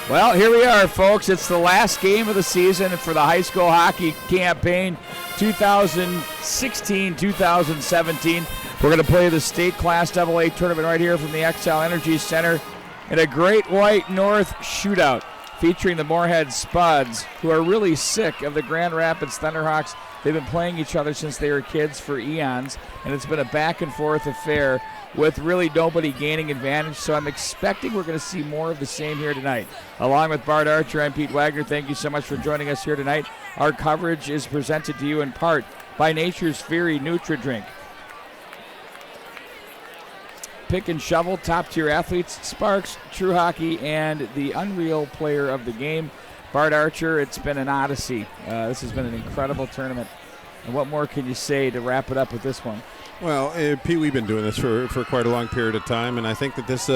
Well, here we are, folks. It's the last game of the season for the high school hockey campaign 2016-2017. We're going to play the state Class AA tournament right here from the XL Energy Center in a Great White North shootout featuring the Moorhead Spuds, who are really sick of the Grand Rapids Thunderhawks. They've been playing each other since they were kids for eons, and it's been a back-and-forth affair with really nobody gaining advantage, so I'm expecting we're going to see more of the same here tonight. Along with Bart Archer, I'm Pete Wagner. Thank you so much for joining us here tonight. Our coverage is presented to you in part by Nature's Fury Nutri-Drink. Pick and shovel, top-tier athletes, Sparks, True Hockey, and the unreal player of the game, Bart Archer. It's been an odyssey. This has been an incredible tournament. And what more can you say to wrap it up with this one? Well, Pete, we've been doing this for quite a long period of time, and I think that this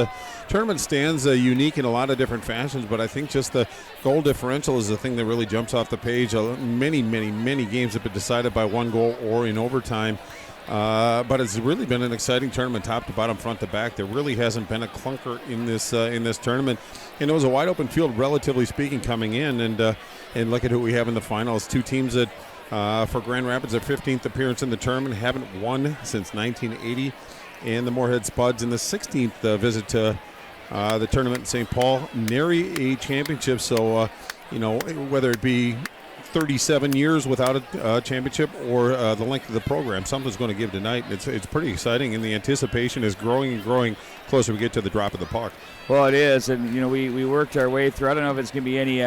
tournament stands unique in a lot of different fashions, but I think just the goal differential is the thing that really jumps off the page. Many games have been decided by one goal or in overtime, but it's really been an exciting tournament top to bottom, front to back. There really hasn't been a clunker in this tournament, and it was a wide open field, relatively speaking, coming in, and look at who we have in the finals. Two teams that for Grand Rapids, their 15th appearance in the tournament, haven't won since 1980, and the Moorhead Spuds in the 16th visit to the tournament in St. Paul, nary a championship. So, whether it be 37 years without a championship or the length of the program, something's going to give tonight. It's pretty exciting, and the anticipation is growing and growing closer we get to the drop of the puck. Well, it is, and we worked our way through. I don't know if it's going to be any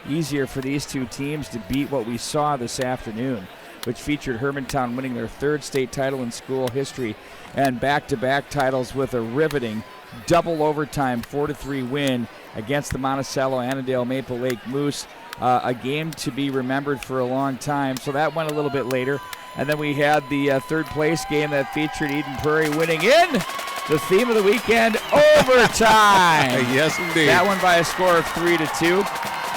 easier for these two teams to beat what we saw this afternoon, which featured Hermantown winning their third state title in school history and back-to-back titles with a riveting double overtime 4-3 win against the Monticello Annandale Maple Lake Moose, a game to be remembered for a long time. So that went a little bit later. And then we had the third place game that featured Eden Prairie winning in the theme of the weekend, overtime. Yes, indeed. That one by a score of 3-2.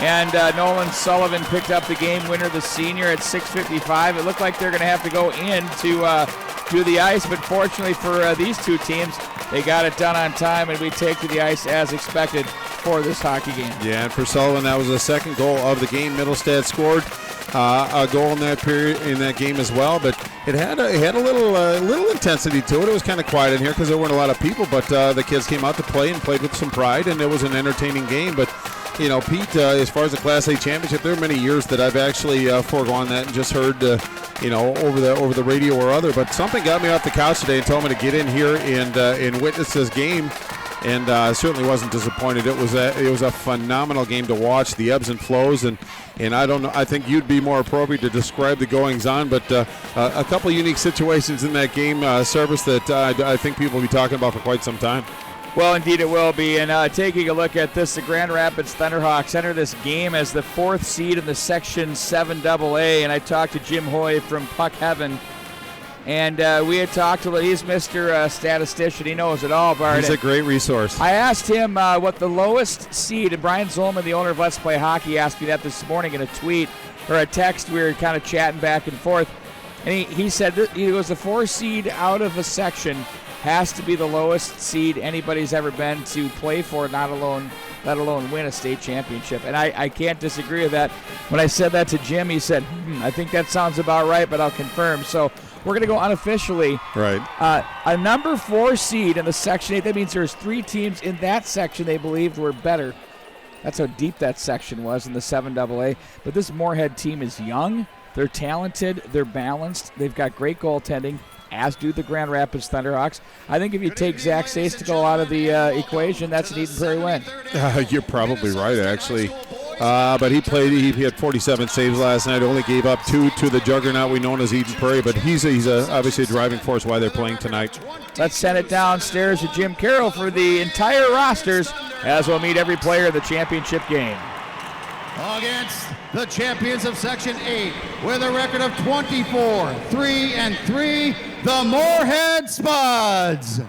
And Nolan Sullivan picked up the game winner, the senior, at 6:55. It looked like they're going to have to go in to the ice, but fortunately for these two teams, they got it done on time, and we take to the ice as expected for this hockey game. Yeah, and for Sullivan, that was the second goal of the game. Middlestad scored a goal in that period, in that game as well, but it had a little intensity to it. It was kind of quiet in here because there weren't a lot of people, but the kids came out to play and played with some pride, and it was an entertaining game. But Pete, as far as the Class A championship, there are many years that I've actually foregone that and just heard, over the radio or other. But something got me off the couch today and told me to get in here and witness this game, and I certainly wasn't disappointed. It was a phenomenal game to watch, the ebbs and flows, and I don't know. I think you'd be more appropriate to describe the goings on, but a couple of unique situations in that game service that I think people will be talking about for quite some time. Well, indeed it will be. And taking a look at this, the Grand Rapids Thunderhawks enter this game as the fourth seed in the Section 7 AA. And I talked to Jim Hoy from Puck Heaven. And we had talked to, he's Mr. Statistician. He knows it all, Bart. He's a great resource. I asked him what the lowest seed, and Brian Zolman, the owner of Let's Play Hockey, asked me that this morning in a tweet or a text. We were kind of chatting back and forth. And he said, he goes, the 4 seed out of a section has to be the lowest seed anybody's ever been to play for, let alone win a state championship. And I can't disagree with that. When I said that to Jim, he said, I think that sounds about right, but I'll confirm. So we're going to go unofficially. Right. A number 4 seed in the Section 8, that means there's 3 teams in that section they believed were better. That's how deep that section was in the 7AA. But this Moorhead team is young. They're talented. They're balanced. They've got great goaltending, as do the Grand Rapids Thunderhawks. I think if you take Zach Sastikal out of the equation, that's an Eden Prairie win. You're probably right, actually. But he had 47 saves last night, only gave up 2 to the juggernaut we know as Eden Prairie, but he's obviously a driving force why they're playing tonight. Let's send it downstairs to Jim Carroll for the entire rosters as we'll meet every player of the championship game. Against the champions of Section 8 with a record of 24-3-3, the Moorhead Spuds.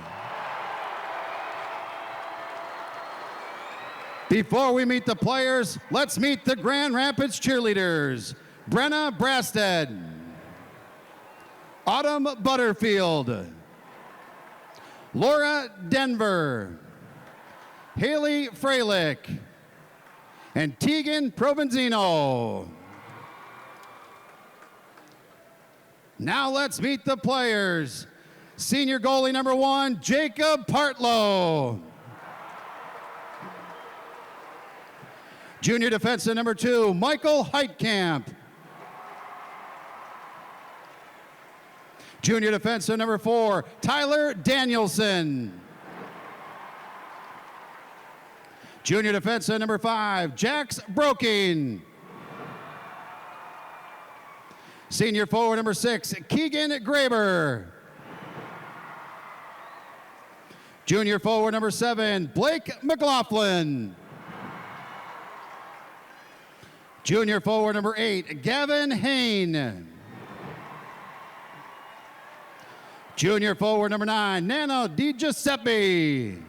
Before we meet the players, let's meet the Grand Rapids cheerleaders. Brenna Brasted, Autumn Butterfield, Laura Denver, Haley Freilich, and Tegan Provenzino. Now let's meet the players. Senior goalie number 1, Jacob Partlow. Junior defenseman number 2, Michael Heitkamp. Junior defenseman number 4, Tyler Danielson. Junior defenseman number 5, Jax Broking. Senior forward number 6, Keegan Graber. Junior forward number 7, Blake McLaughlin. Junior forward number 8, Gavin Hain. Junior forward number 9, Nano DiGiuseppe.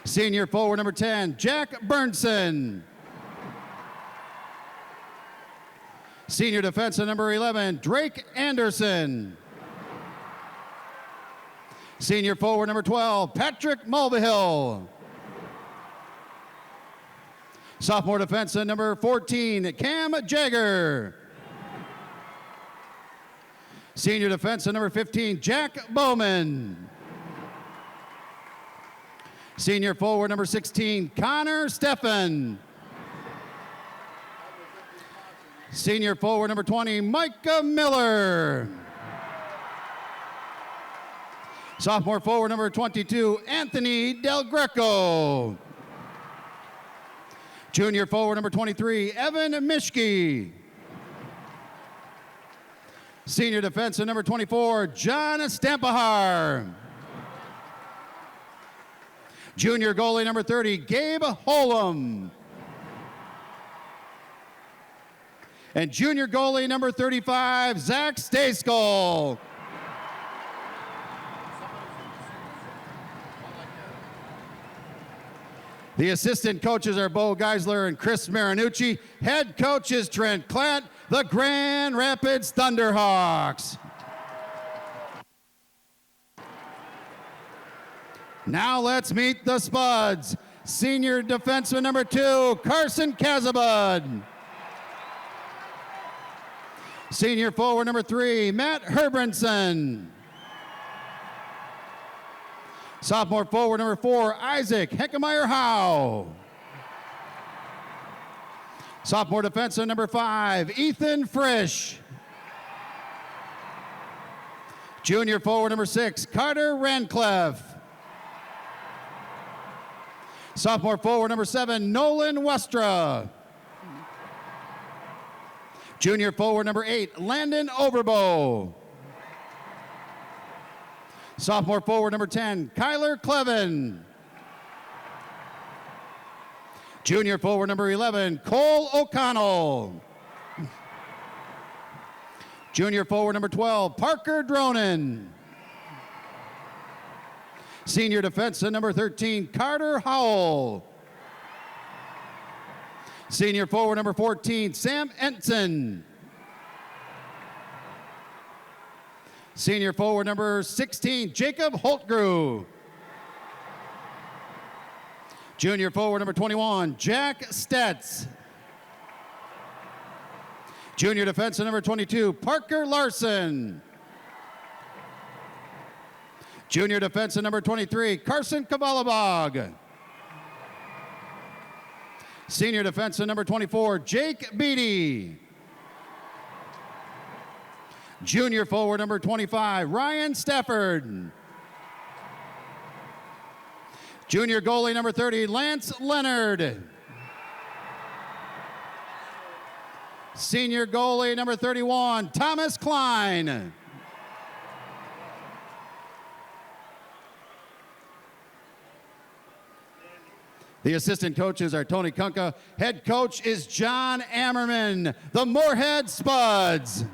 Senior forward number 10, Jack Burnson. Senior defenseman number 11, Drake Anderson. Senior forward number 12, Patrick Mulvihill. Sophomore defenseman number 14, Cam Jagger. Senior defenseman number 15, Jack Bowman. Senior forward number 16, Connor Steffen. Senior forward number 20, Micah Miller. Sophomore forward number 22, Anthony Del Greco. Junior forward number 23, Evan Mishke. Senior defenseman number 24, John Stampahar. Junior goalie number 30, Gabe Holum. And junior goalie number 35, Zach Stayskull. The assistant coaches are Bo Geisler and Chris Marinucci. Head coach is Trent Klatt, the Grand Rapids Thunderhawks. Now let's meet the Spuds. Senior defenseman number 2, Carson Kazabud. Senior forward number 3, Matt Herbranson. Sophomore forward number 4, Isaac Heckemeyer Howe. Sophomore defenseman number 5, Ethan Frisch. Junior forward number 6, Carter Rancliffe. Sophomore forward number 7, Nolan Westra. Junior forward number 8, Landon Overbo. Sophomore forward number 10, Kyler Clevin. Junior forward number 11, Cole O'Connell. Junior forward number 12, Parker Dronin. Senior defenseman number 13, Carter Howell. Senior forward number 14, Sam Ensign. Senior forward number 16, Jacob Holtgrew. Junior forward number 21, Jack Stetz. Junior defenseman number 22, Parker Larson. Junior defenseman number 23, Carson Kavalabog. Senior defenseman number 24, Jake Beatty. Junior forward number 25, Ryan Stafford. Junior goalie number 30, Lance Leonard. Senior goalie number 31, Thomas Klein. The assistant coaches are Tony Kunka. Head coach is John Ammerman, the Moorhead Spuds.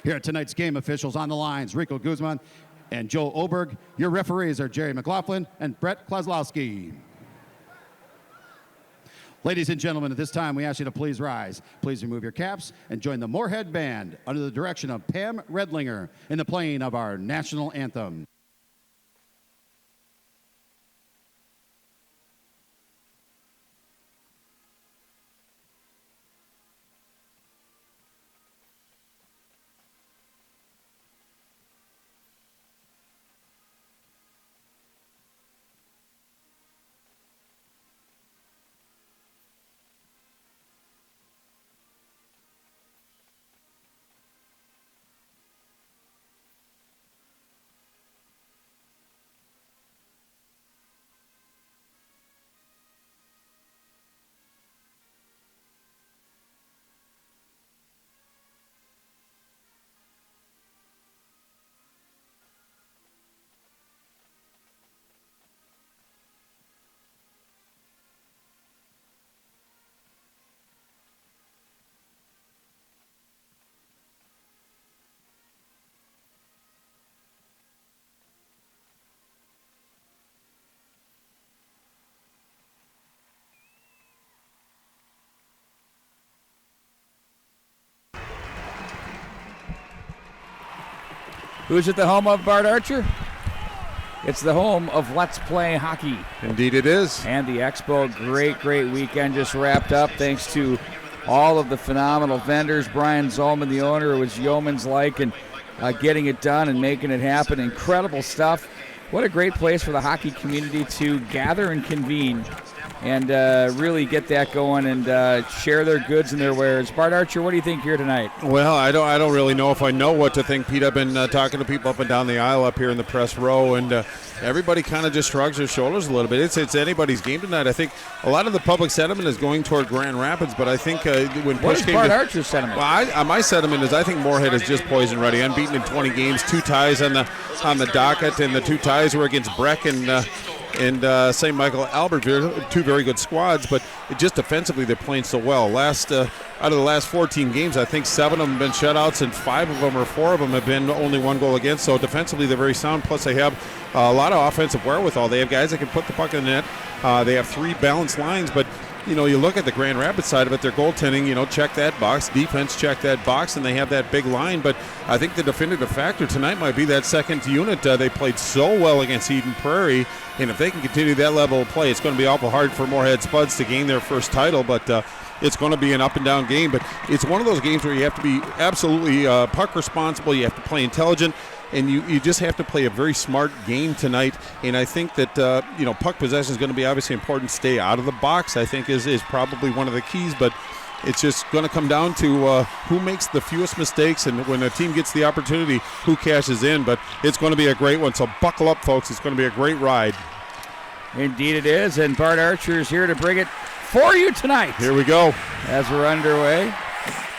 Here at tonight's game, officials on the lines, Rico Guzman and Joe Oberg. Your referees are Jerry McLaughlin and Brett Klazlowski. Ladies and gentlemen, at this time, we ask you to please rise. Please remove your caps and join the Moorhead Band under the direction of Pam Redlinger in the playing of our national anthem. Who's at the home of, Bart Archer? It's the home of Let's Play Hockey. Indeed it is. And the Expo, great weekend just wrapped up thanks to all of the phenomenal vendors. Brian Zolman, the owner, was yeoman's like and getting it done and making it happen. Incredible stuff. What a great place for the hockey community to gather and convene and really get that going and share their goods and their wares. Bart Archer, what do you think here tonight? Well, I don't really know if I know what to think, Pete. I've been talking to people up and down the aisle up here in the press row, and everybody kind of just shrugs their shoulders a little bit. It's anybody's game tonight. I think a lot of the public sentiment is going toward Grand Rapids, but I think when what push is came Bart to Archer's sentiment? Well, my sentiment is I think Moorhead is just poison ready. Unbeaten in 20 games, 2 ties on the docket, and the 2 ties were against Breck and St. Michael Albertville, 2 very good squads, but just defensively they're playing so well. Out of the last 14 games, I think 7 of them have been shutouts, and 5 of them or 4 of them have been only 1 goal against. So defensively they're very sound. Plus they have a lot of offensive wherewithal. They have guys that can put the puck in the net. They have 3 balanced lines, but you look at the Grand Rapids side of it, their goaltending, check that box. Defense, check that box, and they have that big line. But I think the definitive factor tonight might be that second unit. They played so well against Eden Prairie, and if they can continue that level of play, it's going to be awful hard for Moorhead Spuds to gain their first title. But it's going to be an up-and-down game. But it's one of those games where you have to be absolutely puck responsible. You have to play intelligent. And you just have to play a very smart game tonight. And I think that, puck possession is going to be obviously important. Stay out of the box, I think, is probably one of the keys. But it's just going to come down to who makes the fewest mistakes. And when a team gets the opportunity, who cashes in. But it's going to be a great one. So buckle up, folks. It's going to be a great ride. Indeed it is. And Bart Archer is here to bring it for you tonight. Here we go. As we're underway.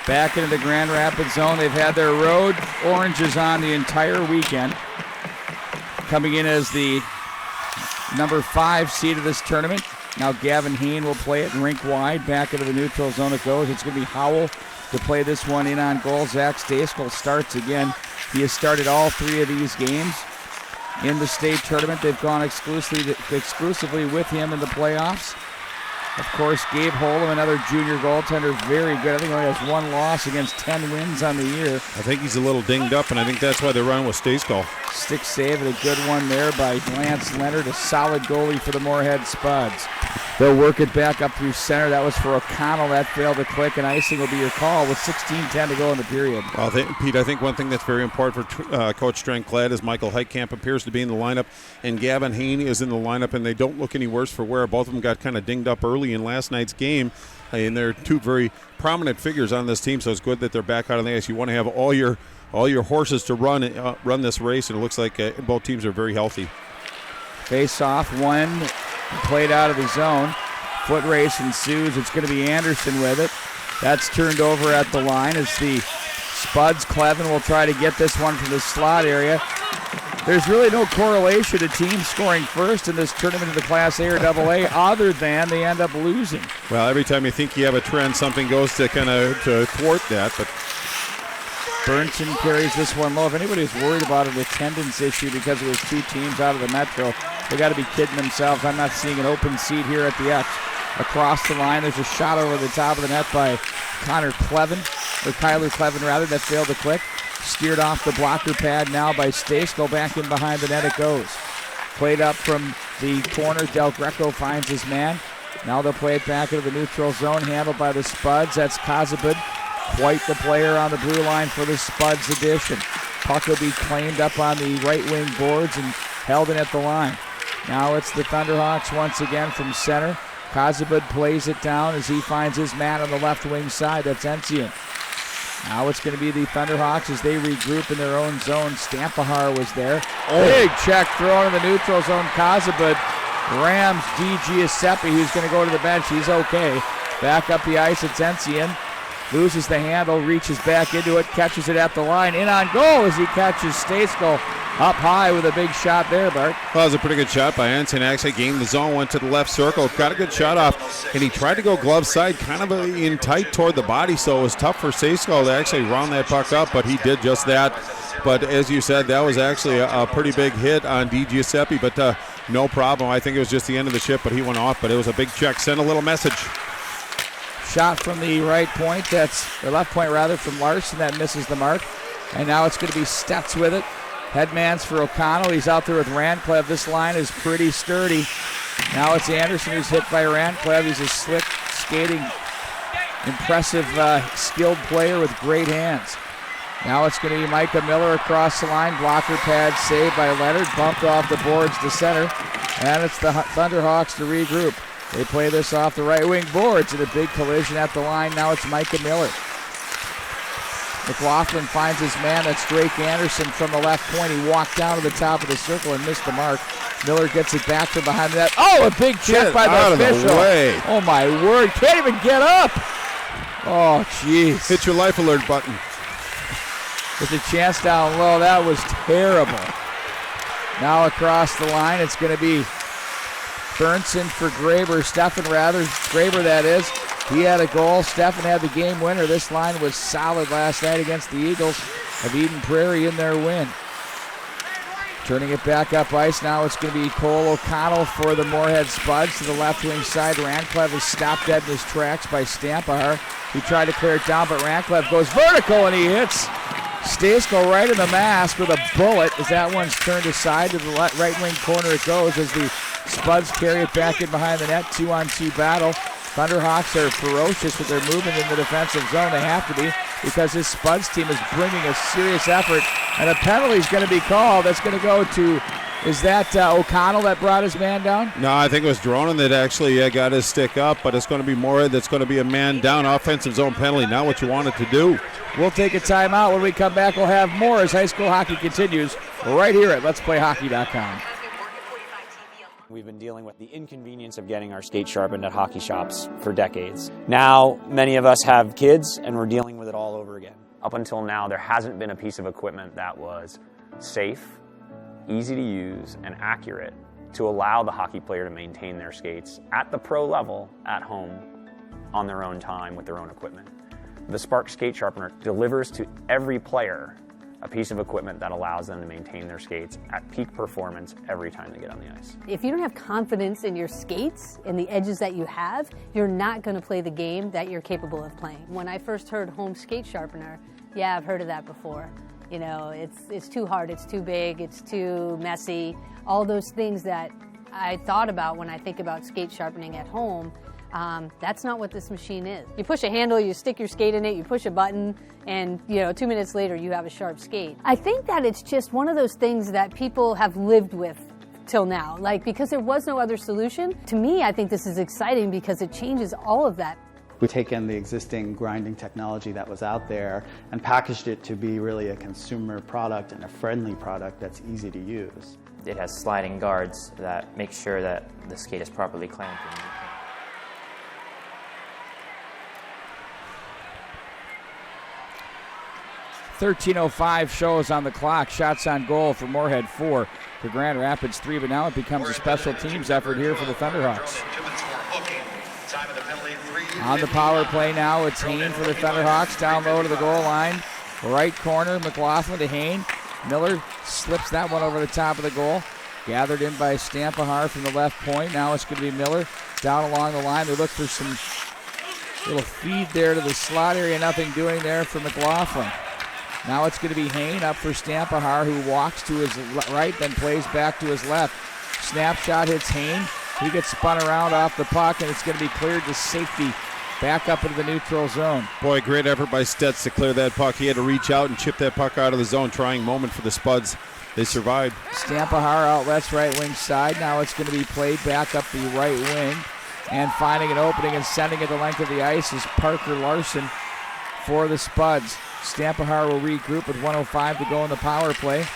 Back into the Grand Rapids zone. They've had their road oranges on the entire weekend. Coming in as the number 5 seed of this tournament. Now Gavin Hain will play it rink wide. Back into the neutral zone it goes. It's going to be Howell to play this one in on goal. Zach Stayskull starts again. He has started all 3 of these games in the state tournament. They've gone exclusively with him in the playoffs. Of course, Gabe Holm, another junior goaltender, very good. I think he only has 1 loss against 10 wins on the year. I think he's a little dinged up, and I think that's why they're running with Stayskull. Stick save and a good one there by Lance Leonard, a solid goalie for the Moorhead Spuds. They'll work it back up through center. That was for O'Connell. That failed to click, and icing will be your call with 16:10 to go in the period. Well, Pete, I think one thing that's very important for Coach Strand-Kled is Michael Heitkamp appears to be in the lineup, and Gavin Hain is in the lineup, and they don't look any worse for wear. Both of them got kind of dinged up early in last night's game, and they're 2 very prominent figures on this team, so it's good that they're back out on the ice. You want to have all your horses to run this race, and it looks like both teams are very healthy. Face off, 1 played out of the zone. Foot race ensues. It's going to be Anderson with it. That's turned over at the line as the Spuds. Clevin will try to get this one from the slot area. There's really no correlation to teams scoring first in this tournament of the Class A or AA other than they end up losing. Well, every time you think you have a trend, something goes to kind of to thwart that. But Burnson carries this one low. If anybody's worried about an attendance issue because it was 2 teams out of the Metro, they got to be kidding themselves. I'm not seeing an open seat here at the X. across the line. There's a shot over the top of the net by Kyler Clevin rather, that failed to click. Steered off the blocker pad now by Stace. Go back in behind the net it goes. Played up from the corner. Del Greco finds his man. Now they'll play it back into the neutral zone, handled by the Spuds. That's Kozabud, quite the player on the blue line for the Spuds edition. Puck will be claimed up on the right wing boards and held in at the line. Now it's the Thunderhawks once again from center. Kozabud plays it down as he finds his man on the left wing side. That's Encian. Now it's going to be the Thunderhawks as they regroup in their own zone. Stampahar was there. Big check thrown in the neutral zone. Kozabud rams D. Giuseppe, who's going to go to the bench. He's okay. Back up the ice, it's Encian. Loses the handle, reaches back into it, catches it at the line. In on goal as he catches Stacekel up high with a big shot there, Bart. Well, it was a pretty good shot by Encian. Actually gained the zone, went to the left circle, got a good shot off, and he tried to go glove side, kind of in tight toward the body, so it was tough for Stacekel to actually round that puck up, but he did just that. But as you said, that was actually a pretty big hit on Di Giuseppe, but no problem. I think it was just the end of the shift, but he went off, but it was a big check. Send a little message. Shot from the right point, or left point rather, from Larson, that misses the mark. And now it's going to be Stetz with it. Headman's for O'Connell. He's out there with Rancliffe. This line is pretty sturdy. Now it's Anderson who's hit by Rancliffe. He's a slick, skating, impressive, skilled player with great hands. Now it's going to be Micah Miller across the line. Blocker pad saved by Leonard. Bumped off the boards to center. And it's the Thunderhawks to regroup. They play this off the right wing boards in a big collision at the line. Now it's Micah Miller. McLaughlin finds his man. That's Drake Anderson from the left point. He walked down to the top of the circle and missed the mark. Miller gets it back from behind the net. Oh, a big check by the official. Oh, my word. Can't even get up. Oh, jeez. Hit your life alert button. With the chance down low, that was terrible. Now across the line, it's going to be Burnson for Graber. Graber that is. He had a goal. Steffen had the game winner. This line was solid last night against the Eagles of Eden Prairie in their win. Turning it back up ice. Now it's going to be Cole O'Connell for the Moorhead Spuds to the left wing side. Rancliffe is stopped dead in his tracks by Stampahar. He tried to clear it down, but Rancliffe goes vertical and he hits Stacekel right in the mask with a bullet as that one's turned aside to the right wing corner it goes as the Spuds carry it back in behind the net. 2-on-2 battle. Thunderhawks are ferocious with their movement in the defensive zone. They have to be because this Spuds team is bringing a serious effort. And a penalty is going to be called. That's going to go to, is that O'Connell that brought his man down? No, I think it was Dronin that actually got his stick up, but it's going to be Moorhead that's going to be a man down offensive zone penalty. Not what you wanted to do. We'll take a timeout. When we come back, we'll have more as high school hockey continues right here at Let'sPlayHockey.com. We've been dealing with the inconvenience of getting our skate sharpened at hockey shops for decades. Now, many of us have kids, and we're dealing with it all over again. Up until now, there hasn't been a piece of equipment that was safe, easy to use, and accurate to allow the hockey player to maintain their skates at the pro level at home on their own time with their own equipment. The Spark Skate Sharpener delivers to every player a piece of equipment that allows them to maintain their skates at peak performance every time they get on the ice. If you don't have confidence in your skates and the edges that you have, you're not going to play the game that you're capable of playing. When I first heard home skate sharpener, yeah, I've heard of that before. You know, it's too hard, it's too big, it's too messy. All those things that I thought about when I think about skate sharpening at home, that's not what this machine is. You push a handle, you stick your skate in it, you push a button, and 2 minutes later you have a sharp skate. I think that it's just one of those things that people have lived with till now, because there was no other solution. To me, I think this is exciting because it changes all of that. We've taken the existing grinding technology that was out there and packaged it to be really a consumer product and a friendly product that's easy to use. It has sliding guards that make sure that the skate is properly clamped. 13:05 shows on the clock. Shots on goal for Moorhead 4, for Grand Rapids 3, but now it becomes a special teams effort here for the Thunderhawks. On the power play now, it's Hain for the Thunderhawks, down low to the goal line. Right corner, McLaughlin to Hain. Miller slips that one over the top of the goal. Gathered in by Stampahar from the left point. Now it's going to be Miller down along the line. They look for some little feed there to the slot area. Nothing doing there for McLaughlin. Now it's going to be Hain up for Stampahar, who walks to his right, then plays back to his left. Snapshot hits Hain. He gets spun around off the puck, and it's going to be cleared to safety back up into the neutral zone. Boy, great effort by Stetz to clear that puck. He had to reach out and chip that puck out of the zone. Trying moment for the Spuds. They survived. Stampahar outlets right wing side. Now it's going to be played back up the right wing. And finding an opening and sending it the length of the ice is Parker Larson for the Spuds. Stampahar will regroup with 1:05 to go in the power play.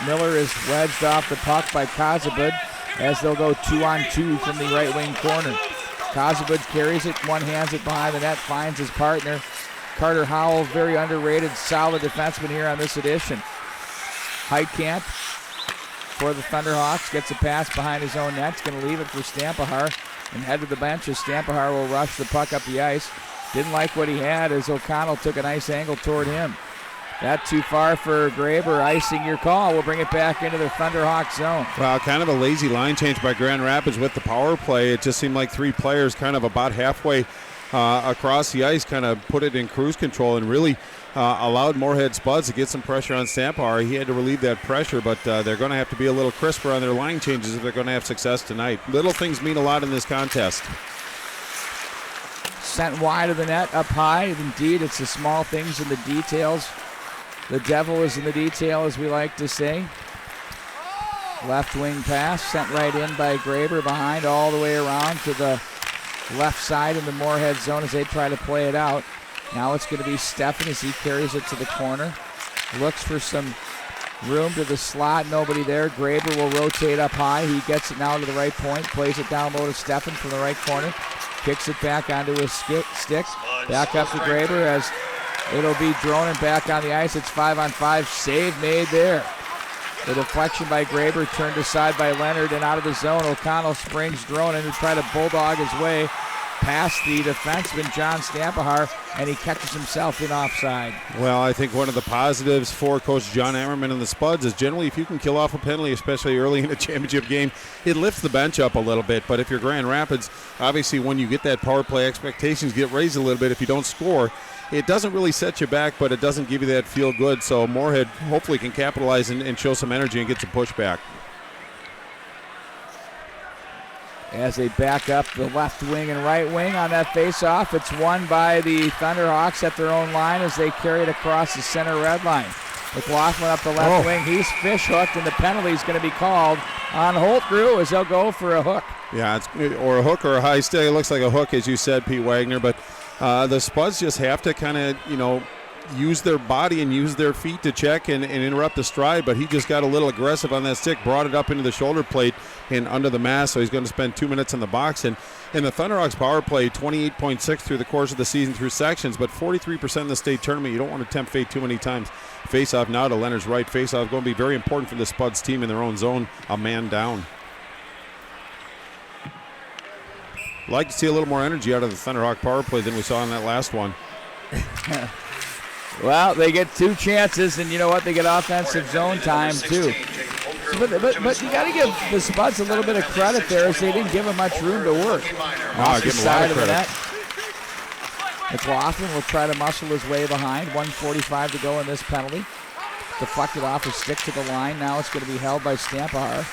Miller is wedged off the puck by Kozabud as they'll go 2-on-2 from the right wing corner. Kozabud carries it, one hands it behind the net, finds his partner. Carter Howell, very underrated, solid defenseman here on this edition. Heitkamp for the Thunderhawks gets a pass behind his own net. He's going to leave it for Stampahar and head to the bench as Stampahar will rush the puck up the ice. Didn't like what he had as O'Connell took a nice angle toward him. That too far for Graber, icing your call. We'll bring it back into the Thunderhawk zone. Well, kind of a lazy line change by Grand Rapids with the power play. It just seemed like three players kind of about halfway across the ice kind of put it in cruise control and really allowed Moorhead Spuds to get some pressure on Stampahar. He had to relieve that pressure, but they're going to have to be a little crisper on their line changes if they're going to have success tonight. Little things mean a lot in this contest. Sent wide of the net, up high. Indeed, it's the small things in the details. The devil is in the detail, as we like to say. Left wing pass sent right in by Graber, behind all the way around to the left side in the Moorhead zone as they try to play it out. Now it's going to be Steffen as he carries it to the corner. Looks for some room to the slot. Nobody there. Graber will rotate up high. He gets it now to the right point. Plays it down low to Steffen from the right corner. Kicks it back onto his stick. Back up to Graber as it'll be Dronen back on the ice. It's 5-on-5. Save made there. The deflection by Graber turned aside by Leonard and out of the zone. O'Connell springs Dronen to try to bulldog his way past the defenseman John Stampahar, and he catches himself in offside. Well, I think one of the positives for Coach John Ammerman and the Spuds is generally if you can kill off a penalty, especially early in a championship game, it lifts the bench up a little bit. But if you're Grand Rapids, obviously when you get that power play, expectations get raised a little bit if you don't score. It doesn't really set you back, but it doesn't give you that feel good. So Moorhead hopefully can capitalize and show some energy and get some pushback. As they back up the left wing and right wing on that face-off, it's won by the Thunderhawks at their own line as they carry it across the center red line. McLaughlin up the left wing. He's fish-hooked, and the penalty is going to be called on Holtgrew as they'll go for a hook. Yeah, it's or a hook or a high stick. It looks like a hook, as you said, Pete Wagner. But the Spuds just have to kind of, use their body and use their feet to check and interrupt the stride, but he just got a little aggressive on that stick, brought it up into the shoulder plate and under the mask, so he's going to spend 2 minutes in the box. And in the Thunderhawks power play, 28.6 through the course of the season through sections, but 43% in the state tournament. You don't want to tempt fate too many times. Face-off now to Leonard's right. Face-off going to be very important for the Spuds team in their own zone, a man down. Like to see a little more energy out of the Thunderhawk power play than we saw in that last one. Well, they get two chances, and you know what? They get offensive zone time, too. But you got to give the Spuds a little bit of credit there as they didn't give them much room to work. I'll give them a lot of credit. McLaughlin will try to muscle his way behind. 1:45 to go in this penalty. Deflected off his stick to the line. Now it's going to be held by Stampahar.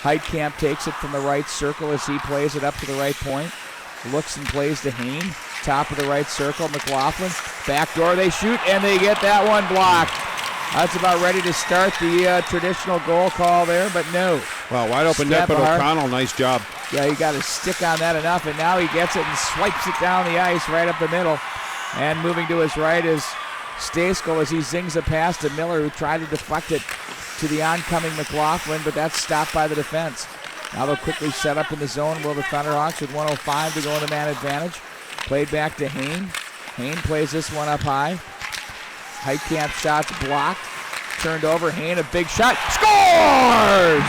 Heitkamp takes it from the right circle as he plays it up to the right point. Looks and plays to Hain. Top of the right circle, McLaughlin. Backdoor, they shoot, and they get that one blocked. That's about ready to start the traditional goal call there, but no. Well, wide open net, but O'Connell, nice job. Yeah, he got his stick on that enough, and now he gets it and swipes it down the ice right up the middle. And moving to his right is Stayskull as he zings a pass to Miller, who tried to deflect it to the oncoming McLaughlin, but that's stopped by the defense. Now they'll quickly set up in the zone, will the Thunderhawks with 1:05 to go into man advantage. Played back to Hain. Hain plays this one up high. Heitkamp shot's blocked. Turned over. Hain, a big shot. Scores!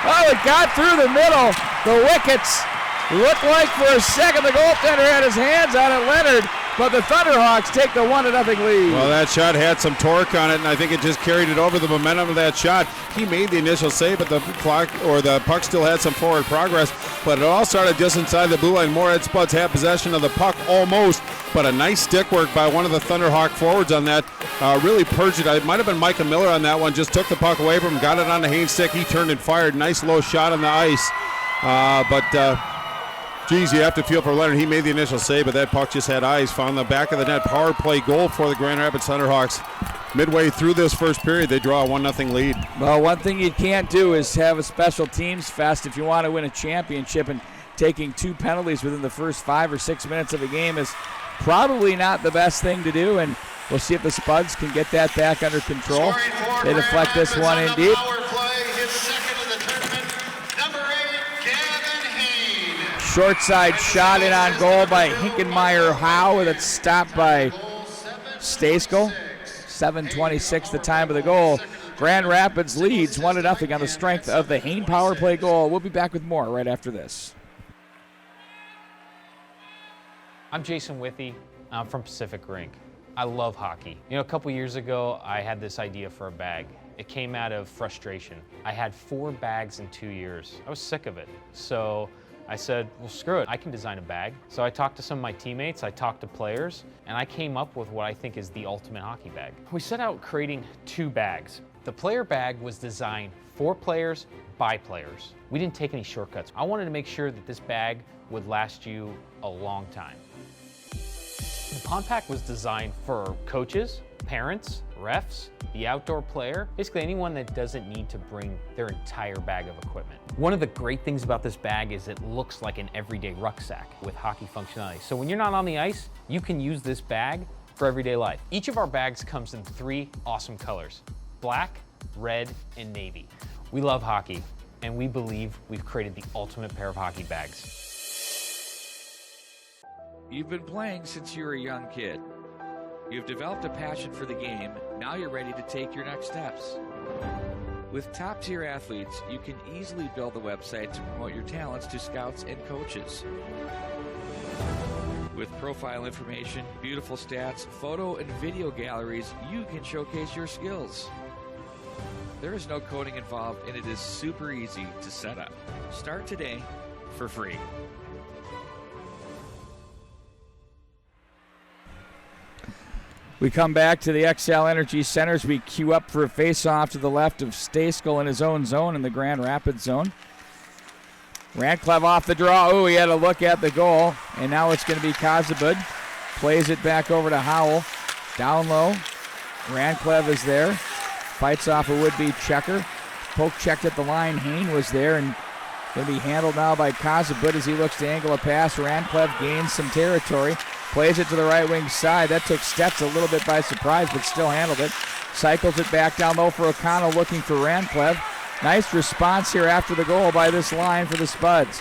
Oh, it got through the middle. The wickets looked like for a second the goaltender had his hands on it. Leonard but the Thunderhawks take the 1-0 lead. Well, that shot had some torque on it, and I think it just carried it over the momentum of that shot. He made the initial save, but the puck still had some forward progress. But it all started just inside the blue line. Moorhead Spuds had possession of the puck almost, but a nice stick work by one of the Thunderhawk forwards on that. Really purged it. It might have been Micah Miller on that one. Just took the puck away from him, got it on the Haynes stick. He turned and fired. Nice low shot on the ice. Geez, you have to feel for Leonard. He made the initial save, but that puck just had eyes. Found the back of the net. Power play goal for the Grand Rapids Thunderhawks. Midway through this first period, they draw a 1-0 lead. Well, one thing you can't do is have a special teams fest if you want to win a championship, and taking 2 penalties within the first 5 or 6 minutes of a game is probably not the best thing to do, and we'll see if the Spuds can get that back under control. They deflect this one in deep. Short side shot in on goal by Hinkenmeyer Howe, with it stopped by Stayskull. 7:26 the time of the goal. Grand Rapids leads 1-0 on the strength of the Hain power play goal. We'll be back with more right after this. I'm Jason Withy. I'm from Pacific Rink. I love hockey. You know, a couple years ago, I had this idea for a bag. It came out of frustration. I had 4 bags in 2 years. I was sick of it. So I said, well, screw it, I can design a bag. So I talked to some of my teammates, I talked to players, and I came up with what I think is the ultimate hockey bag. We set out creating 2 bags. The player bag was designed for players, by players. We didn't take any shortcuts. I wanted to make sure that this bag would last you a long time. The Pond Pack was designed for coaches, parents, refs, the outdoor player, basically anyone that doesn't need to bring their entire bag of equipment. One of the great things about this bag is it looks like an everyday rucksack with hockey functionality. So when you're not on the ice, you can use this bag for everyday life. Each of our bags comes in 3 awesome colors: black, red, and navy. We love hockey, and we believe we've created the ultimate pair of hockey bags. You've been playing since you were a young kid. You've developed a passion for the game. Now you're ready to take your next steps. With top-tier athletes, you can easily build a website to promote your talents to scouts and coaches. With profile information, beautiful stats, photo and video galleries, you can showcase your skills. There is no coding involved, and it is super easy to set up. Start today for free. We come back to the XL Energy Centers. We queue up for a face-off to the left of Stayskull in his own zone in the Grand Rapids zone. Radcliffe off the draw. Oh, he had a look at the goal, and now it's going to be Kazabud. Plays it back over to Howell. Down low. Radcliffe is there. Fights off a would-be checker. Poke checked at the line. Hain was there, and going to be handled now by Kazabud as he looks to angle a pass. Radcliffe gains some territory. Plays it to the right wing side. That took Stets a little bit by surprise, but still handled it. Cycles it back down low for O'Connell, looking for Radcliffe. Nice response here after the goal by this line for the Spuds.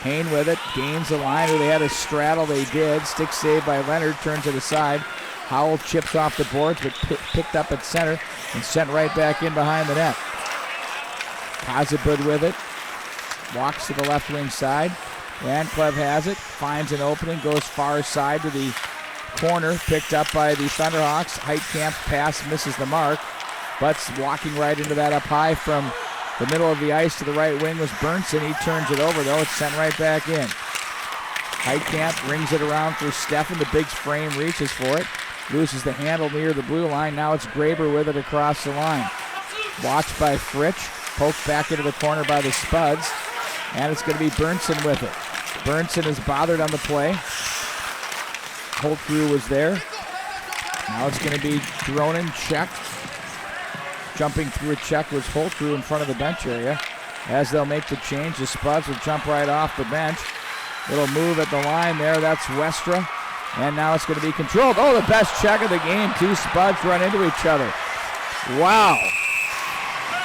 Hain with it, gains the line. Where they had a straddle, they did. Stick save by Leonard, turns it aside. Howell chips off the boards, but picked up at center and sent right back in behind the net. Kazabud with it. Walks to the left wing side. Radcliffe has it, finds an opening, goes far side to the corner, picked up by the Thunderhawks. Heitkamp's pass misses the mark, but walking right into that up high from the middle of the ice to the right wing was Burnson. He turns it over, though. It's sent right back in. Heitkamp rings it around for Steffen. The big frame reaches for it. Loses the handle near the blue line. Now it's Graber with it across the line. Watched by Fritsch. Poked back into the corner by the Spuds. And it's going to be Burnson with it. Burnson is bothered on the play. Holtgrew was there. Now it's going to be Dronin checked. Jumping through a check was Holtgrew in front of the bench area. As they'll make the change, the Spuds will jump right off the bench. Little move at the line there. That's Westra. And now it's going to be controlled. Oh, the best check of the game. 2 Spuds run into each other. Wow.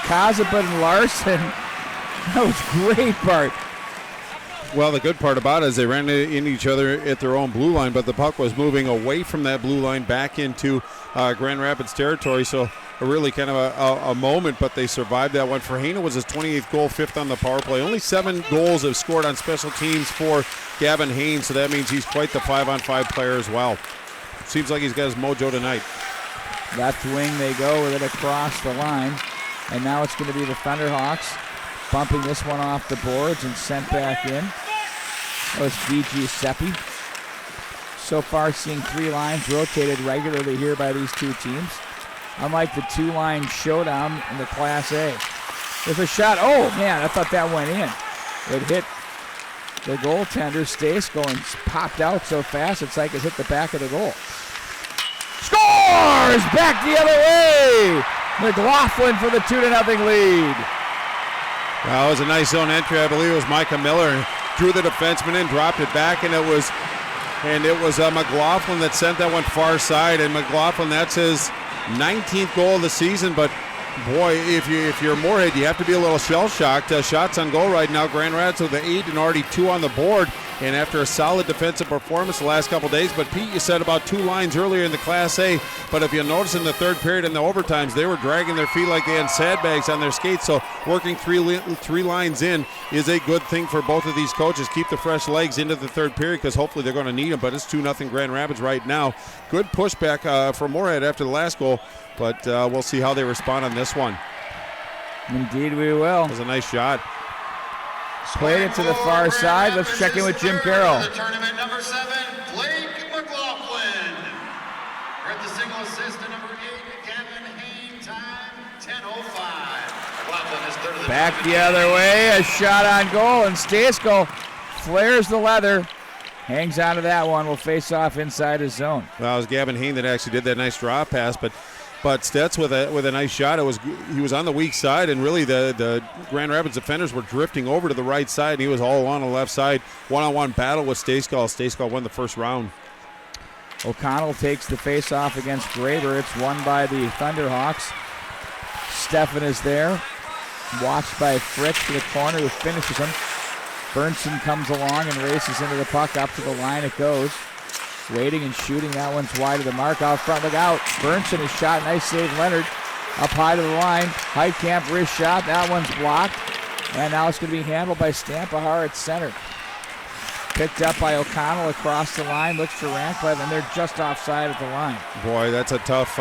Kazabud and Larson. That was great, Bart. Well, the good part about it is they ran into each other at their own blue line, but the puck was moving away from that blue line back into Grand Rapids territory. So really kind of a moment, but they survived that one. For Hain, it was his 28th goal, 5th on the power play. Only 7 goals have scored on special teams for Gavin Hain, so that means he's quite the 5-on-5 player as well. Seems like he's got his mojo tonight. Left wing they go with it across the line. And now it's going to be the Thunderhawks bumping this one off the boards and sent back in. That was VG Seppi. So far seeing 3 lines rotated regularly here by these two teams. Unlike the 2-line showdown in the Class A. There's a shot. Oh, man, I thought that went in. It hit the goaltender, Staceco, and popped out so fast it's like it hit the back of the goal. Scores! Back the other way! McLaughlin for the 2-0 lead. Well, it was a nice zone entry. I believe it was Micah Miller. Drew the defenseman in, dropped it back, and it was McLaughlin that sent that one far side. And McLaughlin, that's his 19th goal of the season. But boy, if you're Moorhead, you have to be a little shell-shocked. Shots on goal right now. Grand Rapids with the 8 and already 2 on the board. And after a solid defensive performance the last couple days, but Pete, you said about 2 lines earlier in the Class A, but if you notice in the third period in the overtimes, they were dragging their feet like they had sandbags on their skates, so working three lines in is a good thing for both of these coaches. Keep the fresh legs into the third period because hopefully they're going to need them, but it's 2-0 Grand Rapids right now. Good pushback from Moorhead after the last goal, but we'll see how they respond on this one. Indeed we will. It was a nice shot. Played it to the far side. Let's check in with Jim Carroll. The tournament number 7, Blake McLaughlin. With the single assist to number 8, Gavin Hain. Time 10:05. McLaughlin is third of the Back the other way. A shot on goal, and Staceco flares the leather. Hangs on to that one. Will face off inside his zone. Well, it was Gavin Hain that actually did that nice draw pass, but Stetz with a nice shot. He was on the weak side, and really the Grand Rapids defenders were drifting over to the right side, and he was all on the left side. One-on-one battle with Staceco. Staceco won the first round. O'Connell takes the face-off against Graber. It's won by the Thunderhawks. Stefan is there, watched by Fritz to the corner, who finishes him. Bernson comes along and races into the puck. Up to the line it goes. Waiting and shooting. That one's wide of the mark. Out front, look out. Bernson is shot. Nice save, Leonard. Up high to the line. Heitkamp wrist shot. That one's blocked. And now it's going to be handled by Stampahar at center. Picked up by O'Connell across the line. Looks for Ranklev, and they're just offside at the line. Boy, that's a tough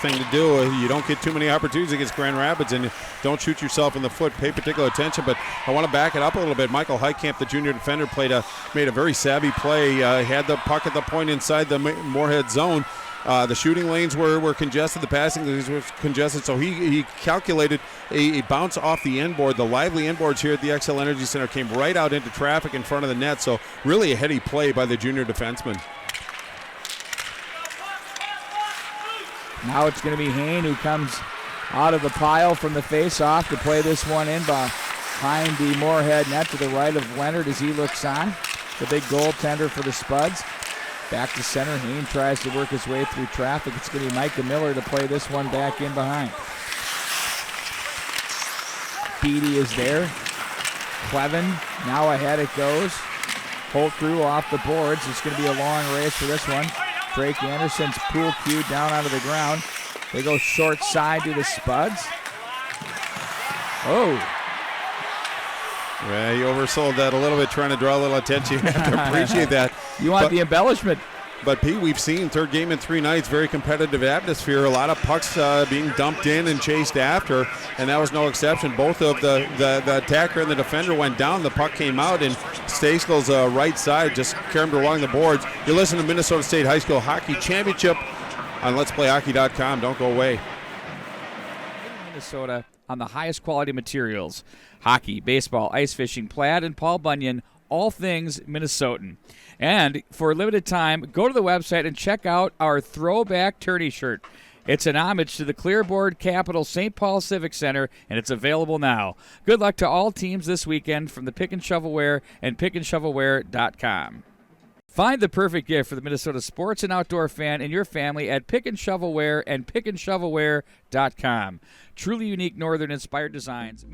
thing to do. You don't get too many opportunities against Grand Rapids, and don't shoot yourself in the foot. Pay particular attention, but I want to back it up a little bit. Michael Heitkamp, the junior defender, made a very savvy play. Had the puck at the point inside the Moorhead zone. The shooting lanes were congested. The passing lanes were congested, so he calculated a bounce off the end board. The lively end boards here at the XL Energy Center came right out into traffic in front of the net, so really a heady play by the junior defenseman. Now it's going to be Hain who comes out of the pile from the face-off to play this one in behind the Moorhead net to the right of Leonard as he looks on. The big goaltender for the Spuds. Back to center. Hain tries to work his way through traffic. It's going to be Micah Miller to play this one back in behind. Beatty is there. Clevin, now ahead it goes. Holtgrew off the boards. It's going to be a long race for this one. Drake Anderson's pool cue down onto the ground. They go short side to the Spuds. Oh. Yeah, you oversold that a little bit, trying to draw a little attention. You have to appreciate that. You want the embellishment. But, Pete, we've seen third game in 3 nights, very competitive atmosphere, a lot of pucks being dumped in and chased after, and that was no exception. Both of the attacker and the defender went down. The puck came out, and Staceco's right side just carried along the boards. You listen to Minnesota State High School Hockey Championship on Let'sPlayHockey.com. Don't go away. Minnesota on the highest quality materials. Hockey, baseball, ice fishing, plaid, and Paul Bunyan, all things Minnesotan. And for a limited time, go to the website and check out our throwback tourney shirt. It's an homage to the Clearboard Capital St. Paul Civic Center, and it's available now. Good luck to all teams this weekend from the Pick and Shovelware and pickandshovelware.com. Find the perfect gift for the Minnesota sports and outdoor fan and your family at Pick and Shovelware and pickandshovelware.com. Truly unique northern-inspired designs.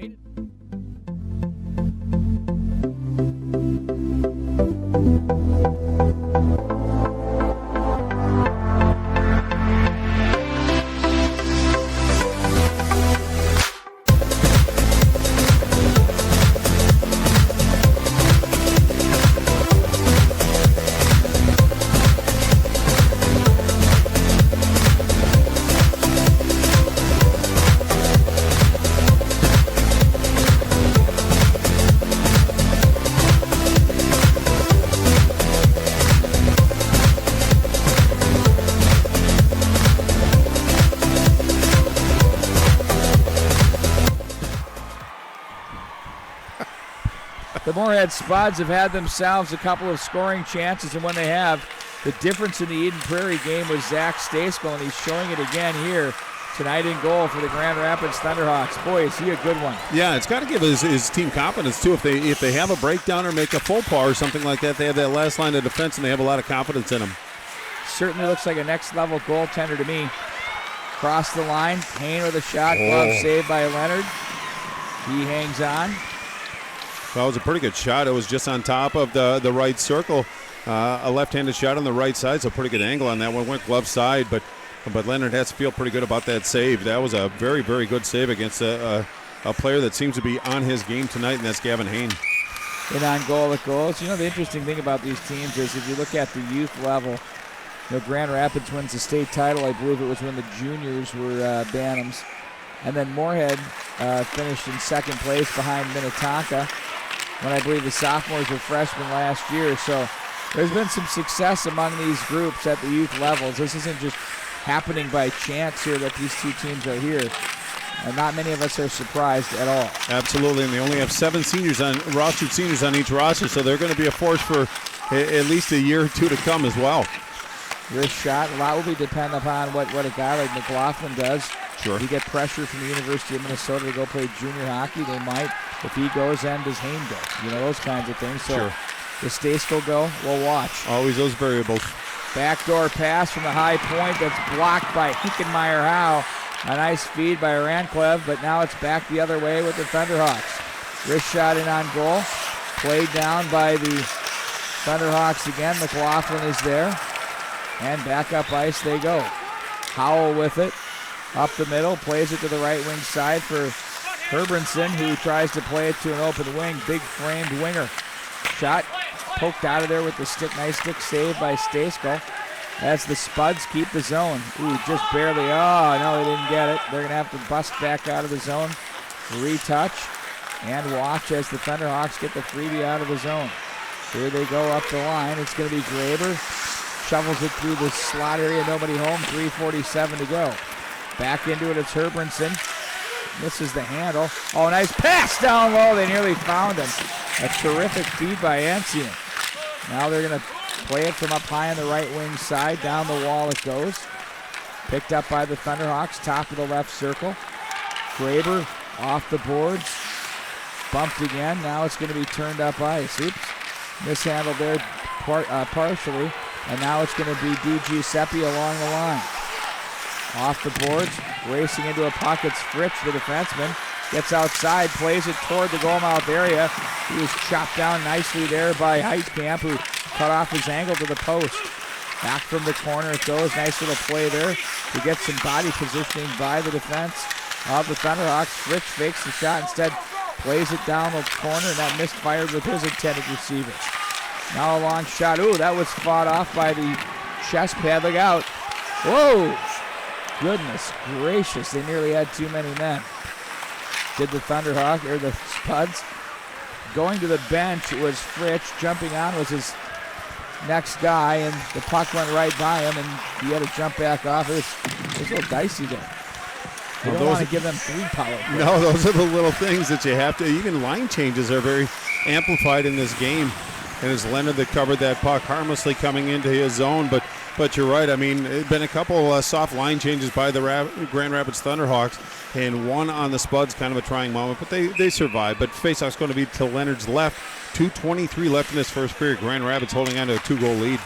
the Moorhead Spuds have had themselves a couple of scoring chances, and when they have, the difference in the Eden Prairie game was Zach Stacekel, and he's showing it again here tonight in goal for the Grand Rapids Thunderhawks. Boy, is he a good one. Yeah, it's got to give his team confidence, too. If they have a breakdown or make a faux pas or something like that, they have that last line of defense, and they have a lot of confidence in them. Certainly looks like a next-level goaltender to me. Cross the line, Hayne with a shot, glove saved by Leonard. He hangs on. Well, it was a pretty good shot. It was just on top of the right circle. A left-handed shot on the right side, so pretty good angle on that one. Went glove side, but Leonard has to feel pretty good about that save. That was a very, very good save against a player that seems to be on his game tonight, and that's Gavin Hayne. And on goal it goes. You know, the interesting thing about these teams is if you look at the youth level, you know, Grand Rapids wins the state title. I believe it was when the juniors were Bantams. And then Moorhead finished in second place behind Minnetonka when I believe the sophomores were freshmen last year. So there's been some success among these groups at the youth levels. This isn't just happening by chance here that these two teams are here. And not many of us are surprised at all. Absolutely, and they only have 7 seniors rostered seniors on each roster, so they're going to be a force for at least a year or two to come as well. Wrist shot, a lot will be dependent upon what a guy like McLaughlin does. Sure. If you get pressure from the University of Minnesota to go play junior hockey, they might. If he goes, then does Hayne go? You know, those kinds of things. So sure. Does Stacekel go? We'll watch. Always those variables. Backdoor pass from the high point that's blocked by Hickenmeyer-Howe. A nice feed by Ranklev, but now it's back the other way with the Thunderhawks. Wrist shot in on goal. Played down by the Thunderhawks again. McLaughlin is there. And back up ice they go. Howell with it. Up the middle. Plays it to the right wing side for Herbranson, who tries to play it to an open wing. Big framed winger. Shot poked out of there with the stick. Nice stick save by Stacekel. As the Spuds keep the zone. Ooh, just barely. Oh, no, they didn't get it. They're going to have to bust back out of the zone. Retouch. And watch as the Thunderhawks get the freebie out of the zone. Here they go up the line. It's going to be Graber. Shovels it through the slot area. Nobody home. 3:47 to go. Back into it. It's Herbranson. Misses the handle. Oh, nice pass down low. They nearly found him. A terrific feed by Ancien. Now they're going to play it from up high on the right wing side. Down the wall it goes. Picked up by the Thunderhawks. Top of the left circle. Graber off the boards. Bumped again. Now it's going to be turned up ice. Oops. Mishandled there partially. And now it's going to be D.G. Seppi along the line. Off the boards. Racing into a puck. It's Fritz, the defenseman. Gets outside. Plays it toward the goal mouth area. He was chopped down nicely there by Heitkamp, who cut off his angle to the post. Back from the corner it goes. Nice little play there to get some body positioning by the defense of the Thunderhawks. Fritz fakes the shot. Instead plays it down the corner, and that misfired with his intended receiver. Now a long shot. Ooh, that was fought off by the chest pad. Look out. Whoa. Goodness gracious. They nearly had too many men. Did the Thunderhawk, or the Spuds. Going to the bench was Fritz. Jumping on was his next guy, and the puck went right by him, and he had to jump back off. It was a little dicey there. You don't want to give them 3 power plays. No, those are the little things that you have to. Even line changes are very amplified in this game. And it's Leonard that covered that puck harmlessly coming into his zone. But you're right. I mean, it's been a couple soft line changes by the Grand Rapids Thunderhawks, and one on the Spuds, kind of a trying moment, but they survived. But faceoff's going to be to Leonard's left. 2:23 left in this first period. Grand Rapids holding on to a 2-goal lead.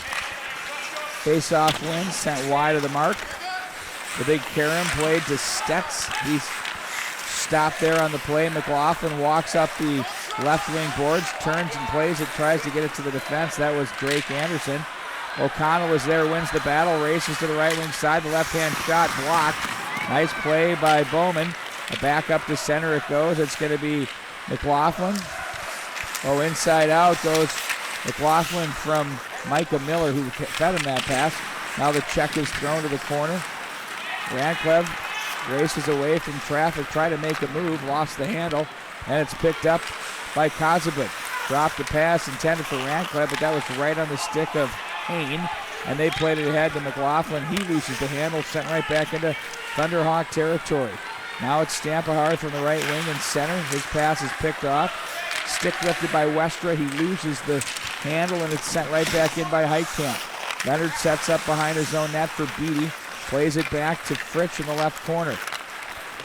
Faceoff win, sent wide of the mark. The big Karam played to Stetz. He's stopped there on the play. McLaughlin walks up the left wing boards, turns and plays it, tries to get it to the defense. That was Drake Anderson. O'Connell is there, wins the battle, races to the right wing side. The left-hand shot blocked. Nice play by Bowman. Back up to center it goes. It's going to be McLaughlin. Oh, inside out goes McLaughlin from Micah Miller, who fed him that pass. Now the check is thrown to the corner. Ranklev races away from traffic, tried to make a move, lost the handle, and it's picked up by Kozubik. Dropped the pass intended for Ranklev, but that was right on the stick of Hayne, and they played it ahead to McLaughlin. He loses the handle, sent right back into Thunderhawk territory. Now it's Stampahar from the right wing and center. His pass is picked off. Stick lifted by Westra. He loses the handle, and it's sent right back in by Heitkamp. Leonard sets up behind his own net for Beatty. Plays it back to Fritsch in the left corner.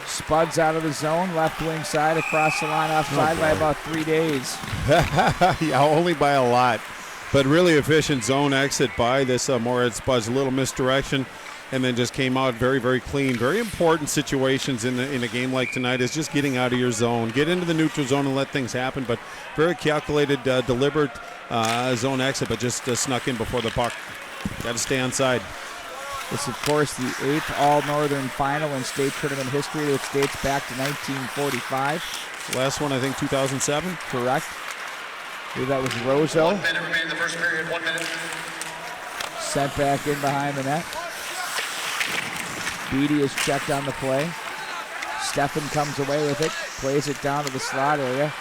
Spuds out of the zone, left wing side, across the line offside by about 3 days. Yeah, only by a lot. But really efficient zone exit by this Moorhead Spuds. A little misdirection, and then just came out very, very clean. Very important situations in a game like tonight is just getting out of your zone. Get into the neutral zone and let things happen, but very calculated, deliberate zone exit, but just snuck in before the puck. Got to stay on side. It's, of course, the 8th All-Northern final in state tournament history, which dates back to 1945. Last one, I think, 2007. Correct. I believe that was Roseau. 1 minute remaining in the first period. 1 minute. Sent back in behind the net. Beatty is checked on the play. Steffen comes away with it. Plays it down to the slot area.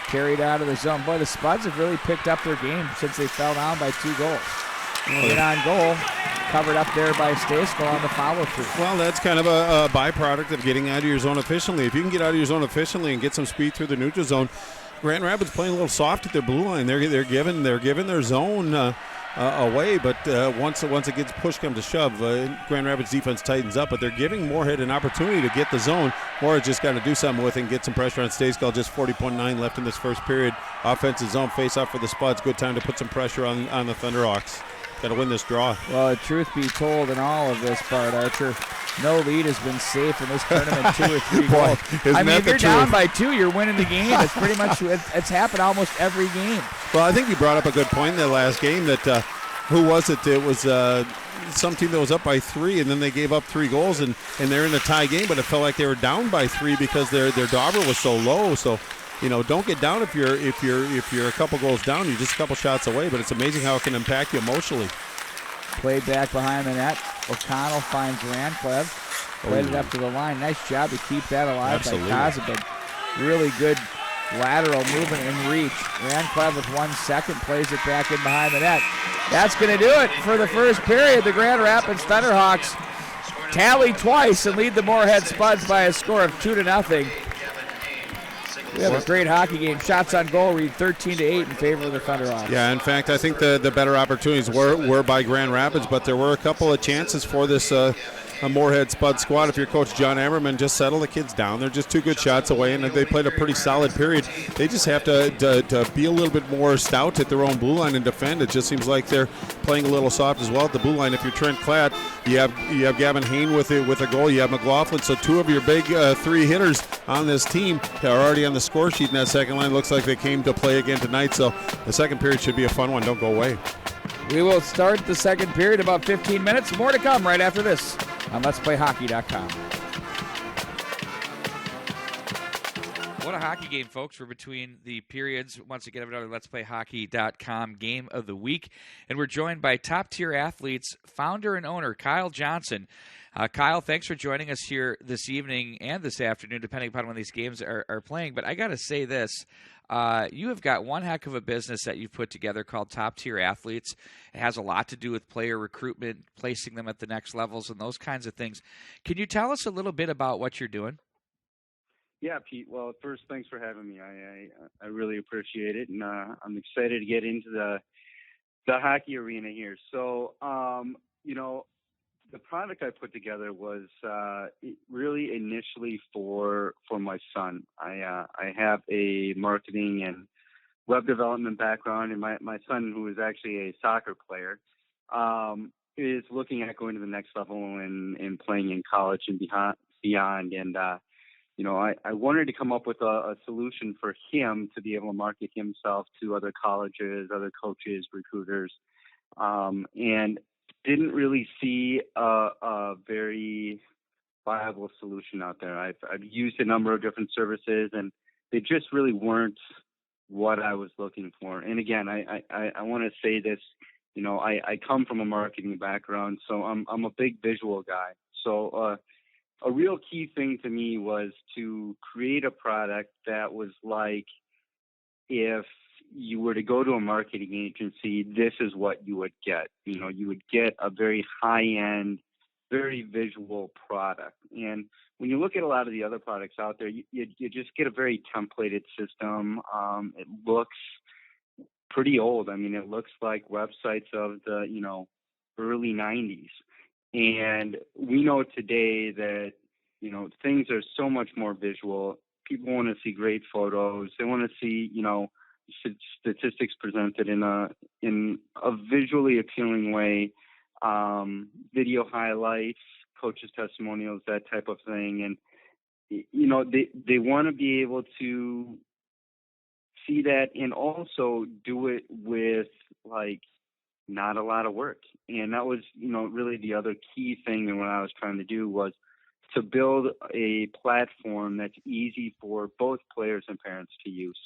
Carried out of the zone. Boy, the Spuds have really picked up their game since they fell down by 2 goals. In on goal. Covered up there by Stasko on the follow-through. Well, that's kind of a byproduct of getting out of your zone efficiently. If you can get out of your zone efficiently and get some speed through the neutral zone, Grand Rapids playing a little soft at their blue line. They're giving their zone away, but once it gets push come to shove, Grand Rapids defense tightens up. But they're giving Moorhead an opportunity to get the zone. Moorhead just got to do something with it and get some pressure on Stayskull. Just 40.9 left in this first period. Offensive zone face-off for the Spuds. Good time to put some pressure on the Thunderhawks. Got to win this draw. Well, truth be told, in all of this part, Archer, no lead has been safe in this tournament. 2 or 3 goals. I mean, if you're down by 2, you're winning the game. It's pretty much it's happened almost every game. Well, I think you brought up a good point in that last game. That who was it? It was some team that was up by 3, and then they gave up 3 goals, and they're in a tie game. But it felt like they were down by 3 because their dauber was so low. So, you know, don't get down if you're a couple goals down. You're just a couple shots away. But it's amazing how it can impact you emotionally. Played back behind the net. O'Connell finds Ranclev. Played it up to the line. Nice job to keep that alive by Kozubin. Really good lateral movement and reach. Ranclev with 1 second. Plays it back in behind the net. That's going to do it for the first period. The Grand Rapids Thunderhawks tally twice and lead the Moorhead Spuds by a score of 2-0. We have a great hockey game. Shots on goal read 13-8 in favor of the Thunderhawks. Yeah, in fact, I think the better opportunities were by Grand Rapids, but there were a couple of chances for this Moorhead Spud squad. If you're Coach John Emmerman, just settle the kids down. They're just 2 good shots away, and they played a pretty solid period. They just have to be a little bit more stout at their own blue line and defend. It just seems like they're playing a little soft as well at the blue line. If you're Trent Klatt, you have Gavin Hain with a goal. You have McLaughlin. So 2 of your big 3 hitters on this team are already on the score sheet in that second line. Looks like they came to play again tonight. So the second period should be a fun one. Don't go away. We will start the second period in about 15 minutes. More to come right after this on Let'sPlayHockey.com. What a hockey game, folks. We're between the periods. Once again, another Let'sPlayHockey.com game of the week. And we're joined by top-tier athletes, founder and owner Kyle Johnson. Kyle, thanks for joining us here this evening and this afternoon, depending upon when these games are playing. But I got to say this. You have got one heck of a business that you've put together called Top Tier Athletes. It has a lot to do with player recruitment, placing them at the next levels, and those kinds of things. Can you tell us a little bit about what you're doing? Yeah, Pete. Well, first, thanks for having me. I really appreciate it, and I'm excited to get into the hockey arena here. So, the product I put together was really initially for my son. I have a marketing and web development background, and my son, who is actually a soccer player, is looking at going to the next level and playing in college and beyond. And I wanted to come up with a solution for him to be able to market himself to other colleges, other coaches, recruiters, and didn't really see a very viable solution out there. I've used a number of different services, and they just really weren't what I was looking for. And again, I want to say this, I come from a marketing background, so I'm a big visual guy. So a real key thing to me was to create a product that was like, if you were to go to a marketing agency, this is what you would get. You would get a very high-end, very visual product. And when you look at a lot of the other products out there, you just get a very templated system. It looks pretty old. I mean, it looks like websites of the, early 90s. And we know today that, things are so much more visual. People want to see great photos. They want to see, statistics presented in a visually appealing way, video highlights, coaches' testimonials, that type of thing. And, they want to be able to see that and also do it with not a lot of work. And that was, really the other key thing that what I was trying to do was to build a platform that's easy for both players and parents to use.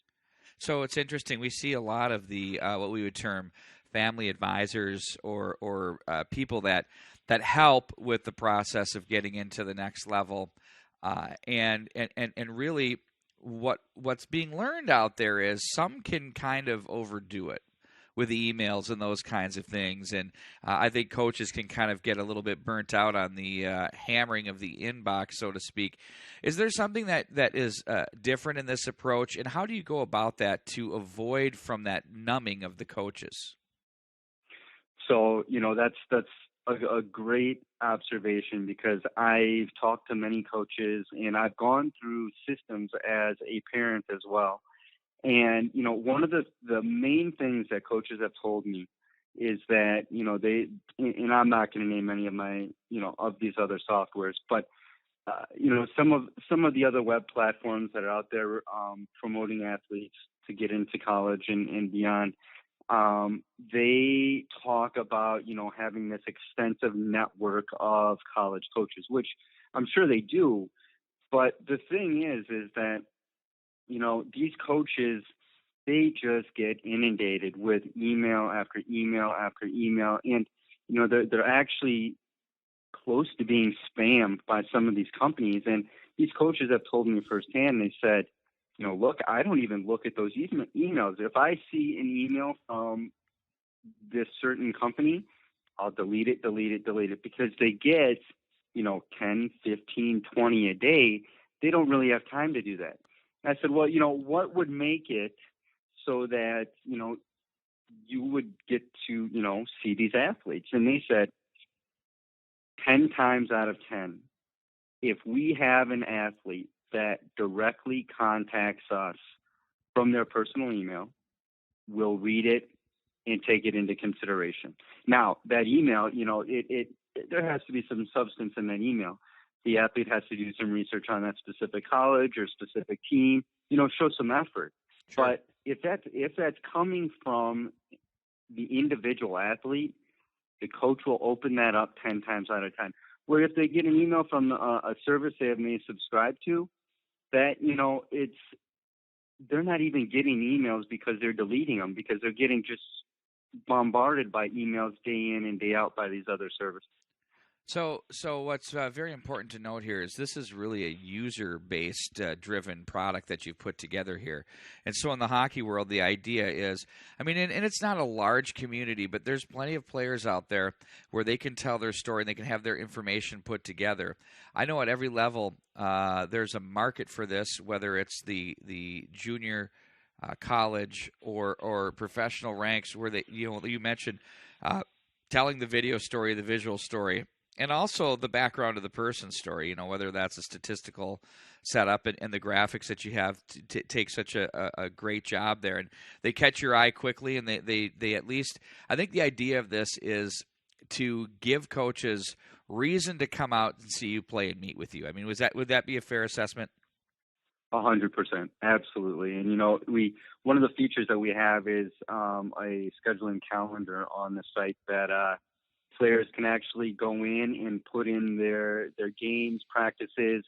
So it's interesting. We see a lot of the what we would term family advisors or people that help with the process of getting into the next level, and really what's being learned out there is some can kind of overdo it with the emails and those kinds of things, and I think coaches can kind of get a little bit burnt out on the hammering of the inbox, so to speak. Is there something that is different in this approach, and how do you go about that to avoid from that numbing of the coaches? So, that's a great observation, because I've talked to many coaches and I've gone through systems as a parent as well. And, one of the main things that coaches have told me is that, they, and I'm not going to name any of my, of these other softwares, but, some of the other web platforms that are out there promoting athletes to get into college and beyond, they talk about, having this extensive network of college coaches, which I'm sure they do. But the thing is that, these coaches, they just get inundated with email after email after email. And, they're actually close to being spammed by some of these companies. And these coaches have told me firsthand, they said, look, I don't even look at those emails. If I see an email from this certain company, I'll delete it, because they get, 10, 15, 20 a day. They don't really have time to do that. And I said, well, what would make it so that, you would get to, see these athletes? And they said 10 times out of 10, if we have an athlete that directly contacts us from their personal email, we'll read it and take it into consideration. Now, that email, there has to be some substance in that email. The athlete has to do some research on that specific college or specific team, show some effort. Sure. But if that's coming from the individual athlete, the coach will open that up 10 times out of 10. Where if they get an email from a service they have may subscribe to, that, they're not even getting emails because they're deleting them, because they're getting just bombarded by emails day in and day out by these other services. So what's very important to note here is this is really a user-based driven product that you've put together here. And so in the hockey world, the idea is, and it's not a large community, but there's plenty of players out there where they can tell their story and they can have their information put together. I know at every level there's a market for this, whether it's the junior college or professional ranks, where you mentioned telling the video story, the visual story, and also the background of the person's story, whether that's a statistical setup and the graphics that you have to take such a great job there. And they catch your eye quickly, and they at least, I think the idea of this is to give coaches reason to come out and see you play and meet with you. Would that be a fair assessment? 100%, absolutely. And one of the features that we have is a scheduling calendar on the site that players can actually go in and put in their games, practices,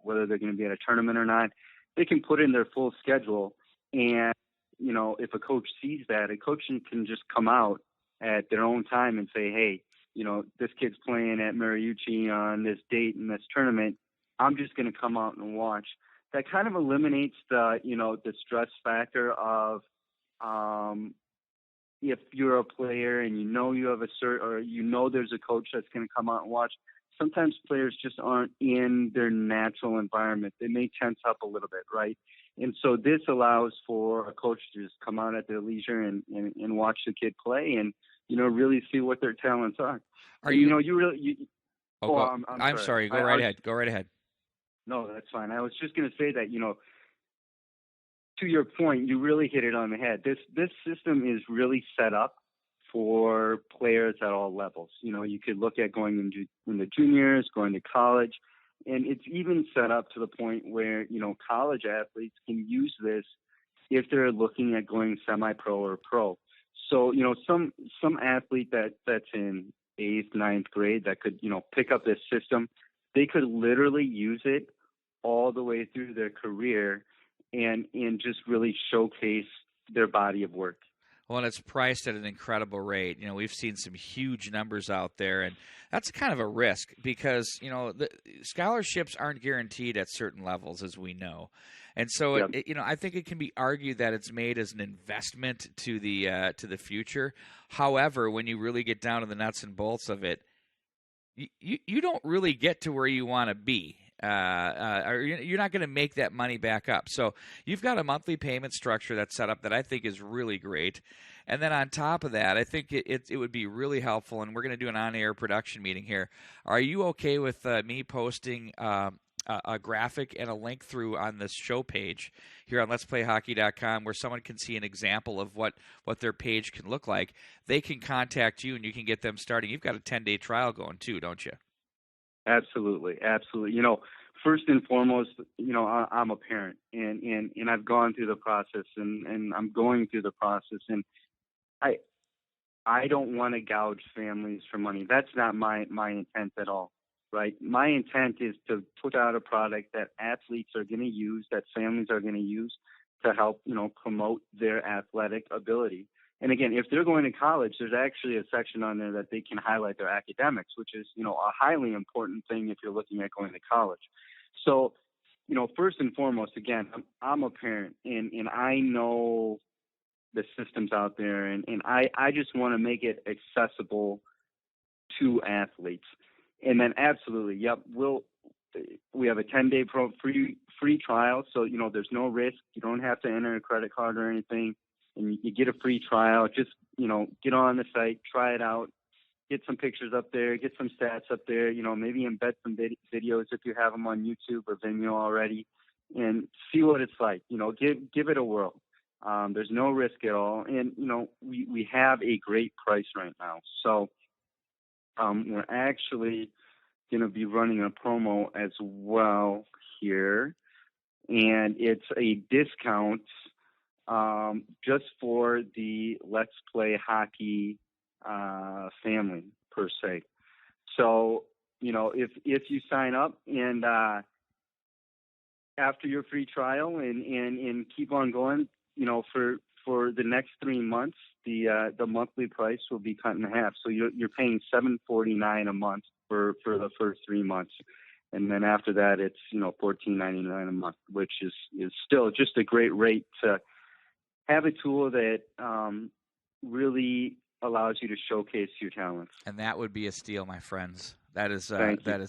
whether they're going to be at a tournament or not. They can put in their full schedule, and if a coach sees that, a coach can just come out at their own time and say, hey, this kid's playing at Mariucci on this date in this tournament. I'm just going to come out and watch. That kind of eliminates the stress factor of if you're a player and you have a cert, or there's a coach that's going to come out and watch. sometimes players just aren't in their natural environment. They may tense up a little bit, right? And so this allows for a coach to just come out at their leisure and watch the kid play and, really see what their talents are. Are and, you? I'm sorry. Go right ahead. Go right ahead. No, that's fine. I was just going to say that, to your point, you really hit it on the head. This system is really set up for players at all levels. You could look at going into juniors, going to college, and it's even set up to the point where, college athletes can use this if they're looking at going semi-pro or pro. So, some athlete that's in 8th, 9th grade that could, pick up this system, they could literally use it all the way through their career and just really showcase their body of work. Well, and it's priced at an incredible rate. We've seen some huge numbers out there, and that's kind of a risk because, the scholarships aren't guaranteed at certain levels, as we know. And so, I think it can be argued that it's made as an investment to the future. However, when you really get down to the nuts and bolts of it, you don't really get to where you want to be. Or you're not going to make that money back up. So you've got a monthly payment structure that's set up that I think is really great. And then on top of that, I think it would be really helpful, and we're going to do an on-air production meeting here. Are you okay with me posting a graphic and a link through on this show page here on letsplayhockey.com where someone can see an example of what their page can look like? They can contact you, and you can get them starting. You've got a 10-day trial going too, don't you? Absolutely. First and foremost, I'm a parent and I've gone through the process and I'm going through the process, and I don't want to gouge families for money. That's not my intent at all, right? My intent is to put out a product that athletes are going to use, that families are going to use to help, promote their athletic ability. And again, if they're going to college, there's actually a section on there that they can highlight their academics, which is, a highly important thing if you're looking at going to college. So, first and foremost, again, I'm a parent and I know the systems out there and I just want to make it accessible to athletes. And then absolutely, yep, we have a 10-day free trial. So, there's no risk. You don't have to enter a credit card or anything. And you get a free trial. Just, get on the site, try it out, get some pictures up there, get some stats up there, maybe embed some videos if you have them on YouTube or Vimeo already, and see what it's like. Give it a whirl. There's no risk at all. And, we have a great price right now. So we're actually going to be running a promo as well here. And it's a discount just for the Let's Play Hockey family per se. So, if you sign up and after your free trial and keep on going, for the next 3 months, the monthly price will be cut in half. So you're paying $7.49 a month for the first 3 months. And then after that, it's, $14.99 a month, which is still just a great rate to have a tool that really allows you to showcase your talents. And that would be a steal, my friends. That is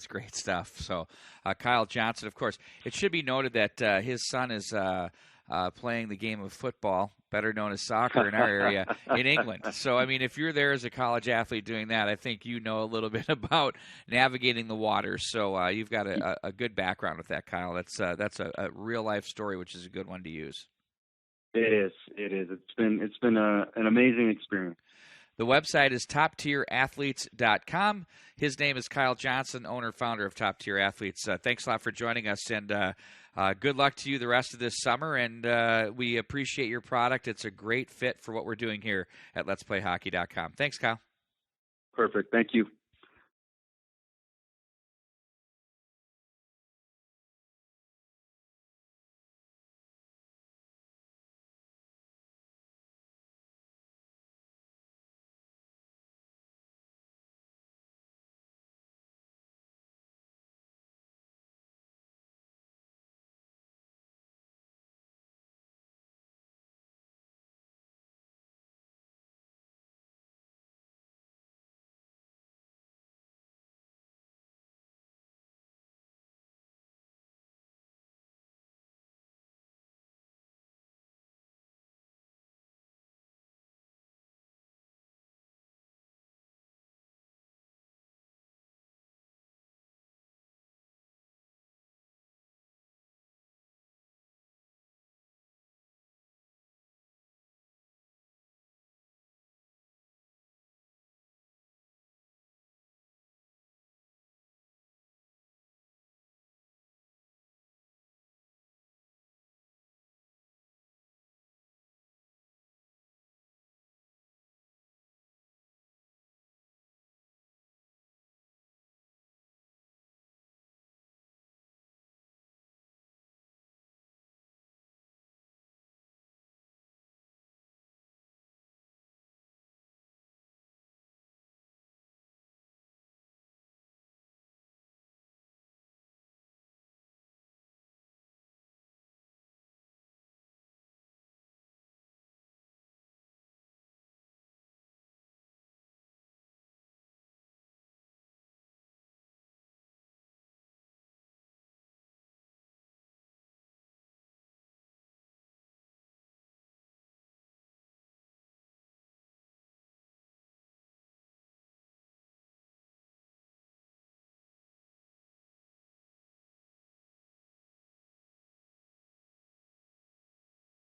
great stuff. So Kyle Johnson, of course, it should be noted that his son is playing the game of football, better known as soccer in our area, in England. So, I mean, if you're there as a college athlete doing that, I think you know a little bit about navigating the waters. So you've got a good background with that, Kyle. That's a real-life story, which is a good one to use. It is. It's been an amazing experience. The website is toptierathletes.com. His name is Kyle Johnson, owner, founder of Top Tier Athletes. Thanks a lot for joining us, and good luck to you the rest of this summer, and we appreciate your product. It's a great fit for what we're doing here at letsplayhockey.com. Thanks, Kyle. Perfect. Thank you.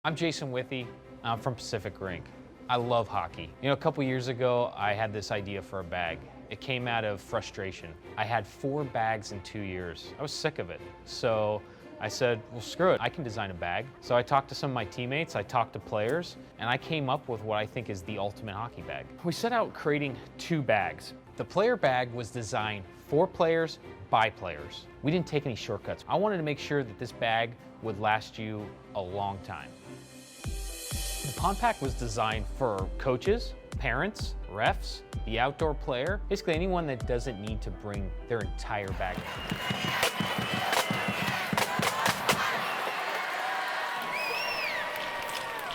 I'm Jason Withy. I'm from Pacific Rink. I love hockey. You know, a couple years ago, I had this idea for a bag. It came out of frustration. I had 4 bags in 2 years. I was sick of it. So I said, well, screw it, I can design a bag. So I talked to some of my teammates, I talked to players, and I came up with what I think is the ultimate hockey bag. We set out creating 2 bags. The player bag was designed for players, by players. We didn't take any shortcuts. I wanted to make sure that this bag would last you a long time. The Pond Pack was designed for coaches, parents, refs, the outdoor player, basically anyone that doesn't need to bring their entire bag.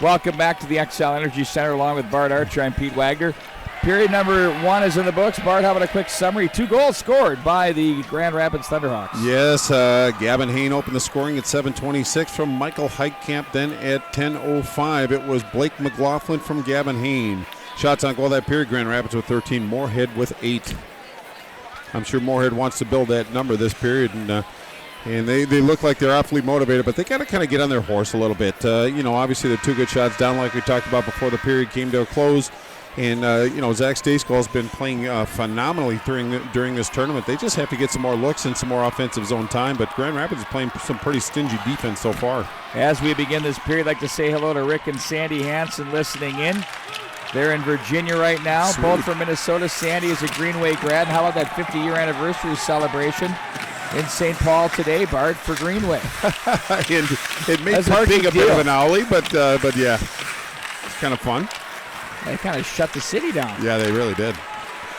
Welcome back to the XL Energy Center along with Bart Archer. I'm Pete Wagner. Period number 1 is in the books. Bart, how about a quick summary? 2 goals scored by the Grand Rapids Thunderhawks. Yes, Gavin Hain opened the scoring at 7:26 from Michael Heitkamp. Then at 10:05, it was Blake McLaughlin from Gavin Hain. Shots on goal that period, Grand Rapids with 13, Moorhead with 8. I'm sure Moorhead wants to build that number this period, and they look like they're awfully motivated, but they got to kind of get on their horse a little bit. Obviously they're 2 good shots down like we talked about before the period came to a close. And, Zach Stacekall has been playing phenomenally during this tournament. They just have to get some more looks and some more offensive zone time, but Grand Rapids is playing some pretty stingy defense so far. As we begin this period, I'd like to say hello to Rick and Sandy Hansen listening in. They're in Virginia right now, Sweet. Both from Minnesota. Sandy is a Greenway grad. How about that 50-year anniversary celebration in St. Paul today, Bart, for Greenway? It made parking a bit of an ollie, but yeah, it's kind of fun. They kind of shut the city down. Yeah, they really did.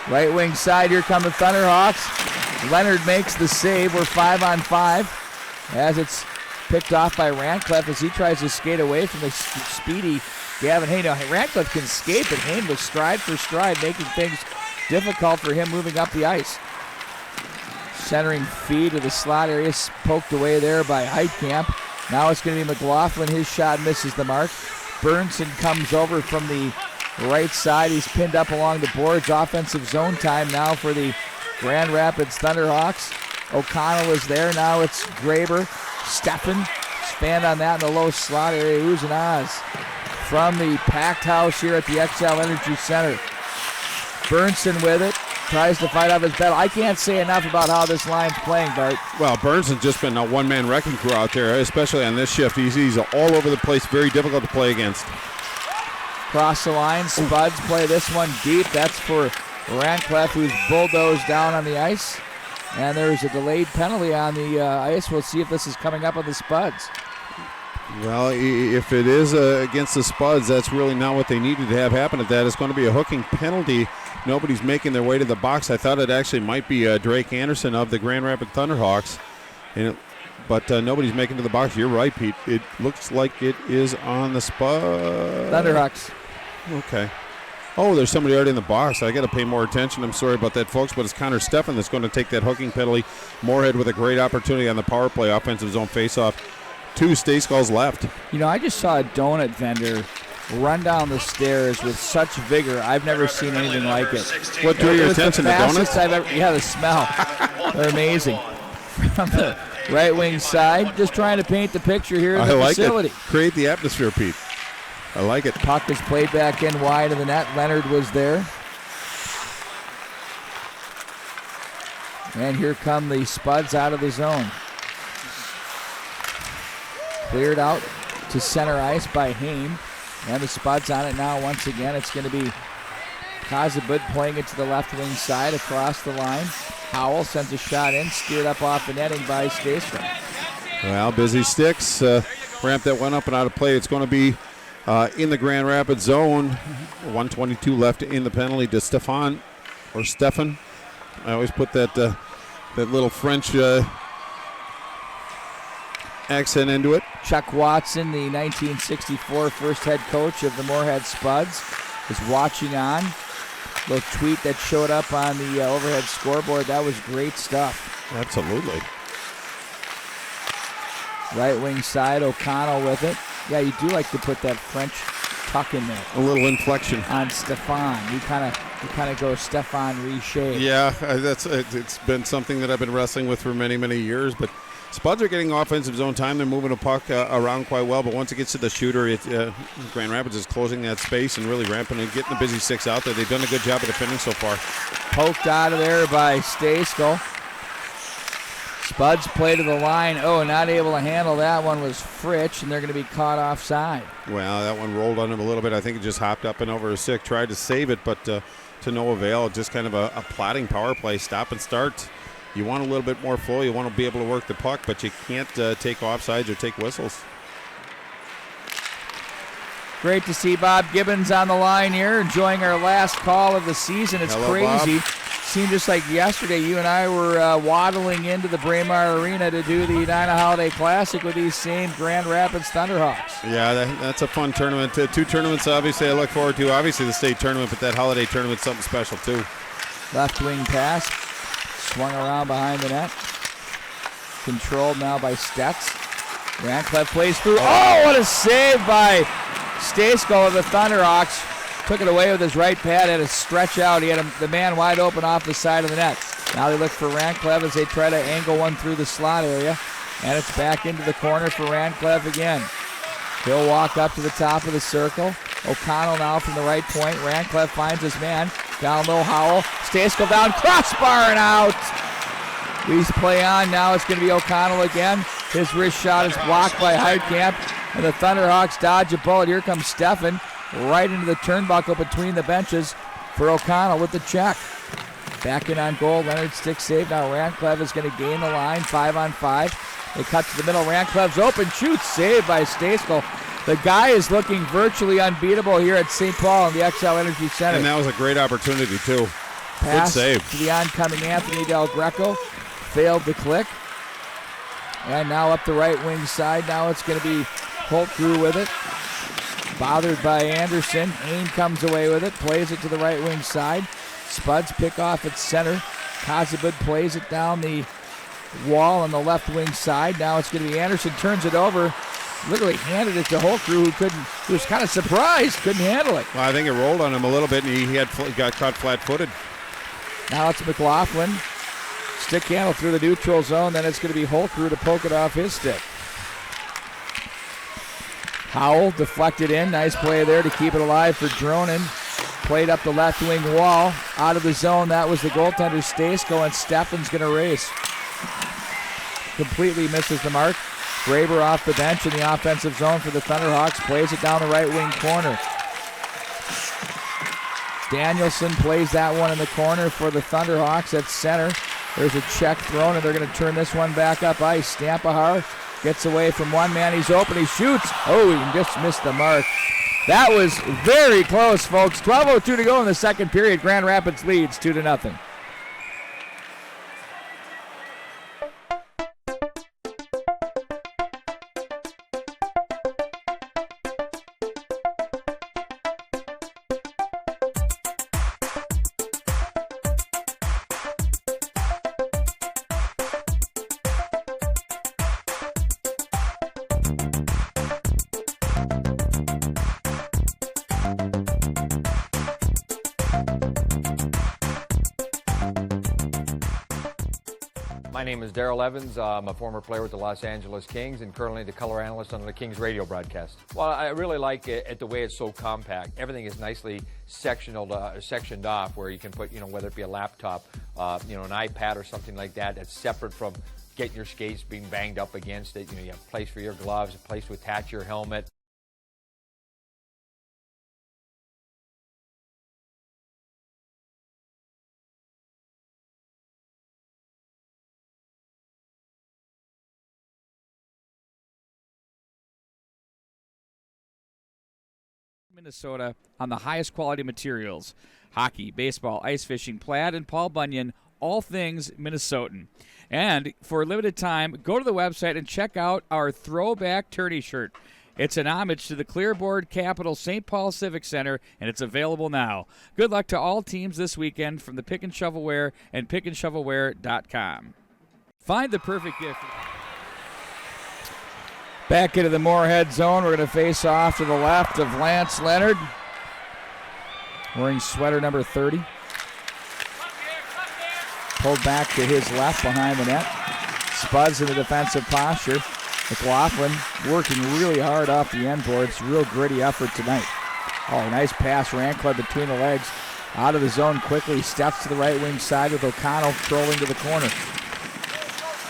Right wing side, here come the Thunderhawks. Leonard makes the save. We're 5-on-5 as it's picked off by Rancliffe as he tries to skate away from the speedy Gavin Hain. Now, Rancliffe can skate, but Hain was stride for stride, making things difficult for him moving up the ice. Centering feed to the slot area, poked away there by Heitkamp. Now it's going to be McLaughlin. His shot misses the mark. Burnson comes over from the right side. He's pinned up along the boards. Offensive zone time now for the Grand Rapids Thunderhawks. O'Connell is there. Now it's Graber. Steffen. Expand on that in the low slot area. Oohs and ahs from the packed house here at the XL Energy Center. Burnson with it. Tries to fight off his battle. I can't say enough about how this line's playing, Bart. Well, Burnson's just been a one-man wrecking crew out there, especially on this shift. He's all over the place, very difficult to play against. Cross the line, Spuds play this one deep. That's for Rancliffe, who's bulldozed down on the ice. And there's a delayed penalty on the ice. We'll see if this is coming up on the Spuds. Well, if it is against the Spuds, that's really not what they needed to have happen at that. It's going to be a hooking penalty. Nobody's making their way to the box. I thought it actually might be Drake Anderson of the Grand Rapids Thunderhawks, but nobody's making to the box. You're right, Pete. It looks like it is on the Spuds. Thunderhawks. Okay. Oh, there's somebody already in the box. I got to pay more attention. I'm sorry about that, folks, but it's Connor Steffen that's going to take that hooking penalty. Moorhead with a great opportunity on the power play offensive zone faceoff. 2 Stacekall's left. I just saw a donut vendor run down the stairs with such vigor. I've never seen anything like it. What drew your attention, the donuts? Yeah, the smell. They're amazing. From the right wing side, just trying to paint the picture here in the facility. It. Create the atmosphere, Pete. I like it. Puck is played back in wide of the net. Leonard was there. And here come the Spuds out of the zone. Cleared out to center ice by Hain. And the Spuds on it now once again. It's going to be Kazabud playing it to the left wing side across the line. Howell sends a shot in, steered up off the netting by Stacekall. Well, busy sticks. Ramp that one up and out of play. It's going to be in the Grand Rapids zone. 1:22 left in the penalty to Steffen. I always put that little French accent into it. Chuck Watson, the 1964 first head coach of the Moorhead Spuds, is watching on. Little tweet that showed up on the overhead scoreboard. That was great stuff. Absolutely. Right wing side, O'Connell with it. Yeah, you do like to put that French tuck in there. A little inflection on Steffen. You kind of go Steffen reshape. Yeah, it's been something that I've been wrestling with for many, many years, but Spuds are getting offensive zone time. They're moving the puck around quite well, but once it gets to the shooter, Grand Rapids is closing that space and really ramping and getting the busy six out there. They've done a good job of defending so far. Poked out of there by Stayskull. Spuds play to the line. Oh, not able to handle that one was Fritsch, and they're going to be caught offside. Well, that one rolled on him a little bit. I think it just hopped up and over his stick, tried to save it, but to no avail. Just kind of a plotting power play, stop and start. You want a little bit more flow. You want to be able to work the puck, but you can't take offsides or take whistles. Great to see Bob Gibbons on the line here, enjoying our last call of the season. It's Hello, crazy. Bob. Seemed just like yesterday you and I were waddling into the Braemar Arena to do the Edina Holiday Classic with these same Grand Rapids Thunderhawks. Yeah, that's a fun tournament. Two tournaments, obviously, I look forward to. Obviously, the state tournament, but that holiday tournament's something special, too. Left wing pass. Swung around behind the net. Controlled now by Stetz. Rancliffe plays through. Oh, what a save by Stayskull of the Thunderhawks. Took it away with his right pad, had a stretch out. He had the man wide open off the side of the net. Now they look for Rancliffe as they try to angle one through the slot area. And it's back into the corner for Rancliffe again. He'll walk up to the top of the circle. O'Connell now from the right point. Rancliffe finds his man. Down low, Howell. Stayskull down, crossbar and out. Leafs play on. Now it's going to be O'Connell again. His wrist shot is blocked by Heidkamp. And the Thunderhawks dodge a bullet. Here comes Steffen. Right into the turnbuckle between the benches for O'Connell with the check. Back in on goal. Leonard stick save. Now Rancliffe is going to gain the line. 5-on-5. They cut to the middle. Rancliffe's open. Shoots. Saved by Stayskull. The guy is looking virtually unbeatable here at St. Paul in the XL Energy Center. And that was a great opportunity, too. Pass good save. To the oncoming Anthony Del Greco. Failed to click. And now up the right wing side. Now it's going to be Holtgrew with it. Bothered by Anderson. Ain comes away with it. Plays it to the right wing side. Spuds pick off at center. Kozabud plays it down the wall on the left wing side. Now it's going to be Anderson. Turns it over. Literally handed it to Holtgrew, who was kind of surprised. Couldn't handle it. Well, I think it rolled on him a little bit, and he got caught flat-footed. Now it's McLaughlin. Stick handle through the neutral zone. Then it's going to be Holtgrew to poke it off his stick. Howell deflected in. Nice play there to keep it alive for Dronen. Played up the left wing wall. Out of the zone. That was the goaltender Stayskull, and Steffen's going to race. Completely misses the mark. Graber off the bench in the offensive zone for the Thunderhawks. Plays it down the right wing corner. Danielson plays that one in the corner for the Thunderhawks at center. There's a check thrown, and they're going to turn this one back up ice. Stampahar gets away from one man. He's open. He shoots. Oh, he just missed the mark. That was very close, folks. 12:02 to go in the second period. Grand Rapids leads 2-0. My name is Darrell Evans. I'm a former player with the Los Angeles Kings and currently the color analyst on the Kings radio broadcast. Well, I really like it the way it's so compact. Everything is nicely sectioned off where you can put, whether it be a laptop, an iPad or something like that that's separate from getting your skates being banged up against it. You have a place for your gloves, a place to attach your helmet. Minnesota on the highest quality materials. Hockey, baseball, ice fishing, plaid, and Paul Bunyan, all things Minnesotan. And for a limited time, go to the website and check out our throwback tourney shirt. It's an homage to the Clearboard Capital St. Paul Civic Center, and it's available now. Good luck to all teams this weekend from the Pick and Shovelware and pickandshovelware.com. Find the perfect gift. Back into the Moorhead zone. We're going to face off to the left of Lance Leonard, wearing sweater number 30. Pulled back to his left behind the net. Spuds in the defensive posture. McLaughlin working really hard off the end boards. Real gritty effort tonight. Oh, nice pass. Rancliffe between the legs. Out of the zone quickly. Steps to the right wing side with O'Connell trolling to the corner.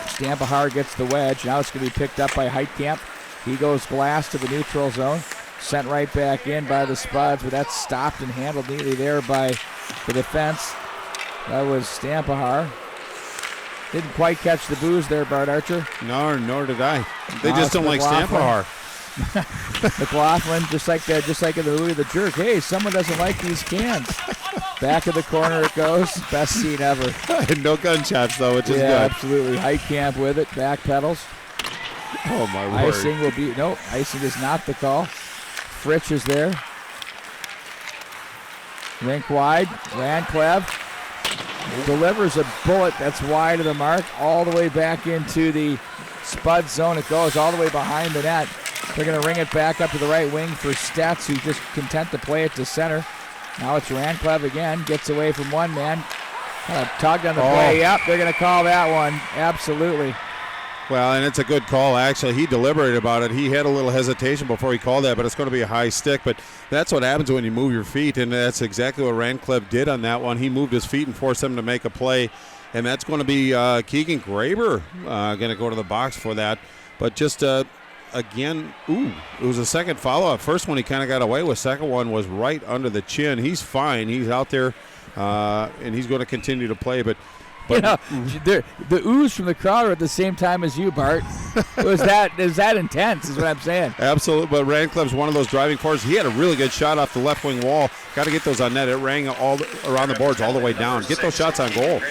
Stampahar gets the wedge. Now it's going to be picked up by Heitkamp. He goes glass to the neutral zone. Sent right back in by the Spuds, but that's stopped and handled neatly there by the defense. That was Stampahar. Didn't quite catch the booze there, Bart Archer. No, nor did I. They just don't like Stampahar. McLaughlin, just like in the movie The Jerk. Hey, someone doesn't like these cans. Back of the corner it goes. Best scene ever. No gunshots, though, which is good. Absolutely. Heitkamp with it. Back pedals. Oh, my word. Icing will be, no, icing is not the call. Fritsch is there. Rink wide. Rancliffe delivers a bullet that's wide of the mark, all the way back into the Spud zone. It goes all the way behind the net. They're going to ring it back up to the right wing for Stetz, who's just content to play it to center. Now it's Rancliffe again. Gets away from one man. Kind of tugged on the play. Yep, they're going to call that one. Absolutely. Well, and it's a good call, actually. He deliberated about it. He had a little hesitation before he called that, but it's going to be a high stick. But that's what happens when you move your feet, and that's exactly what Rancliffe did on that one. He moved his feet and forced him to make a play, and that's going to be Keegan Graber going to go to the box for that. But just, again, it was a second follow-up. First one he kind of got away with. Second one was right under the chin. He's fine. He's out there, and he's going to continue to play. But you know, the ooze from the crowd are at the same time as you, Bart. It was that intense, is what I'm saying. Absolutely, but Rancliffe's one of those driving forces. He had a really good shot off the left wing wall. Got to get those on net. It rang all around the boards all the way down. Get those shots on goal.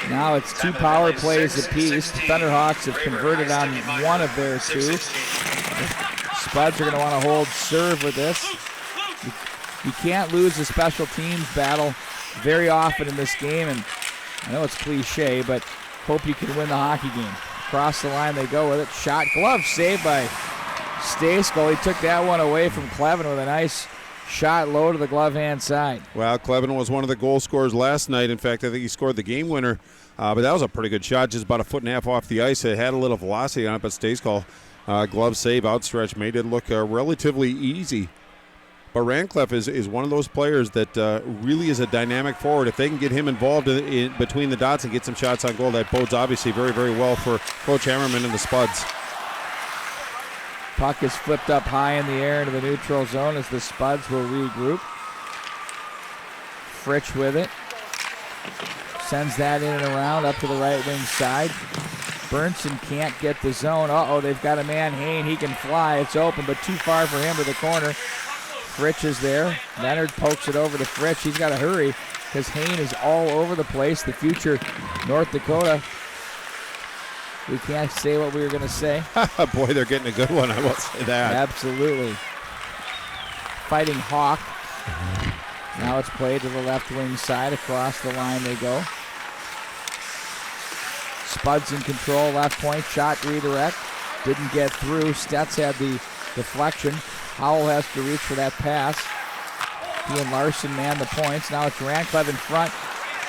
Now it's 2 power plays apiece. The Thunderhawks have converted on one of their 2. The Spuds are going to want to hold serve with this. You can't lose a special teams battle very often in this game, and I know it's cliche, but hope you can win the hockey game. Across the line they go with it. Shot, glove saved by Stejskal. He took that one away from Clevin with a nice shot low to the glove hand side. Well, Clevin was one of the goal scorers last night. In fact, I think he scored the game winner, but that was a pretty good shot, just about a foot and a half off the ice. It had a little velocity on it, but Stejskal, glove save, outstretched, made it look relatively easy. But Rancliffe is one of those players that really is a dynamic forward. If they can get him involved in between the dots and get some shots on goal, that bodes obviously very, very well for Coach Hammerman and the Spuds. Puck is flipped up high in the air into the neutral zone as the Spuds will regroup. Fritsch with it. Sends that in and around up to the right wing side. Burnson can't get the zone. They've got a man, Hain. He can fly. It's open, but too far for him to the corner. Fritsch is there. Leonard pokes it over to Fritsch. He's got to hurry because Hain is all over the place. The future North Dakota. We can't say what we were going to say. Boy, they're getting a good one, I will say that. Absolutely. Fighting Hawk. Now it's played to the left wing side. Across the line they go. Spuds in control, left point. Shot redirect. Didn't get through. Stetz had the deflection. Howell has to reach for that pass. He and Larson man the points. Now it's Rancliffe in front.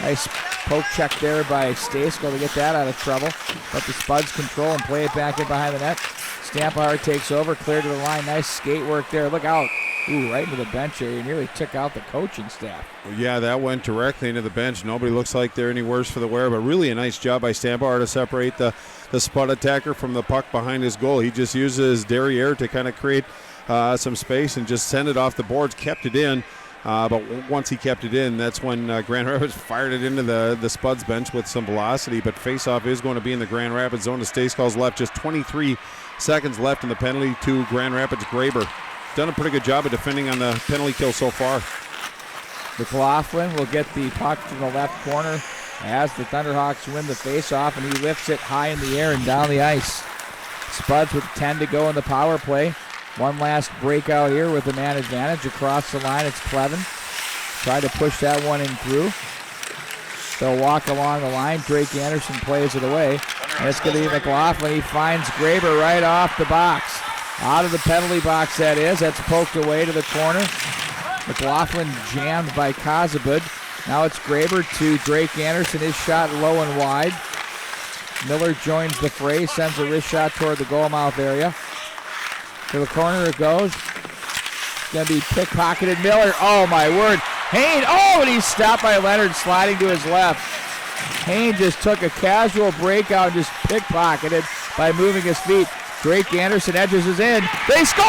Nice poke check there by Stejskal to get that out of trouble. But the Spuds control and play it back in behind the net. Stampahar takes over, clear to the line. Nice skate work there. Look out. Right into the bench area. Nearly took out the coaching staff. Well, yeah, that went directly into the bench. Nobody looks like they're any worse for the wear, but really a nice job by Stampahar to separate the Spud attacker from the puck behind his goal. He just uses derriere to kind of create some space and just send it off the boards, kept it in. But once he kept it in, that's when Grand Rapids fired it into the Spuds bench with some velocity. But faceoff is going to be in the Grand Rapids zone. To Stejskal's left, just 23 seconds left in the penalty to Grand Rapids Graber. Done a pretty good job of defending on the penalty kill so far. McLaughlin will get the puck from the left corner as the Thunderhawks win the faceoff, and he lifts it high in the air and down the ice. Spuds with 10 to go in the power play. One last breakout here with the man advantage. Across the line, it's Clevin. Try to push that one in through. They'll walk along the line. Drake Anderson plays it away. And it's going to be McLaughlin. He finds Graber right off the box. Out of the penalty box, that is. That's poked away to the corner. McLaughlin jammed by Kozabud. Now it's Graber to Drake Anderson. His shot low and wide. Miller joins the fray, sends a wrist shot toward the goal mouth area. To the corner it goes. It's going to be pickpocketed. Miller, oh my word. Hayne, oh, and he's stopped by Leonard sliding to his left. Hayne just took a casual breakout and just pickpocketed by moving his feet. Drake Anderson edges is in. They score!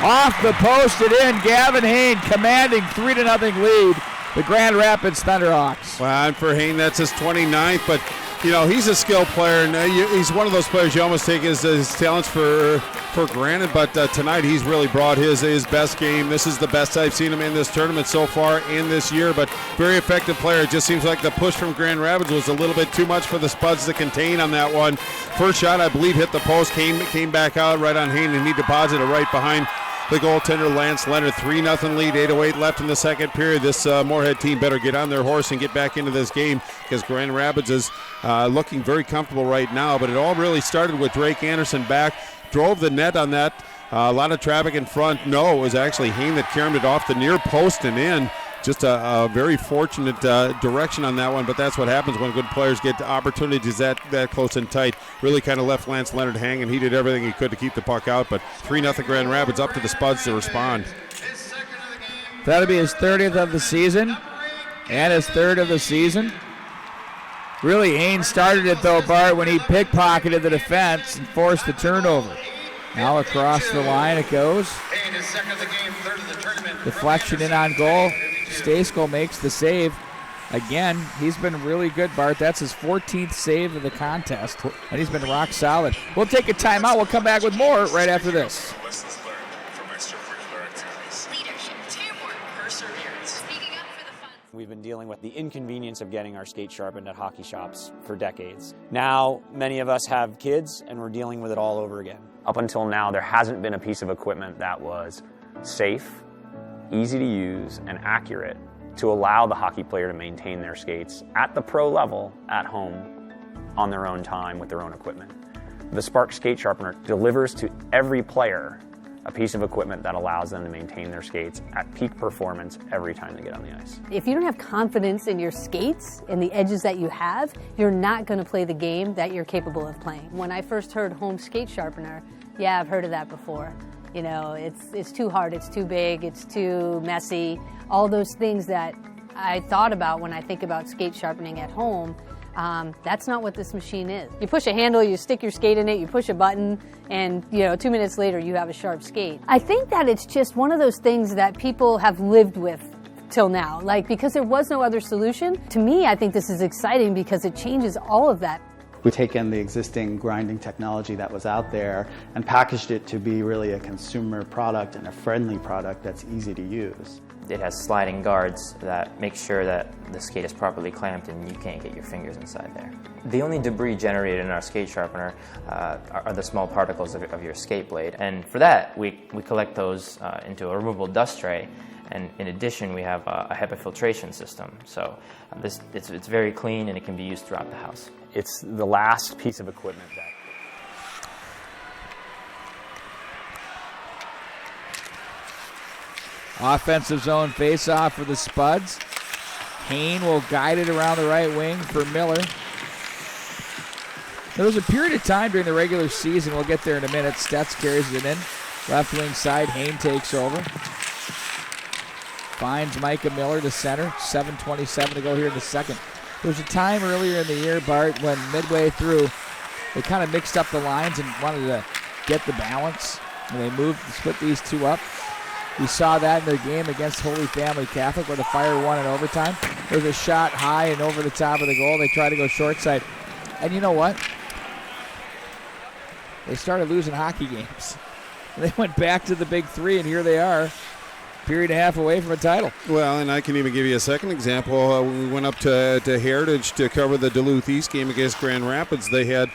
Off the post and in. Gavin Hayne commanding 3-0 lead. The Grand Rapids Thunderhawks. Well, and for Hayne, that's his 29th, but you know, he's a skilled player, and he's one of those players you almost take his talents for granted, but tonight he's really brought his best game. This is the best I've seen him in this tournament so far in this year, but very effective player. It just seems like the push from Grand Rapids was a little bit too much for the Spuds to contain on that one. First shot, I believe, hit the post, came back out right on Hayne, and he deposited right behind the goaltender, Lance Leonard. 3-0 lead, 8:08 left in the second period. This Moorhead team better get on their horse and get back into this game, because Grand Rapids is looking very comfortable right now. But it all really started with Drake Anderson back, drove the net on that. A lot of traffic in front. No, it was actually Hayne that carried it off the near post and in. Just a very fortunate direction on that one, but that's what happens when good players get opportunities that close and tight. Really kind of left Lance Leonard hanging. He did everything he could to keep the puck out, but 3-0 Grand Rapids, up to the Spuds to respond. That'll be his 30th of the season and his third of the season. Really, Haynes started it though, Bart, when he pickpocketed the defense and forced the turnover. Now across the line it goes. Deflection in on goal. Stacekel makes the save. Again, he's been really good, Bart. That's his 14th save of the contest, and he's been rock solid. We'll take a timeout. We'll come back with more right after this. We've been dealing with the inconvenience of getting our skate sharpened at hockey shops for decades. Now, many of us have kids, and we're dealing with it all over again. Up until now, there hasn't been a piece of equipment that was safe, easy to use, and accurate to allow the hockey player to maintain their skates at the pro level at home on their own time with their own equipment. The Spark Skate Sharpener delivers to every player a piece of equipment that allows them to maintain their skates at peak performance every time they get on the ice. If you don't have confidence in your skates and the edges that you have, you're not going to play the game that you're capable of playing. When I first heard home skate sharpener, yeah, I've heard of that before. You know, it's too hard, it's too big, it's too messy, all those things that I thought about when I think about skate sharpening at home. That's not what this machine is. You push a handle, you stick your skate in it, you push a button, and 2 minutes later you have a sharp skate. I think that it's just one of those things that people have lived with till now, because there was no other solution. To me, I think this is exciting because it changes all of that. We taken the existing grinding technology that was out there and packaged it to be really a consumer product and a friendly product that's easy to use. It has sliding guards that make sure that the skate is properly clamped and you can't get your fingers inside there. The only debris generated in our skate sharpener are the small particles of your skate blade. And for that, we collect those into a removable dust tray. And in addition, we have a HEPA filtration system. So it's very clean and it can be used throughout the house. It's the last piece of equipment that offensive zone face-off for the Spuds. Hayne will guide it around the right wing for Miller. There was a period of time during the regular season, we'll get there in a minute, Stetz carries it in. Left wing side, Hayne takes over. Finds Micah Miller to center. 7:27 to go here in the second. There was a time earlier in the year, Bart, when midway through, they kind of mixed up the lines and wanted to get the balance. And they split these two up. We saw that in their game against Holy Family Catholic where the Fire won in overtime. There was a shot high and over the top of the goal. They tried to go short side. And you know what? They started losing hockey games. They went back to the big three, and here they are, period and a half away from a title. Well, and I can even give you a second example. When we went up to Heritage to cover the Duluth East game against Grand Rapids, they had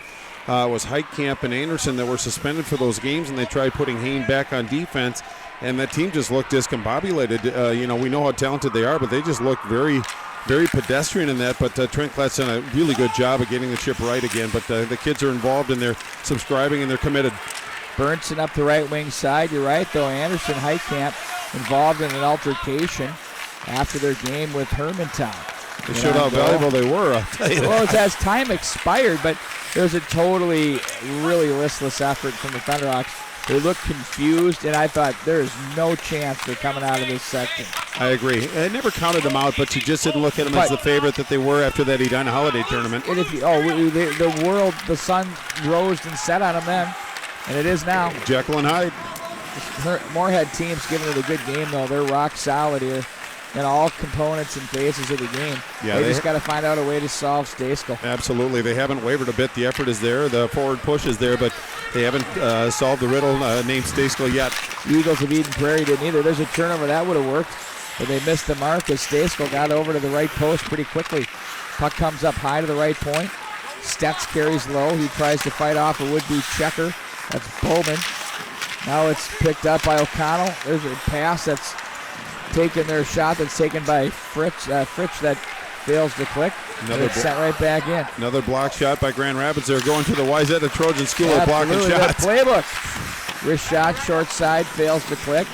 was Heitkamp and Anderson that were suspended for those games, and they tried putting Hayne back on defense, and that team just looked discombobulated. We know how talented they are, but they just looked very, very pedestrian in that. But Trent Klett's done a really good job of getting the ship right again. But the kids are involved, and they're subscribing, and they're committed. Burnson up the right wing side. You're right, though. Anderson, Heitkamp involved in an altercation after their game with Hermantown. It showed how valuable they were, I'll tell you. Well, it's as time expired, but there's a totally, really listless effort from the Thunderhawks. They looked confused, and I thought there is no chance they're coming out of this section. I agree. I never counted them out, but you just didn't look at them as the favorite that they were after that Edina Holiday tournament. And if you, the sun rose and set on them then, and it is now. Jekyll and Hyde. Moorhead team's giving it a good game, though. They're rock solid here in all components and phases of the game. Yeah, they just got to find out a way to solve Stejskal. Absolutely. They haven't wavered a bit. The effort is there. The forward push is there, but they haven't solved the riddle named Stejskal yet. Eagles of Eden Prairie didn't either. There's a turnover. That would have worked, but they missed the mark as Stejskal got over to the right post pretty quickly. Puck comes up high to the right point. Stetz carries low. He tries to fight off a would-be checker. That's Bowman. Now it's picked up by O'Connell. There's a pass that's taken their shot that's taken by Fritsch that fails to click. It's sent right back in. Another block shot by Grand Rapids. They're going to the Wayzata Trojan School of blocking shots. That playbook. Wrist shot, short side, fails to click.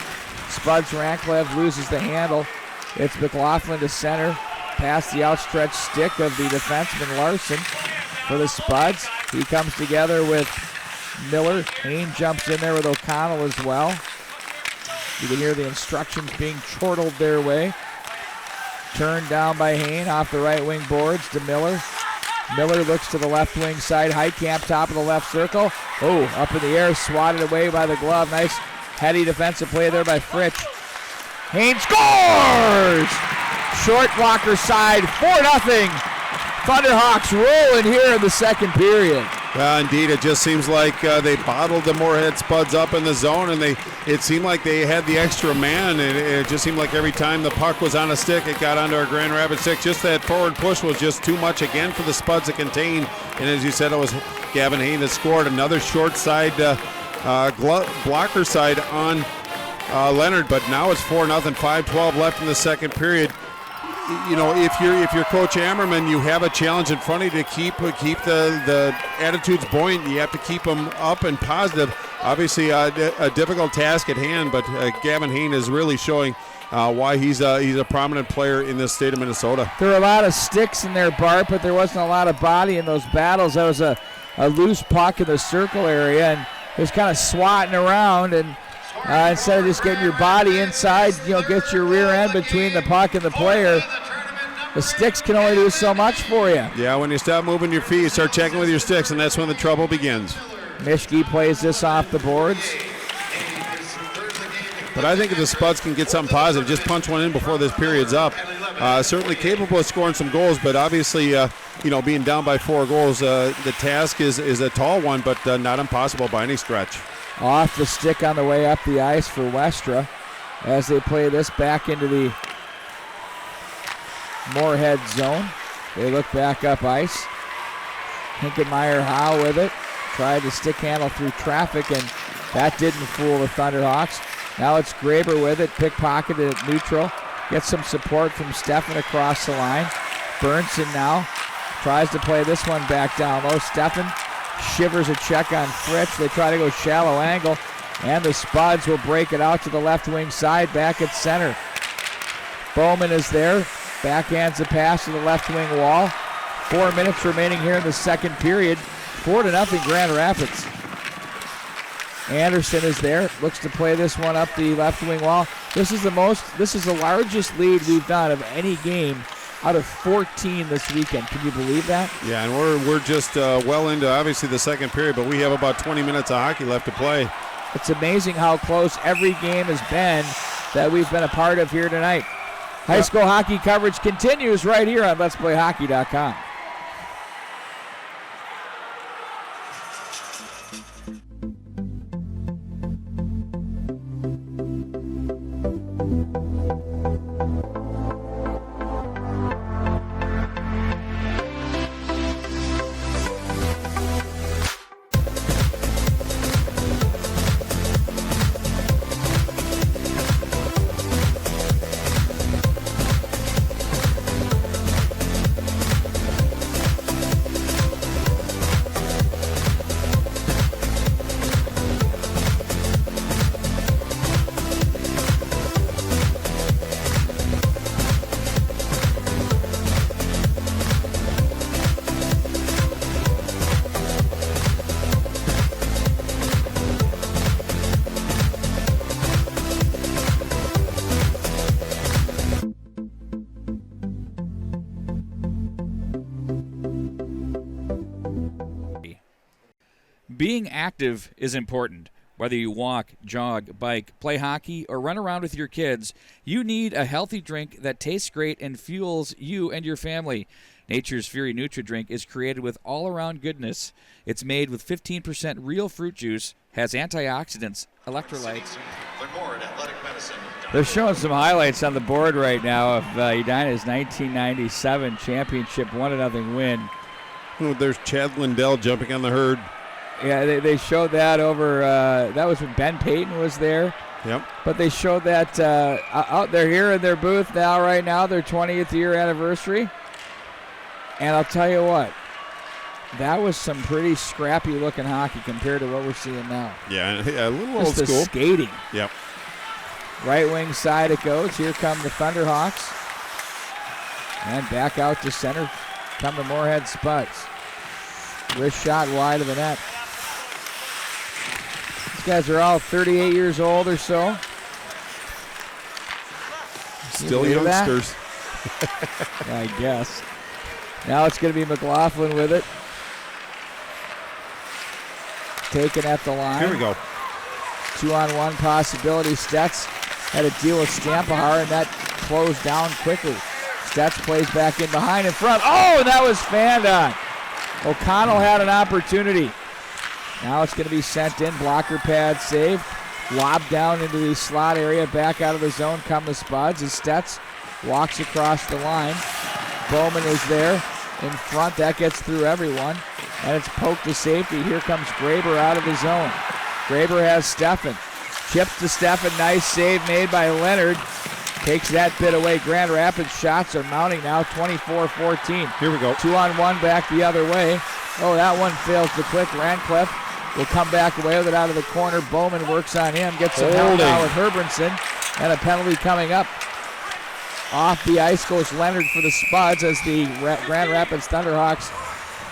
Spuds Ranklev loses the handle. It's McLaughlin to center. Past the outstretched stick of the defenseman Larson for the Spuds. He comes together with Miller. Hain jumps in there with O'Connell as well. You can hear the instructions being chortled their way. Turned down by Hain off the right wing boards to Miller. Miller looks to the left wing side. Heitkamp top of the left circle. Oh, up in the air, swatted away by the glove. Nice heady defensive play there by Fritsch. Hain scores! Short blocker side, 4-0. Thunderhawks rolling here in the second period. Indeed, it just seems like they bottled the Moorhead Spuds up in the zone, and it seemed like they had the extra man, and it just seemed like every time the puck was on a stick, it got onto our Grand Rapids stick. Just that forward push was just too much again for the Spuds to contain, and as you said, it was Gavin Hain that scored. Another short side blocker side on Leonard, but now it's 4-0, 5:12 left in the second period. You know, if you're Coach Ammerman, you have a challenge in front of you to keep the attitudes buoyant. You have to keep them up and positive. Obviously, a difficult task at hand, but Gavin Hain is really showing why he's a prominent player in this state of Minnesota. There were a lot of sticks in there, Bart, but there wasn't a lot of body in those battles. That was a loose puck in the circle area, and it was kind of swatting around, and instead of just getting your body inside, get your rear end between the puck and the player. The sticks can only do so much for you. Yeah, when you stop moving your feet, you start checking with your sticks, and that's when the trouble begins. Mischke plays this off the boards. But I think if the Spuds can get something positive, just punch one in before this period's up. Certainly capable of scoring some goals, but obviously, being down by 4 goals, the task is a tall one, but not impossible by any stretch. Off the stick on the way up the ice for Westra as they play this back into the Moorhead zone. They look back up ice. Hinkenmeyer Howe with it. Tried to stick handle through traffic, and that didn't fool the Thunderhawks. Now it's Graber with it, pickpocketed at neutral. Gets some support from Steffen across the line. Burnson now tries to play this one back down low. Steffen shivers a check on Fritsch. They try to go shallow angle, and the Spuds will break it out to the left wing side back at center. Bowman is there. Backhands the pass to the left wing wall. 4 minutes remaining here in the second period. 4-0 Grand Rapids. Anderson is there. Looks to play this one up the left wing wall. This is the largest lead we've done of any game out of 14 this weekend. Can you believe that? Yeah, and we're just well into, obviously, the second period, but we have about 20 minutes of hockey left to play. It's amazing how close every game has been that we've been a part of here tonight. High school hockey coverage continues right here on Let'sPlayHockey.com. Being active is important. Whether you walk, jog, bike, play hockey, or run around with your kids, you need a healthy drink that tastes great and fuels you and your family. Nature's Fury Nutri-Drink is created with all-around goodness. It's made with 15% real fruit juice, has antioxidants, electrolytes. They're showing some highlights on the board right now of Edina's 1997 championship 1-0 win. Oh, there's Chad Lindell jumping on the herd. Yeah, they showed that over, that was when Ben Payton was there. Yep. But they showed that out there here in their booth now, right now, their 20th year anniversary. And I'll tell you what, that was some pretty scrappy looking hockey compared to what we're seeing now. Yeah, a little Just old school. The skating. Yep. Right wing side it goes. Here come the Thunderhawks. And back out to center come the Moorhead Spuds. Wrist shot wide of the net. These guys are all 38 years old or so. Still youngsters. I guess. Now it's going to be McLaughlin with it. Taken at the line. Here we go. 2-on-1 possibility. Stetz had a deal with Stampahar, and that closed down quickly. Stetz plays back in behind in front. Oh, and that was fanned on. O'Connell had an opportunity. Now it's going to be sent in. Blocker pad save. Lob down into the slot area. Back out of the zone come the Spuds as Stetz walks across the line. Bowman is there in front. That gets through everyone. And it's poked to safety. Here comes Graber out of the zone. Graber has Steffen. Chips to Steffen. Nice save made by Leonard. Takes that bit away. Grand Rapids shots are mounting now, 24-14. Here we go. 2-on-1 back the other way. Oh, that one fails to click. Rancliffe will come back away with it out of the corner. Bowman works on him. Gets some help now with Herbranson. And a penalty coming up. Off the ice goes Leonard for the Spuds as the Grand Rapids Thunderhawks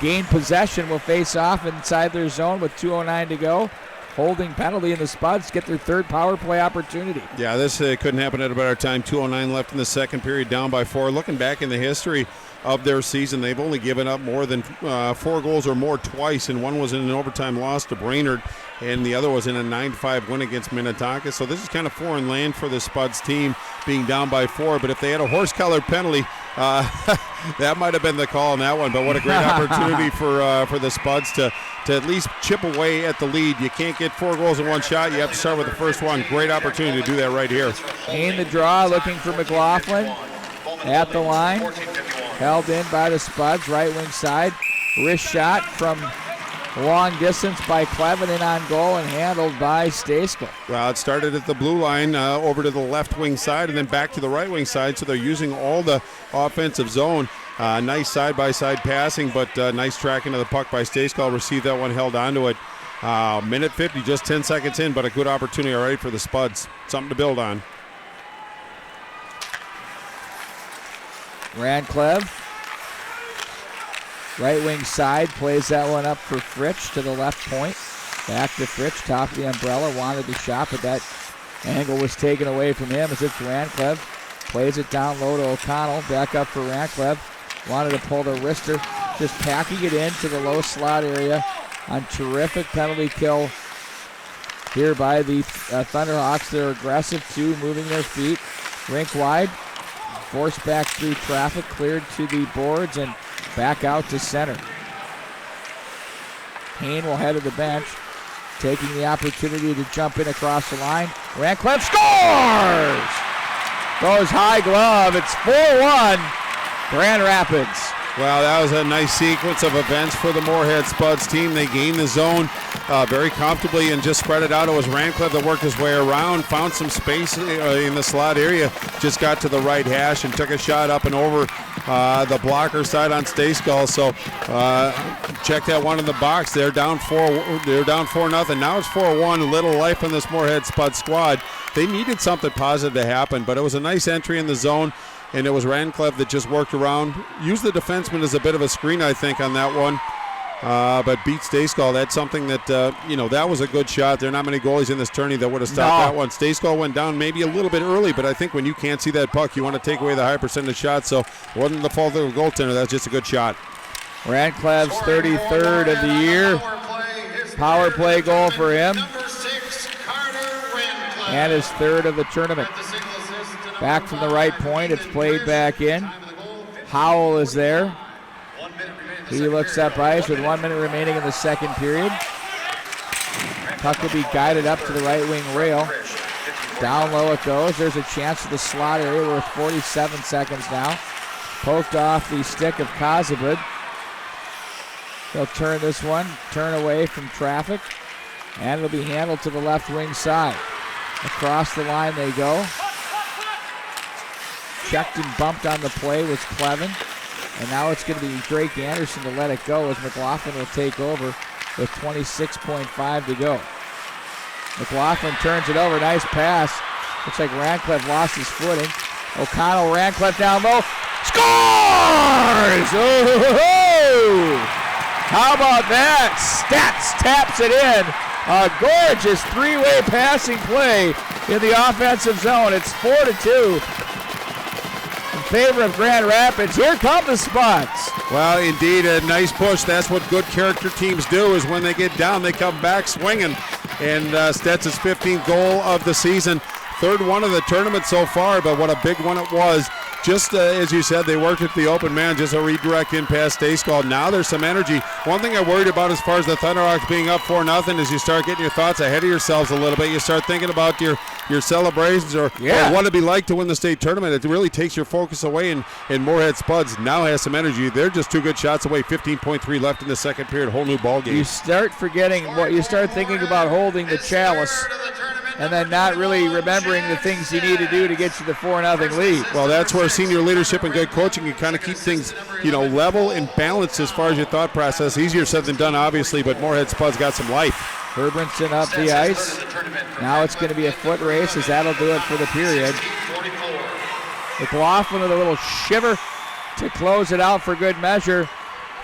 gain possession. Will face off inside their zone with 2:09 to go. Holding penalty, and the Spuds get their third power play opportunity. Yeah, this couldn't happen at a better time. 2:09 left in the second period, down by 4. Looking back in the history of their season, they've only given up more than 4 goals or more twice, and one was in an overtime loss to Brainerd, and the other was in a 9-5 win against Minnetonka. So this is kind of foreign land for the Spuds team, being down by 4. But if they had a horse-colored penalty, that might have been the call on that one. But what a great opportunity for the Spuds to at least chip away at the lead. You can't get 4 goals in one shot. You have to start with the first one. Great opportunity to do that right here. In the draw, looking for McLaughlin at the line. Held in by the Spuds, right wing side. Wrist shot from long distance by Clevenin on goal and handled by Stayskull. Well, it started at the blue line over to the left wing side and then back to the right wing side, so they're using all the offensive zone. Nice side-by-side passing, but nice tracking of the puck by Stayskull. Received that one, held onto it. Minute 50, just 10 seconds in, but a good opportunity already for the Spuds. Something to build on. Rancliffe, right wing side, plays that one up for Fritsch to the left point. Back to Fritsch, top of the umbrella, wanted the shot, but that angle was taken away from him as it's Rancliffe. Plays it down low to O'Connell, back up for Rancliffe. Wanted to pull the wrister, just packing it into the low slot area on terrific penalty kill here by the Thunderhawks. They're aggressive too, moving their feet. Rink wide, forced back through traffic, cleared to the boards and back out to center. Payne will head to the bench, taking the opportunity to jump in across the line. Rancliffe scores! Goes high glove. It's 4-1, Grand Rapids. Well, that was a nice sequence of events for the Moorhead Spuds team. They gained the zone very comfortably and just spread it out. It was Rancliffe that worked his way around, found some space in the slot area, just got to the right hash and took a shot up and over the blocker side on Stayskull. So check that one in the box. They're down 4-0. Now it's 4-1. Little life in this Moorhead Spud squad. They needed something positive to happen, but it was a nice entry in the zone. And it was Rancliffe that just worked around. Used the defenseman as a bit of a screen, I think, on that one. But beat Stayskull. That's something that, that was a good shot. There are not many goalies in this tourney that would have stopped that one. Stayskull went down maybe a little bit early, but I think when you can't see that puck, you want to take away the high percentage shots. So it wasn't the fault of the goaltender. That's just a good shot. Rancliffe's 33rd of the year. Power play goal for him. Number 6, Carter Rancliffe. And his third of the tournament. At the single assist to number Back from the 5, right point. It's Ethan played Pierce. back in. Time of the goal, 15. Howell is there. 1 minute remaining in the He second looks period. up ice with 1 minute remaining in the second period. Puck will be guided up to the right wing rail. Down low it goes. There's a chance to the slot area with 47 seconds now. Poked off the stick of Kozabud. He'll turn this one, turn away from traffic, and it'll be handled to the left wing side. Across the line they go. Checked and bumped on the play was Clevin. And now it's going to be Drake Anderson to let it go as McLaughlin will take over with 26.5 to go. McLaughlin turns it over. Nice pass. Looks like Rancliffe lost his footing. O'Connell, Rancliffe down low. Scores! Oh! How about that? Stats taps it in. A gorgeous three-way passing play in the offensive zone. It's 4-2 in favor of Grand Rapids. Here come the Spuds. Well, indeed, a nice push. That's what good character teams do, is when they get down, they come back swinging. And Stetson's 15th goal of the season. Third one of the tournament so far, but what a big one it was. Just as you said, they worked at the open man, just a redirect in past Dayskull. Now there's some energy. One thing I worried about as far as the Thunderhawks being up 4-0 is you start getting your thoughts ahead of yourselves a little bit. You start thinking about your celebrations or what it'd be like to win the state tournament. It really takes your focus away, and Moorhead Spuds now has some energy. They're just 2 good shots away, 15.3 left in the second period, whole new ball game. You start forgetting you start thinking about holding the chalice and then not really remembering the things you need to do to get you the 4-0 lead. Well, that's where senior leadership and good coaching can kind of keep things, level and balanced as far as your thought process. Easier said than done, obviously, but Moorhead Spuds got some life. Herbertson up the ice. Now it's going to be a foot race as that'll do it for the period. McLaughlin with a little shiver to close it out for good measure.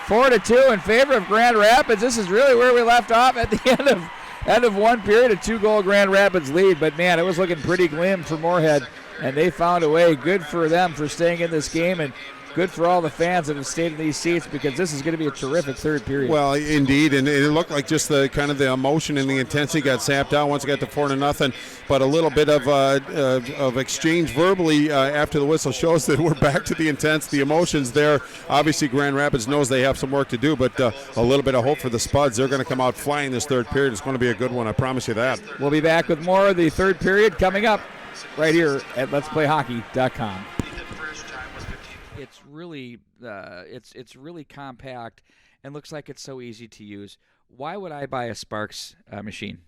4-2 in favor of Grand Rapids. This is really where we left off at the end of one period, a 2-goal Grand Rapids lead. But, man, it was looking pretty glim for Moorhead, and they found a way. Good for them for staying in this game, and good for all the fans that have stayed in these seats, because this is going to be a terrific third period. Well, indeed, and it looked like just the kind of the emotion and the intensity got sapped out once it got to 4-0. But a little bit of exchange verbally after the whistle shows that we're back to the intense, the emotions there. Obviously, Grand Rapids knows they have some work to do, but a little bit of hope for the Spuds. They're going to come out flying this third period. It's going to be a good one, I promise you that. We'll be back with more of the third period coming up right here at Let'sPlayHockey.com. It's really it's really compact and looks like it's so easy to use. Why would I buy a Sparks machine?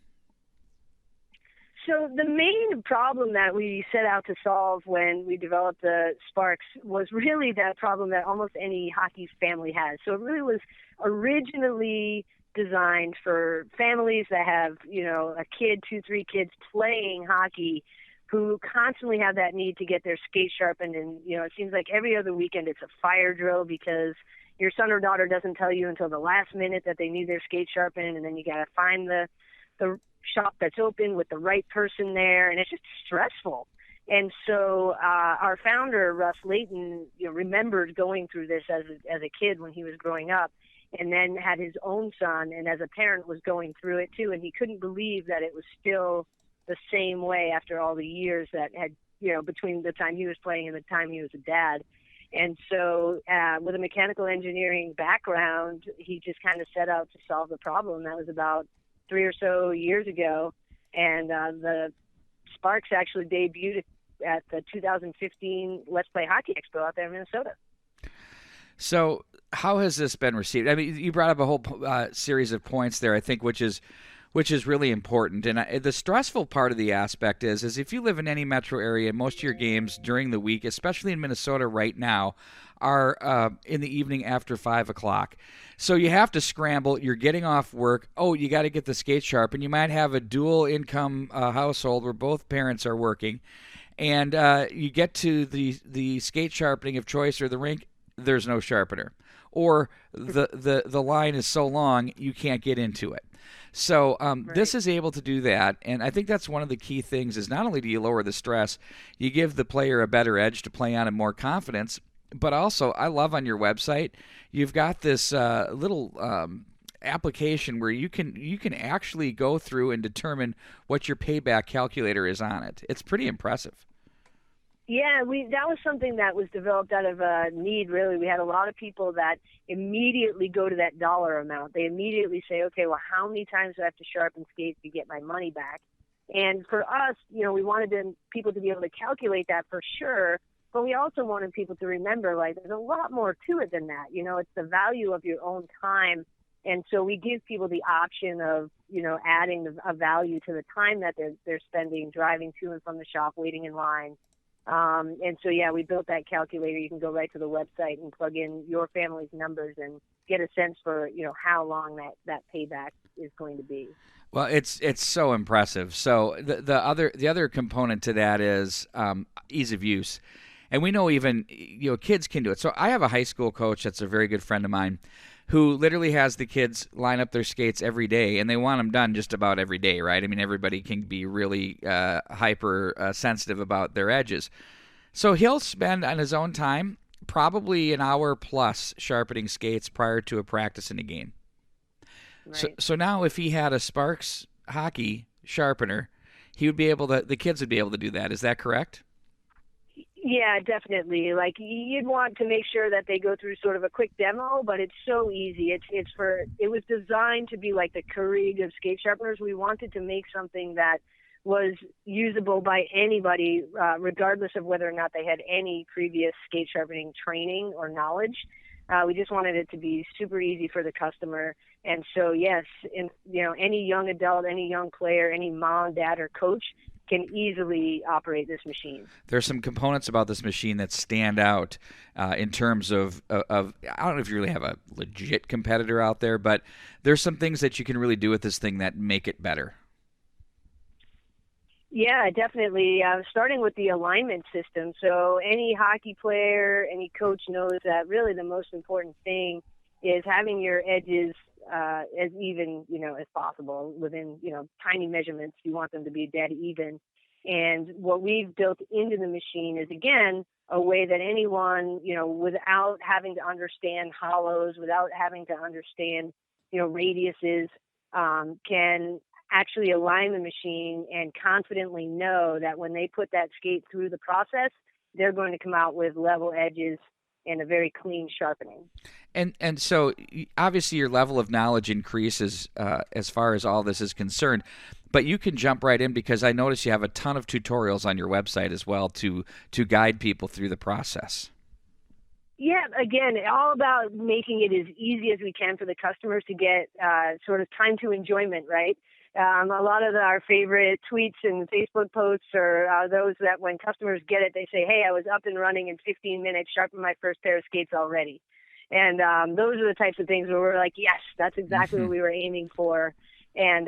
So the main problem that we set out to solve when we developed the Sparks was really that problem that almost any hockey family has. So it really was originally designed for families that have, a kid, 2-3 kids playing hockey, who constantly have that need to get their skate sharpened. And, it seems like every other weekend it's a fire drill because your son or daughter doesn't tell you until the last minute that they need their skate sharpened, and then you got to find the shop that's open with the right person there, and it's just stressful. And so our founder, Russ Layton, remembered going through this as a kid when he was growing up, and then had his own son, and as a parent was going through it too, and he couldn't believe that it was still the same way after all the years that had, between the time he was playing and the time he was a dad. And so with a mechanical engineering background, he just kind of set out to solve the problem. That was about 3 or so years ago. And the Sparks actually debuted at the 2015 Let's Play Hockey Expo out there in Minnesota. So how has this been received? I mean, you brought up a whole series of points there, I think, which is really important. And the stressful part of the aspect is if you live in any metro area, most of your games during the week, especially in Minnesota right now, are in the evening after 5 o'clock. So you have to scramble. You're getting off work. Oh, you got to get the skate sharpened. You might have a dual income household where both parents are working. And you get to the skate sharpening of choice or the rink, there's no sharpener. Or the line is so long you can't get into it. So this is able to do that, and I think that's one of the key things is not only do you lower the stress, you give the player a better edge to play on and more confidence, but also I love on your website, you've got this little application where you can actually go through and determine what your payback calculator is on it. It's pretty impressive. Yeah, that was something that was developed out of a need, really. We had a lot of people that immediately go to that dollar amount. They immediately say, okay, well, how many times do I have to sharpen skates to get my money back? And for us, we wanted people to be able to calculate that for sure, but we also wanted people to remember, like, there's a lot more to it than that. It's the value of your own time. And so we give people the option of, adding a value to the time that they're spending driving to and from the shop, waiting in line. And so, yeah, we built that calculator. You can go right to the website and plug in your family's numbers and get a sense for, how long that payback is going to be. Well, it's so impressive. So the other component to that is ease of use. And we know even, kids can do it. So I have a high school coach that's a very good friend of mine who literally has the kids line up their skates every day, and they want them done just about every day, right? I mean, everybody can be really hyper sensitive about their edges. So he'll spend on his own time probably an hour plus sharpening skates prior to a practice in a game. Right. So now if he had a Sparks hockey sharpener, the kids would be able to do that. Is that correct? Yeah, definitely. Like, you'd want to make sure that they go through sort of a quick demo, but it's so easy. It was designed to be like the Keurig of skate sharpeners. We wanted to make something that was usable by anybody, regardless of whether or not they had any previous skate sharpening training or knowledge. We just wanted it to be super easy for the customer. And so, yes, any young adult, any young player, any mom, dad, or coach can easily operate this machine. There's some components about this machine that stand out in terms of I don't know if you really have a legit competitor out there, but there's some things that you can really do with this thing that make it better. Yeah, definitely. Starting with the alignment system. So any hockey player, any coach knows that really the most important thing is having your edges as even, as possible within, tiny measurements. You want them to be dead even. And what we've built into the machine is, again, a way that anyone, without having to understand hollows, without having to understand, radiuses, can actually align the machine and confidently know that when they put that skate through the process, they're going to come out with level edges and a very clean sharpening. And so obviously your level of knowledge increases as far as all this is concerned, but you can jump right in because I notice you have a ton of tutorials on your website as well to guide people through the process. Yeah, again, all about making it as easy as we can for the customers to get sort of time to enjoyment, right? A lot of our favorite tweets and Facebook posts are those that when customers get it, they say, hey, I was up and running in 15 minutes, sharpened my first pair of skates already. And those are the types of things where we're like, yes, that's exactly what we were aiming for. And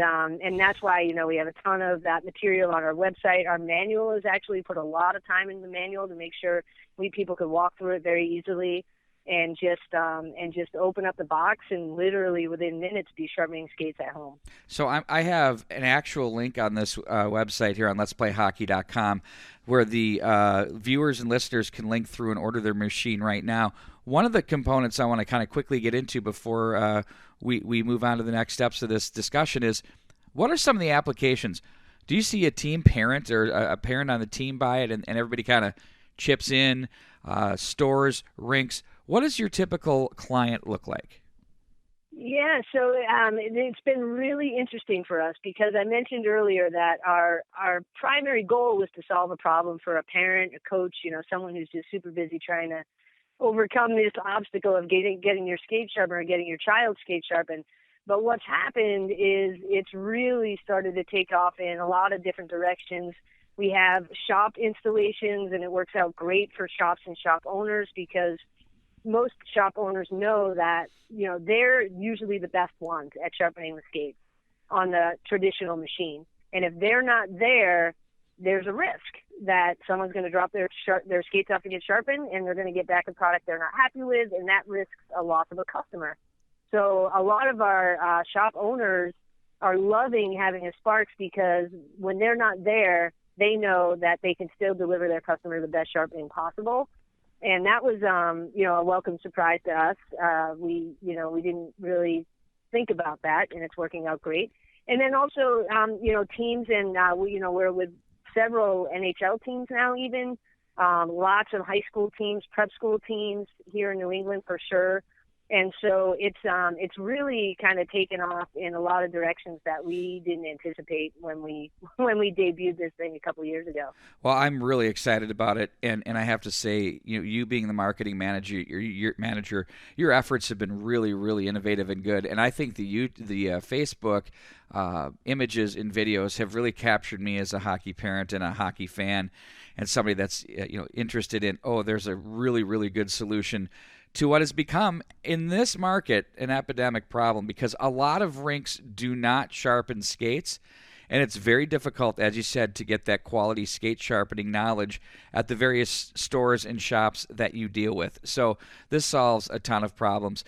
that's why, we have a ton of that material on our website. Our manual is actually put a lot of time in the manual to make sure people could walk through it very easily and just open up the box and literally within minutes be sharpening skates at home. So I have an actual link on this website here on letsplayhockey.com where the viewers and listeners can link through and order their machine right now. One of the components I want to kind of quickly get into before we move on to the next steps of this discussion is, what are some of the applications? Do you see a team parent or a parent on the team buy it and everybody kind of chips in, stores, rinks? What does your typical client look like? Yeah, so it's been really interesting for us because I mentioned earlier that our primary goal was to solve a problem for a parent, a coach, someone who's just super busy trying to overcome this obstacle of getting your skate sharpened or getting your child's skate sharpened. But what's happened is it's really started to take off in a lot of different directions. We have shop installations, and it works out great for shops and shop owners because most shop owners know that, they're usually the best ones at sharpening the skates on the traditional machine. And if they're not there, there's a risk that someone's going to drop their skates off to get sharpened, and they're going to get back a product they're not happy with, and that risks a loss of a customer. So a lot of our shop owners are loving having a Sparks because when they're not there, they know that they can still deliver their customer the best sharpening possible. And that was, a welcome surprise to us. We didn't really think about that, and it's working out great. And then also, teams, and we're with several NHL teams now, even lots of high school teams, prep school teams here in New England for sure. And so it's really kind of taken off in a lot of directions that we didn't anticipate when we debuted this thing a couple of years ago. Well, I'm really excited about it, and I have to say, you being the marketing manager, your efforts have been really, really innovative and good. And I think the Facebook images and videos have really captured me as a hockey parent and a hockey fan, and somebody that's interested in, there's a really, really good solution to what has become, in this market, an epidemic problem, because a lot of rinks do not sharpen skates, and it's very difficult, as you said, to get that quality skate sharpening knowledge at the various stores and shops that you deal with. So this solves a ton of problems.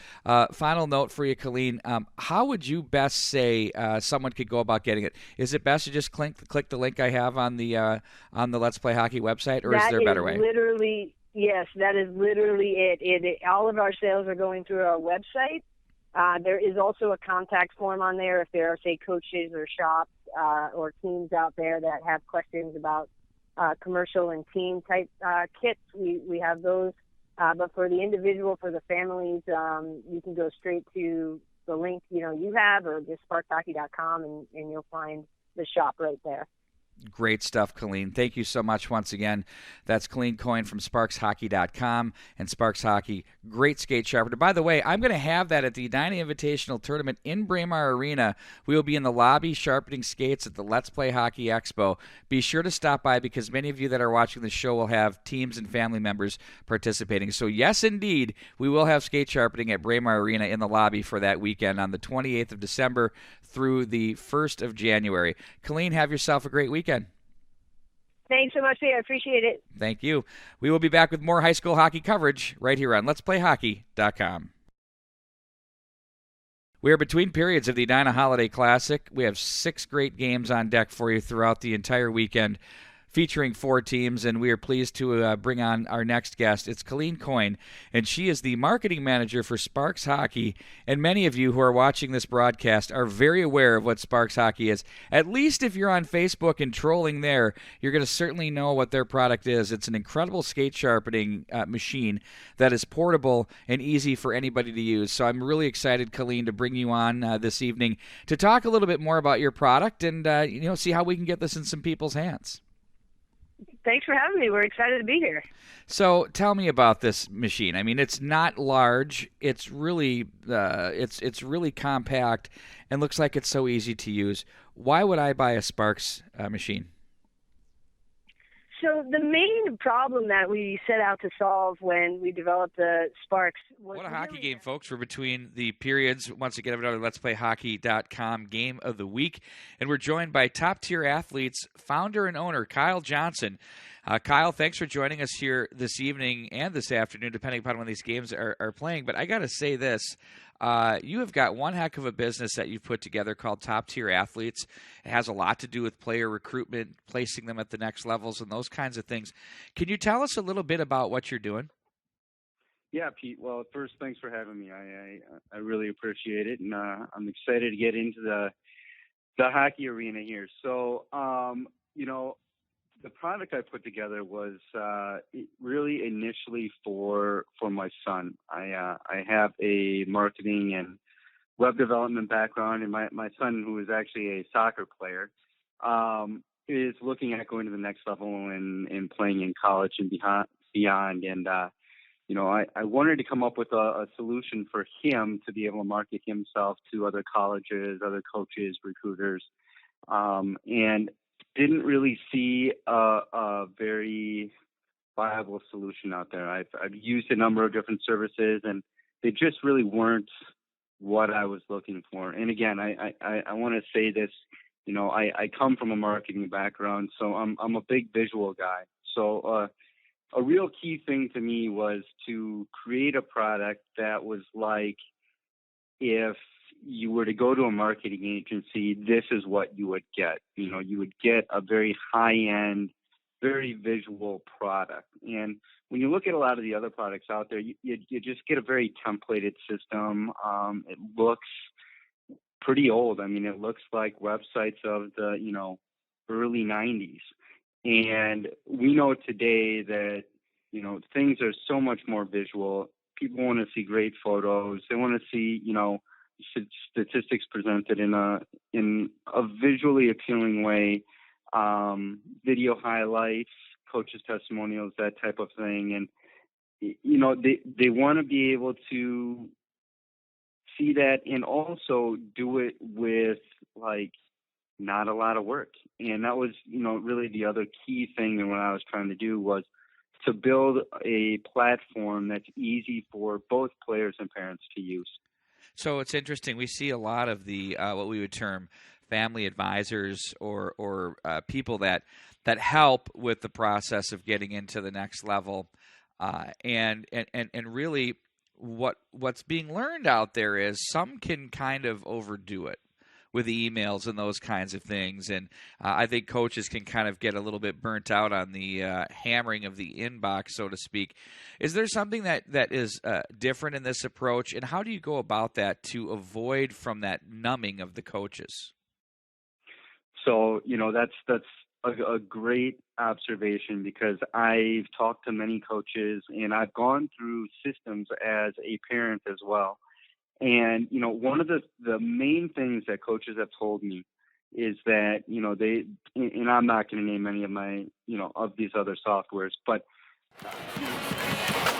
Final note for you, Colleen. How would you best say someone could go about getting it? Is it best to just click the link I have on the Let's Play Hockey website, or is there a better way? Yes, that is literally it. All of our sales are going through our website. There is also a contact form on there if there are, say, coaches or shops or teams out there that have questions about commercial and team type kits. We have those. But for the individual, for the families, you can go straight to the link you have, or just sparkshockey.com, and you'll find the shop right there. Great stuff, Colleen. Thank you so much once again. That's Colleen Coyne from SparksHockey.com and Sparks Hockey. Great skate sharpener. By the way, I'm going to have that at the Edina Invitational Tournament in Braemar Arena. We will be in the lobby sharpening skates at the Let's Play Hockey Expo. Be sure to stop by, because many of you that are watching the show will have teams and family members participating. So yes, indeed, we will have skate sharpening at Braemar Arena in the lobby for that weekend on the 28th of December through the 1st of January. Colleen, have yourself a great weekend. Thanks so much, I appreciate it. Thank you. We will be back with more high school hockey coverage right here on Let'sPlayHockey.com. We are between periods of the Edina Holiday Classic. We have 6 great games on deck for you throughout the entire weekend, featuring 4 teams, and we are pleased to bring on our next guest. It's Colleen Coyne, and she is the marketing manager for Sparks Hockey, and many of you who are watching this broadcast are very aware of what Sparks Hockey is. At least if you're on Facebook and trolling there, you're going to certainly know what their product is. It's an incredible skate sharpening machine that is portable and easy for anybody to use. So I'm really excited, Colleen, to bring you on this evening to talk a little bit more about your product and see how we can get this in some people's hands. Thanks for having me. We're excited to be here. So tell me about this machine. I mean, it's not large. It's really it's really compact and looks like it's so easy to use. Why would I buy a Sparks machine? So the main problem that we set out to solve when we developed the Sparks was... What a hockey game, folks. We're between the periods. Once again, another Let'sPlayHockey.com game of the week. And we're joined by top-tier athletes, founder and owner Kyle Johnson. Kyle, thanks for joining us here this evening and this afternoon, depending upon when these games are playing. But I got to say this. You have got one heck of a business that you've put together called Top Tier Athletes. It has a lot to do with player recruitment, placing them at the next levels, and those kinds of things. Can you tell us a little bit about what you're doing? Yeah, Pete. Well, first, thanks for having me. I really appreciate it, and I'm excited to get into the hockey arena here. So, the product I put together was really initially for my son. I have a marketing and web development background, and my son, who is actually a soccer player, is looking at going to the next level and playing in college and beyond. And I wanted to come up with a solution for him to be able to market himself to other colleges, other coaches, recruiters, and didn't really see a very viable solution out there. I've used a number of different services, and they just really weren't what I was looking for. And again, I want to say this, I come from a marketing background, so I'm a big visual guy. So a real key thing to me was to create a product that was like, if you were to go to a marketing agency, this is what you would get. You would get a very high-end, very visual product. And when you look at a lot of the other products out there, you just get a very templated system. It looks pretty old. I mean, it looks like websites of the, early 90s. And we know today that, things are so much more visual. People want to see great photos. They want to see, statistics presented in a visually appealing way, video highlights, coaches' testimonials, that type of thing. And, they want to be able to see that and also do it with not a lot of work. And that was, really the other key thing that what I was trying to do was to build a platform that's easy for both players and parents to use. So it's interesting. We see a lot of the what we would term family advisors or people that help with the process of getting into the next level, and really what's being learned out there is some can kind of overdo it with the emails and those kinds of things, and I think coaches can kind of get a little bit burnt out on the hammering of the inbox, so to speak. Is there something that is different in this approach, and how do you go about that to avoid from that numbing of the coaches? So, that's a great observation, because I've talked to many coaches and I've gone through systems as a parent as well. And, one of the main things that coaches have told me is that, they, and I'm not going to name any of my, of these other softwares, but.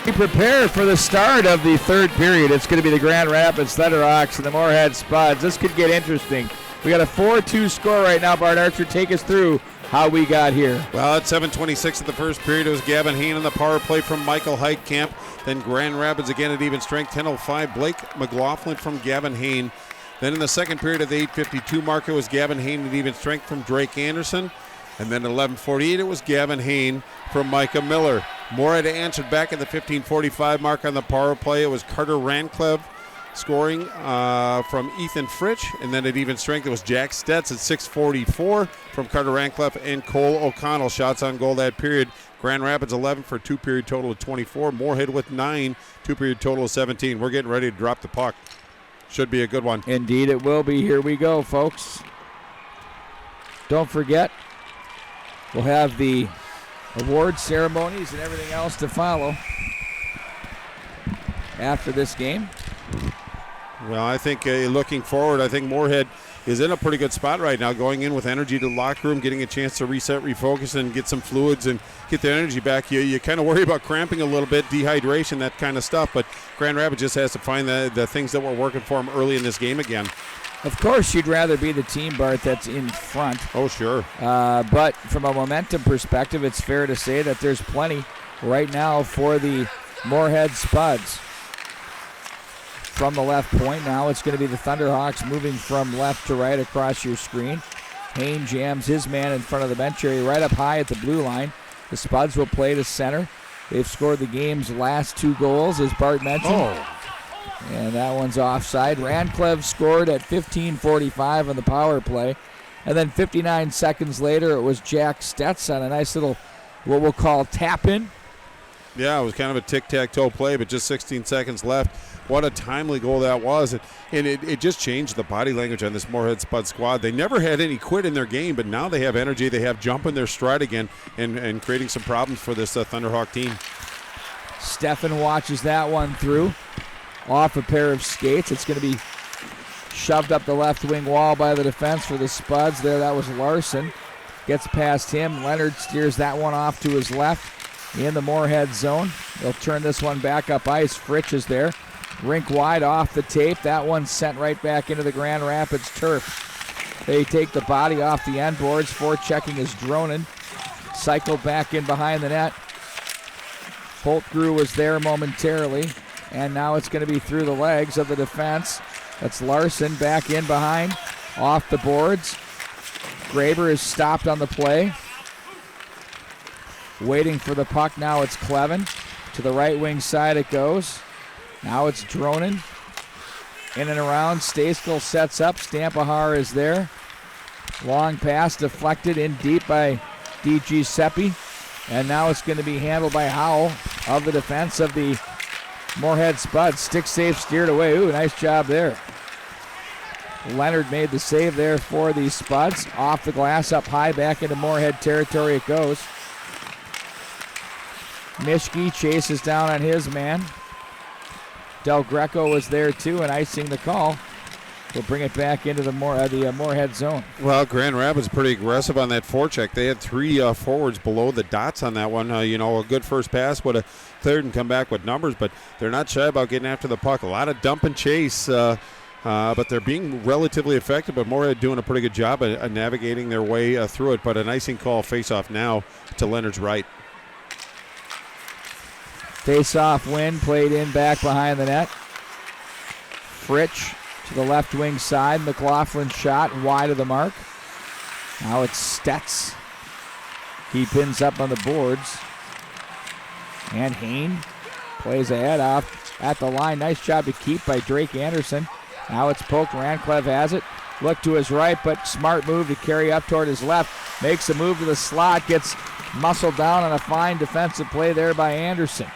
Be prepared for the start of the third period. It's going to be the Grand Rapids Thunderhawks and the Moorhead Spuds. This could get interesting. We got a 4-2 score right now. Bart Archer, take us through how we got here. Well, at 7:26 of the first period, it was Gavin Hain on the power play from Michael Heitkamp. Then Grand Rapids again at even strength, 10:05. Blake McLaughlin from Gavin Hain. Then in the second period at the 8:52 mark, it was Gavin Hain at even strength from Drake Anderson. And then at 11:48, it was Gavin Hain from Micah Miller. Moorhead answered back at the 15:45 mark on the power play. It was Carter Rancliffe scoring from Ethan Fritsch. And then at even strength, it was Jack Stetz at 6:44 from Carter Rancliffe and Cole O'Connell. Shots on goal that period. Grand Rapids 11 for a two-period total of 24. Moorhead with 9, two-period total of 17. We're getting ready to drop the puck. Should be a good one. Indeed it will be. Here we go, folks. Don't forget, we'll have the award ceremonies and everything else to follow after this game. Well, I think looking forward, I think Moorhead is in a pretty good spot right now, going in with energy to the locker room, getting a chance to reset, refocus, and get some fluids and get their energy back. You kind of worry about cramping a little bit, dehydration, that kind of stuff, but Grand Rapids just has to find the things that were working for them early in this game again. Of course, you'd rather be the team, Bart, that's in front. Oh, sure. But from a momentum perspective, it's fair to say that there's plenty right now for the Moorhead Spuds. From the left point now, it's going to be the Thunderhawks moving from left to right across your screen. Hain jams his man in front of the bench area right up high at the blue line. The Spuds will play to center. They've scored the game's last 2 goals, as Bart mentioned. Oh. And that one's offside. Rancliffe scored at 15:45 on the power play. And then 59 seconds later, it was Jack Stetz on a nice little, what we'll call tap-in. Yeah, it was kind of a tic-tac-toe play, but just 16 seconds left. What a timely goal that was. And it just changed the body language on this Moorhead Spud squad. They never had any quit in their game, but now they have energy. They have jump in their stride again and creating some problems for this Thunderhawk team. Stefan watches that one through. Off a pair of skates. It's going to be shoved up the left wing wall by the defense for the Spuds. There, that was Larson. Gets past him. Leonard steers that one off to his left in the Moorhead zone. They'll turn this one back up ice. Fritsch is there. Rink wide off the tape. That one sent right back into the Grand Rapids turf. They take the body off the end boards. Forechecking is Dronin. Cycled back in behind the net. Holtgrew was there momentarily. And now it's going to be through the legs of the defense. That's Larson back in behind. Off the boards. Graber is stopped on the play. Waiting for the puck now, it's Clevin. To the right wing side it goes. Now it's Dronin. In and around. Stacekel sets up. Stampahar is there. Long pass deflected in deep by D.G. Seppi. And now it's going to be handled by Howell of the defense of the Moorhead Spuds. Stick safe, steered away. Ooh, nice job there. Leonard made the save there for the Spuds. Off the glass, up high, back into Moorhead territory it goes. Mischke chases down on his man. Del Greco was there too, and icing the call. We'll bring it back into the Moorhead zone. Well, Grand Rapids pretty aggressive on that forecheck. They had 3 forwards below the dots on that one. A good first pass would have cleared and come back with numbers, but they're not shy about getting after the puck. A lot of dump and chase, but they're being relatively effective, but Moorhead doing a pretty good job of navigating their way through it. But an icing call face-off now to Leonard's right. Face-off win, played in back behind the net. Fritsch to the left wing side. McLaughlin shot wide of the mark. Now it's Stetz. He pins up on the boards. And Hain plays ahead off at the line. Nice job to keep by Drake Anderson. Now it's poked. Rancliffe has it. Look to his right, but smart move to carry up toward his left. Makes a move to the slot. Gets muscled down on a fine defensive play there by Anderson.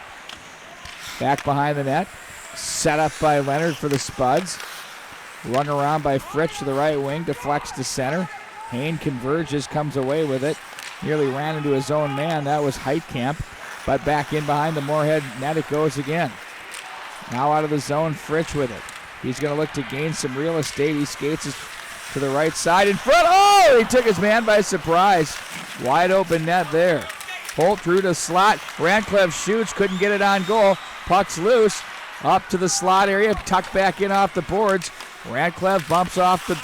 Back behind the net. Set up by Leonard for the Spuds. Run around by Fritsch to the right wing. Deflects to center. Hain converges, comes away with it. Nearly ran into his own man. That was Heitkamp. But back in behind the Moorhead net it goes again. Now out of the zone, Fritsch with it. He's going to look to gain some real estate. He skates to the right side in front. Oh, he took his man by surprise. Wide open net there. Holt drew to slot. Rancliffe shoots, couldn't get it on goal. Puck's loose. Up to the slot area, tucked back in off the boards. Rancliffe bumps off the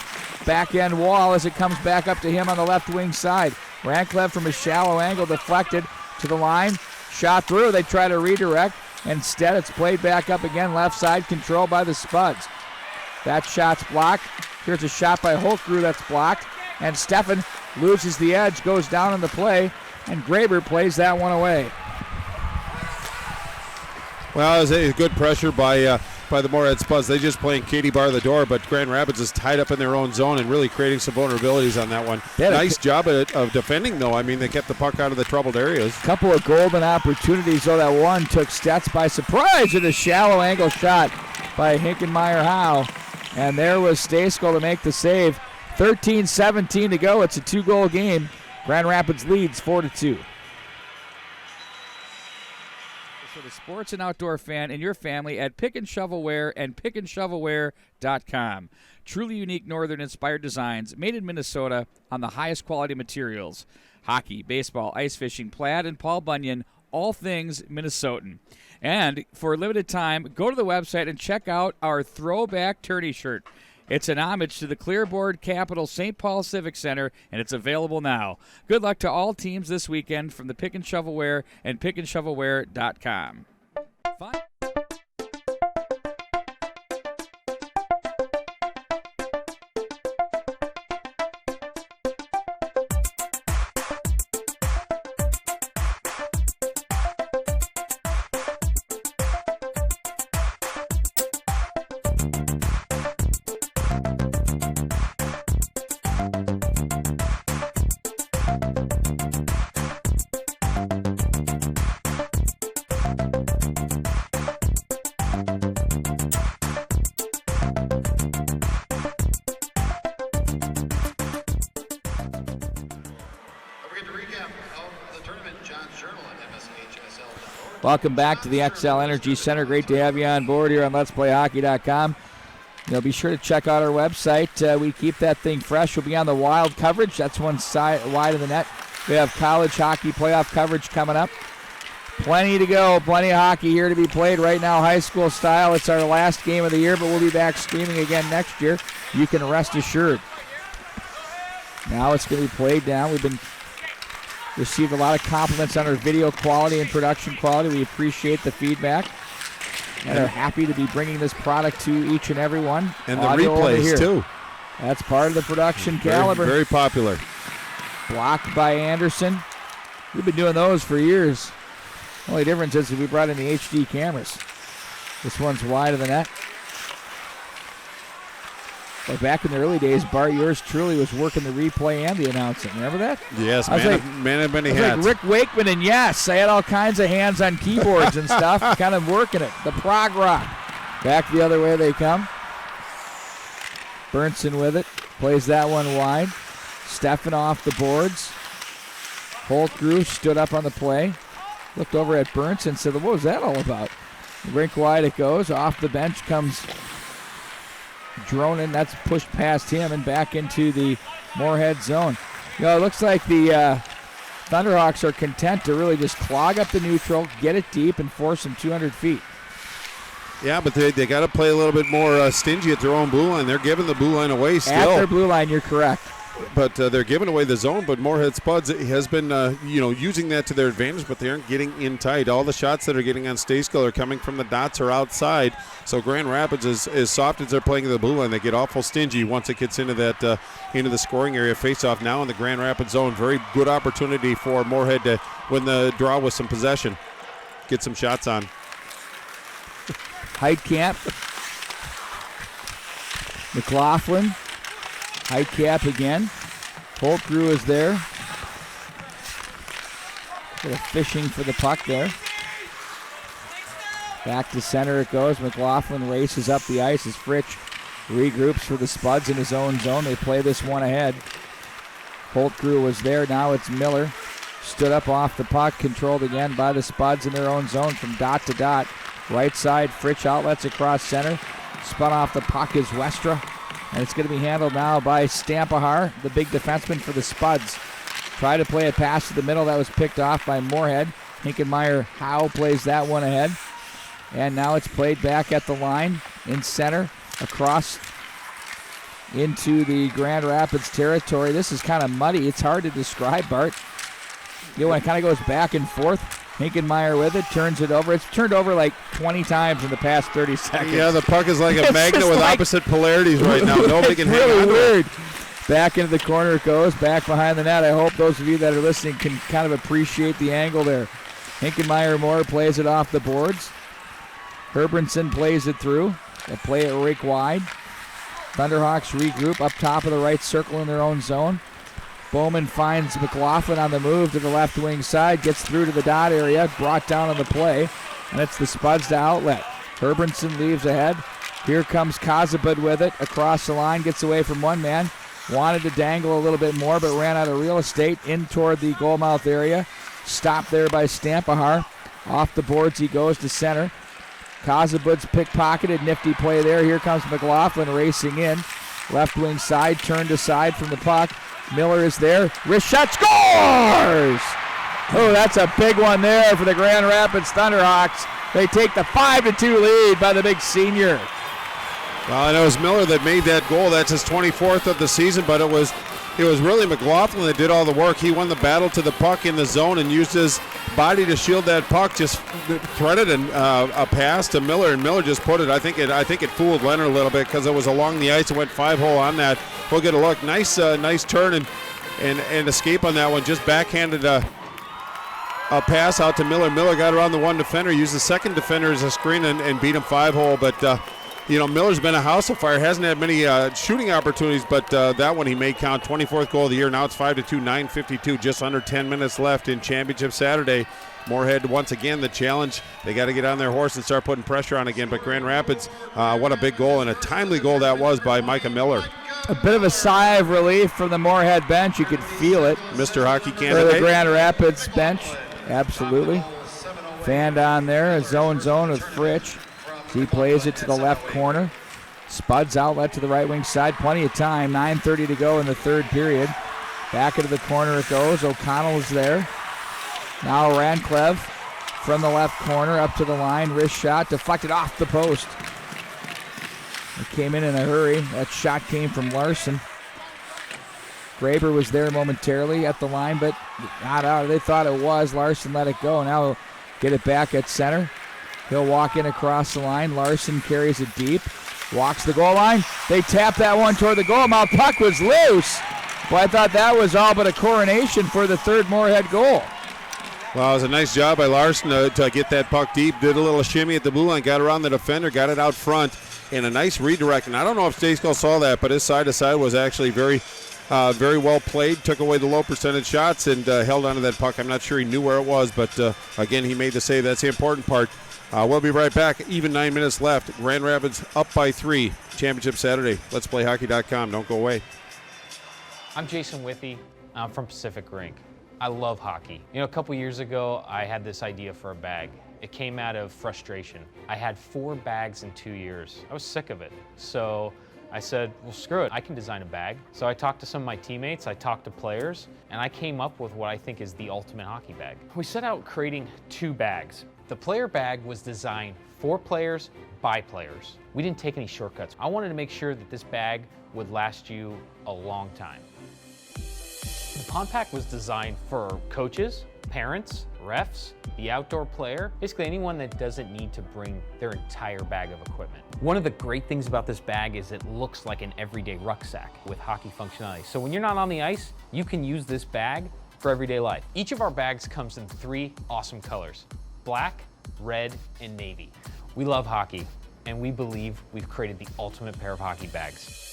back end wall as it comes back up to him on the left wing side. Rancliffe from a shallow angle deflected to the line. Shot through. They try to redirect. Instead, it's played back up again. Left side controlled by the Spuds. That shot's blocked. Here's a shot by Holtgrew that's blocked. And Steffen loses the edge, goes down in the play, and Graber plays that one away. Well, it was a good pressure by the Moorhead Spuds. They just playing Katie bar the door, but Grand Rapids is tied up in their own zone and really creating some vulnerabilities on that one. Nice job of defending, though. I mean, they kept the puck out of the troubled areas. Couple of golden opportunities, though. That one took Stetz by surprise with a shallow angle shot by Hinkenmeyer-Howe. And there was Stejskal to make the save. 13-17 to go. It's a 2-goal game. Grand Rapids leads 4-2. For the sports and outdoor fan and your family at Pick and Shovelware and pickandshovelware.com. Truly unique northern-inspired designs made in Minnesota on the highest quality materials. Hockey, baseball, ice fishing, plaid, and Paul Bunyan, all things Minnesotan. And for a limited time, go to the website and check out our throwback tourney shirt. It's an homage to the Clearboard Capital St. Paul Civic Center, and it's available now. Good luck to all teams this weekend from the Pick and Shovelware and pickandshovelware.com. Fun. Welcome back to the XL Energy Center. Great to have you on board here on Let'sPlayHockey.com. Be sure to check out our website. We keep that thing fresh. We'll be on the Wild coverage. That's one side wide of the net. We have college hockey playoff coverage coming up. Plenty to go. Plenty of hockey here to be played right now, high school style. It's our last game of the year, but we'll be back streaming again next year. You can rest assured. Now it's going to be played down. We've been received a lot of compliments on our video quality and production quality. We appreciate the feedback and are happy to be bringing this product to each and every one. And the replays, too. That's part of the production caliber. Very popular. Blocked by Anderson. We've been doing those for years. The only difference is we brought in the HD cameras. This one's wide of the net. But back in the early days, Bart, yours truly was working the replay and the announcing. Remember that? Yes, man of many hats. Like Rick Wakeman, and yes, I had all kinds of hands on keyboards and stuff, kind of working it. The prog rock. Back the other way they come. Burnson with it. Plays that one wide. Steffen off the boards. Holtgrew stood up on the play. Looked over at Burnson and said, what was that all about? Rink wide it goes. Off the bench comes Dronin. That's pushed past him and back into the Moorhead zone. It looks like the Thunderhawks are content to really just clog up the neutral, get it deep, and force them 200 feet. Yeah, but they got to play a little bit more stingy at their own blue line. They're giving the blue line away still. At their blue line, you're correct. But they're giving away the zone. But Moorhead Spuds has been, using that to their advantage, but they aren't getting in tight. All the shots that are getting on Stayskill are coming from the dots or outside. So Grand Rapids, as soft as they're playing in the blue line, they get awful stingy once it gets into that into the scoring area. Face-off now in the Grand Rapids zone. Very good opportunity for Moorhead to win the draw with some possession. Get some shots on. Heitkamp. McLaughlin. Heitkamp again. Holtgrew is there. Bit of fishing for the puck there. Back to center it goes. McLaughlin races up the ice as Fritsch regroups for the Spuds in his own zone. They play this one ahead. Holtgrew was there. Now it's Miller. Stood up off the puck. Controlled again by the Spuds in their own zone from dot to dot. Right side, Fritsch outlets across center. Spun off the puck is Westra. And it's going to be handled now by Stampahar, the big defenseman for the Spuds. Try to play a pass to the middle. That was picked off by Moorhead. Hinkenmeyer Howe plays that one ahead. And now it's played back at the line in center across into the Grand Rapids territory. This is kind of muddy. It's hard to describe, Bart. When it kind of goes back and forth. Hinkenmeyer with it, turns it over. It's turned over like 20 times in the past 30 seconds. Yeah, the puck is like a magnet with opposite polarities right now. Nobody can hang really on to weird. it. Back into the corner it goes, back behind the net. I hope those of you that are listening can kind of appreciate the angle there. Hinkenmeyer Moore plays it off the boards. Herbranson plays it through. They play it rake wide. Thunderhawks regroup up top of the right circle in their own zone. Bowman finds McLaughlin on the move to the left wing side, gets through to the dot area, brought down on the play, and it's the Spuds to outlet. Herbranson leaves ahead. Here comes Kazabud with it, across the line, gets away from one man. Wanted to dangle a little bit more, but ran out of real estate in toward the goal mouth area. Stopped there by Stampahar. Off the boards he goes to center. Kazabud's pickpocketed, nifty play there. Here comes McLaughlin racing in. Left wing side, turned aside from the puck. Miller is there. Wrist shot, scores! Oh, that's a big one there for the Grand Rapids Thunderhawks. They take the 5-2 lead by the big senior. Well, and it was Miller that made that goal. That's his 24th of the season, but it was really McLaughlin that did all the work. He won the battle to the puck in the zone and used his body to shield that puck. Just threaded a pass to Miller, and Miller just put it. I think it fooled Leonard a little bit because it was along the ice. It went 5-hole on that. We'll get a look. Nice turn and escape on that one. Just backhanded a pass out to Miller. Miller got around the one defender, used the second defender as a screen and beat him 5-hole. But Miller's been a house of fire. Hasn't had many shooting opportunities, but that one he made count. 24th goal of the year. Now it's 5-2, 9:52, just under 10 minutes left in Championship Saturday. Moorhead once again the challenge. They got to get on their horse and start putting pressure on again. But Grand Rapids, what a big goal and a timely goal that was by Micah Miller. A bit of a sigh of relief from the Moorhead bench. You could feel it. Mr. Hockey For candidate. the Grand Rapids bench, absolutely. Fanned on there, a zone with Fritsch. He plays it to the left corner. Spuds outlet to the right wing side. Plenty of time. 9:30 to go in the third period. Back into the corner it goes. O'Connell is there. Now Ranclev from the left corner up to the line. Wrist shot deflected off the post. It came in a hurry. That shot came from Larson. Graber was there momentarily at the line, but not out. They thought it was. Larson let it go. Now he'll get it back at center. He'll walk in across the line. Larson carries it deep. Walks the goal line. They tap that one toward the goal mouth. Puck was loose. Well, I thought that was all but a coronation for the third Moorhead goal. Well, it was a nice job by Larson to get that puck deep. Did a little shimmy at the blue line. Got around the defender. Got it out front. And a nice redirect. And I don't know if Stayskill saw that, but his side-to-side was actually very well played. Took away the low percentage shots and held onto that puck. I'm not sure he knew where it was, but again, he made the save. That's the important part. We'll be right back. Even 9 minutes left. Grand Rapids up by 3. Championship Saturday. Let's play hockey.com. Don't go away. I'm Jason Withy. I'm from Pacific Rink. I love hockey. You know, a couple years ago, I had this idea for a bag. It came out of frustration. I had 4 bags in 2 years. I was sick of it. So I said, well, screw it, I can design a bag. So I talked to some of my teammates, I talked to players, and I came up with what I think is the ultimate hockey bag. We set out creating 2 bags. The player bag was designed for players, by players. We didn't take any shortcuts. I wanted to make sure that this bag would last you a long time. The Pond Pack was designed for coaches, parents, refs, the outdoor player, basically anyone that doesn't need to bring their entire bag of equipment. One of the great things about this bag is it looks like an everyday rucksack with hockey functionality. So when you're not on the ice, you can use this bag for everyday life. Each of our bags comes in 3 awesome colors: black, red, and navy. We love hockey, and we believe we've created the ultimate pair of hockey bags.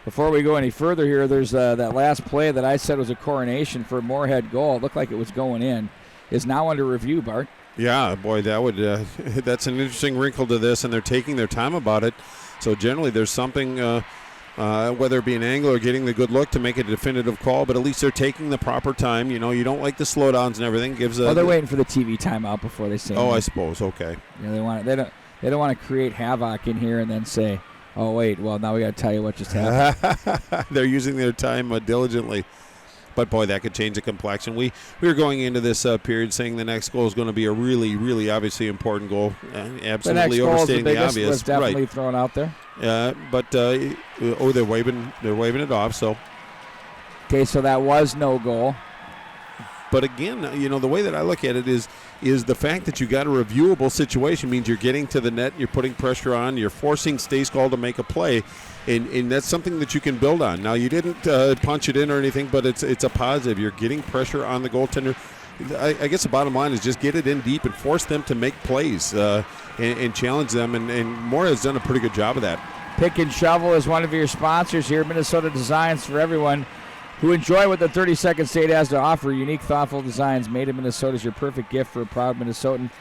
Before we go any further here, there's that last play that I said was a coronation for a Moorhead goal. It looked like it was going in. Is now under review, Bart. Yeah, boy, that would that's an interesting wrinkle to this, and they're taking their time about it. So generally there's something, whether it be an angle or getting the good look to make a definitive call, but at least they're taking the proper time. You know, you don't like the slowdowns and everything. They're waiting for the TV timeout before they say. Oh, I suppose. Okay. Yeah, they don't want to create havoc in here and then say, oh, wait, well, now we got to tell you what just happened. They're using their time diligently. But, boy, that could change the complexion. We were going into this period saying the next goal is going to be a really, really obviously important goal. Absolutely overstating the obvious. Was definitely thrown out there. But they're waving it off. So, okay, so that was no goal. But again, you know, the way that I look at it is the fact that you got a reviewable situation means you're getting to the net, you're putting pressure on, you're forcing Stejskal to make a play, and that's something that you can build on. Now, you didn't punch it in or anything, but it's a positive. You're getting pressure on the goaltender. I guess the bottom line is just get it in deep and force them to make plays and challenge them, and Moore has done a pretty good job of that. Pick and Shovel is one of your sponsors here. Minnesota Designs for everyone who enjoy what the 32nd state has to offer. Unique, thoughtful designs made in Minnesota is your perfect gift for a proud Minnesotan.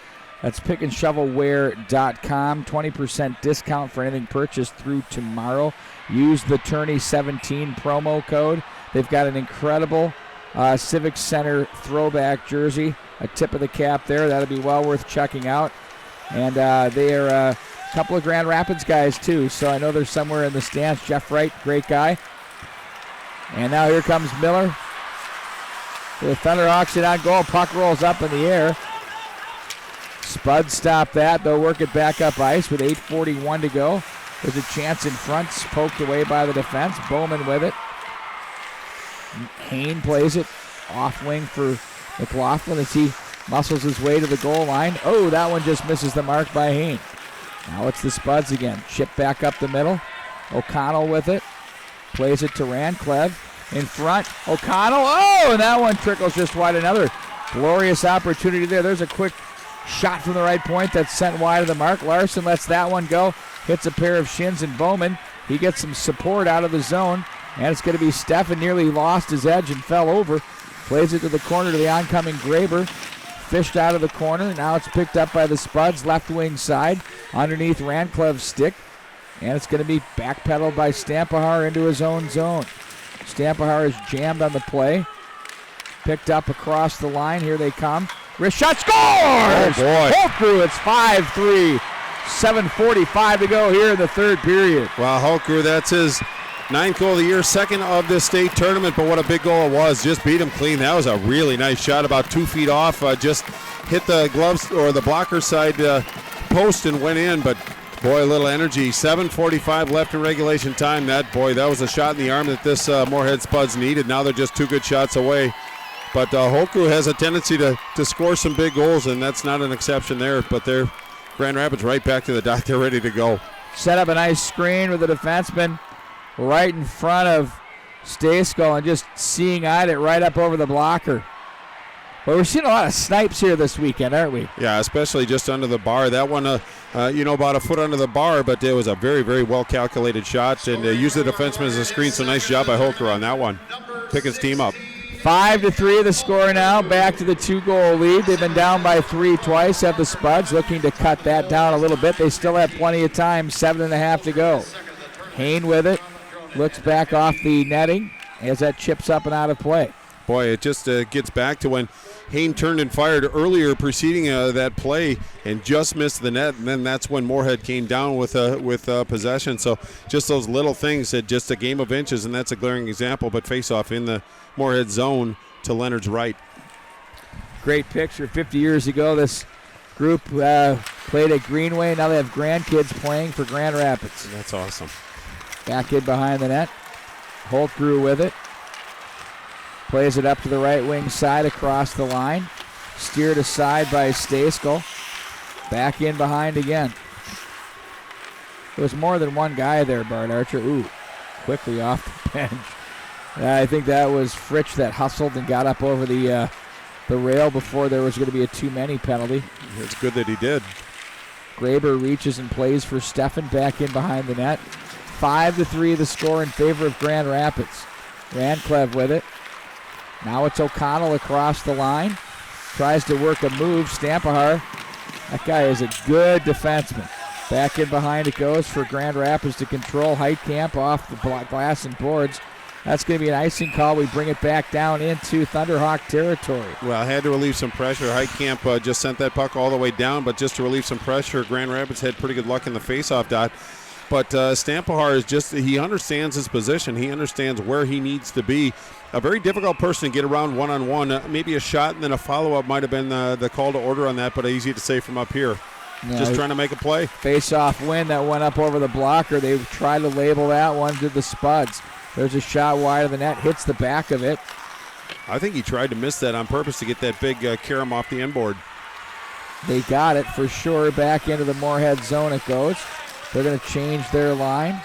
That's pickandshovelware.com. 20% discount for anything purchased through tomorrow. Use the Tourney17 promo code. They've got an incredible Civic Center throwback jersey. A tip of the cap there. That'll be well worth checking out. And they are a couple of Grand Rapids guys, too. So I know they're somewhere in the stands. Jeff Wright, great guy. And now here comes Miller. The Thunderhawks in on goal. Puck rolls up in the air. Spud stopped that. They'll work it back up ice with 8:41 to go. There's a chance in front. Poked away by the defense. Bowman with it. Hain plays it. Off wing for McLaughlin as he muscles his way to the goal line. Oh, that one just misses the mark by Hain. Now it's the Spuds again. Chip back up the middle. O'Connell with it. Plays it to Ranclev in front. O'Connell. Oh, and that one trickles just wide. Another glorious opportunity there. There's a quick shot from the right point that's sent wide of the mark. Larson lets that one go. Hits a pair of shins, and Bowman, he gets some support out of the zone. And it's going to be Steffen. Nearly lost his edge and fell over. Plays it to the corner to the oncoming Graber. Fished out of the corner. Now it's picked up by the Spuds. Left wing side. Underneath Ranclev's stick. And it's going to be backpedaled by Stampahar into his own zone. Stampahar is jammed on the play. Picked up across the line. Here they come. Wrist shot, scores! Oh, boy. Holkru, it's 5-3. 7:45 to go here in the third period. Wow, Holkru, that's his 9th goal of the year, 2nd of the state tournament, but what a big goal it was. Just beat him clean. That was a really nice shot, about 2 feet off. Just hit the gloves or the blocker side post and went in, but boy, a little energy. 7:45 left in regulation time. That was a shot in the arm that this Moorhead Spuds needed. Now they're just 2 good shots away. But Holkru has a tendency to score some big goals, and that's not an exception there. But they're Grand Rapids right back to the dot. They're ready to go. Set up a nice screen with the defenseman right in front of Stejskal and just seeing eyed it right up over the blocker. But we're seeing a lot of snipes here this weekend, aren't we? Yeah, especially just under the bar. That one, about a foot under the bar, but it was a very, very well-calculated shot, and used the defenseman as a screen, so nice job by Holker on that one. Pick his team up. 5-3 the score now. Back to the 2-goal lead. They've been down by 3 twice. Have the Spuds looking to cut that down a little bit. They still have plenty of time. 7.5 to go. Hain with it. Looks back off the netting as that chips up and out of play. Boy, it just gets back to when Hain turned and fired earlier preceding that play and just missed the net, and then that's when Moorhead came down with possession. So just those little things, just a game of inches, and that's a glaring example, but face-off in the Moorhead zone to Leonard's right. Great picture. 50 years ago, this group played at Greenway. Now they have grandkids playing for Grand Rapids. That's awesome. Back in behind the net. Holtgrew with it. Plays it up to the right wing side across the line. Steered aside by Stayskull. Back in behind again. There was more than one guy there, Bart Archer. Ooh, quickly off the bench. I think that was Fritsch that hustled and got up over the rail before there was going to be a too-many penalty. It's good that he did. Graber reaches and plays for Steffen back in behind the net. 5-3 the score in favor of Grand Rapids. Ranclev with it. Now it's O'Connell across the line. Tries to work a move. Stampahar. That guy is a good defenseman. Back in behind it goes for Grand Rapids to control. Heitkamp off the glass and boards. That's going to be an icing call. We bring it back down into Thunderhawk territory. Well, I had to relieve some pressure. Heitkamp just sent that puck all the way down, but just to relieve some pressure, Grand Rapids had pretty good luck in the faceoff dot. But Stampahar is he understands his position. He understands where he needs to be. A very difficult person to get around one-on-one. Maybe a shot and then a follow-up might have been the call to order on that, but easy to say from up here. Yeah, just trying to make a play. Face-off win that went up over the blocker. They tried to label that one to the Spuds. There's a shot wide of the net, hits the back of it. I think he tried to miss that on purpose to get that big carom off the end board. They got it for sure. Back into the Moorhead zone it goes. They're going to change their line.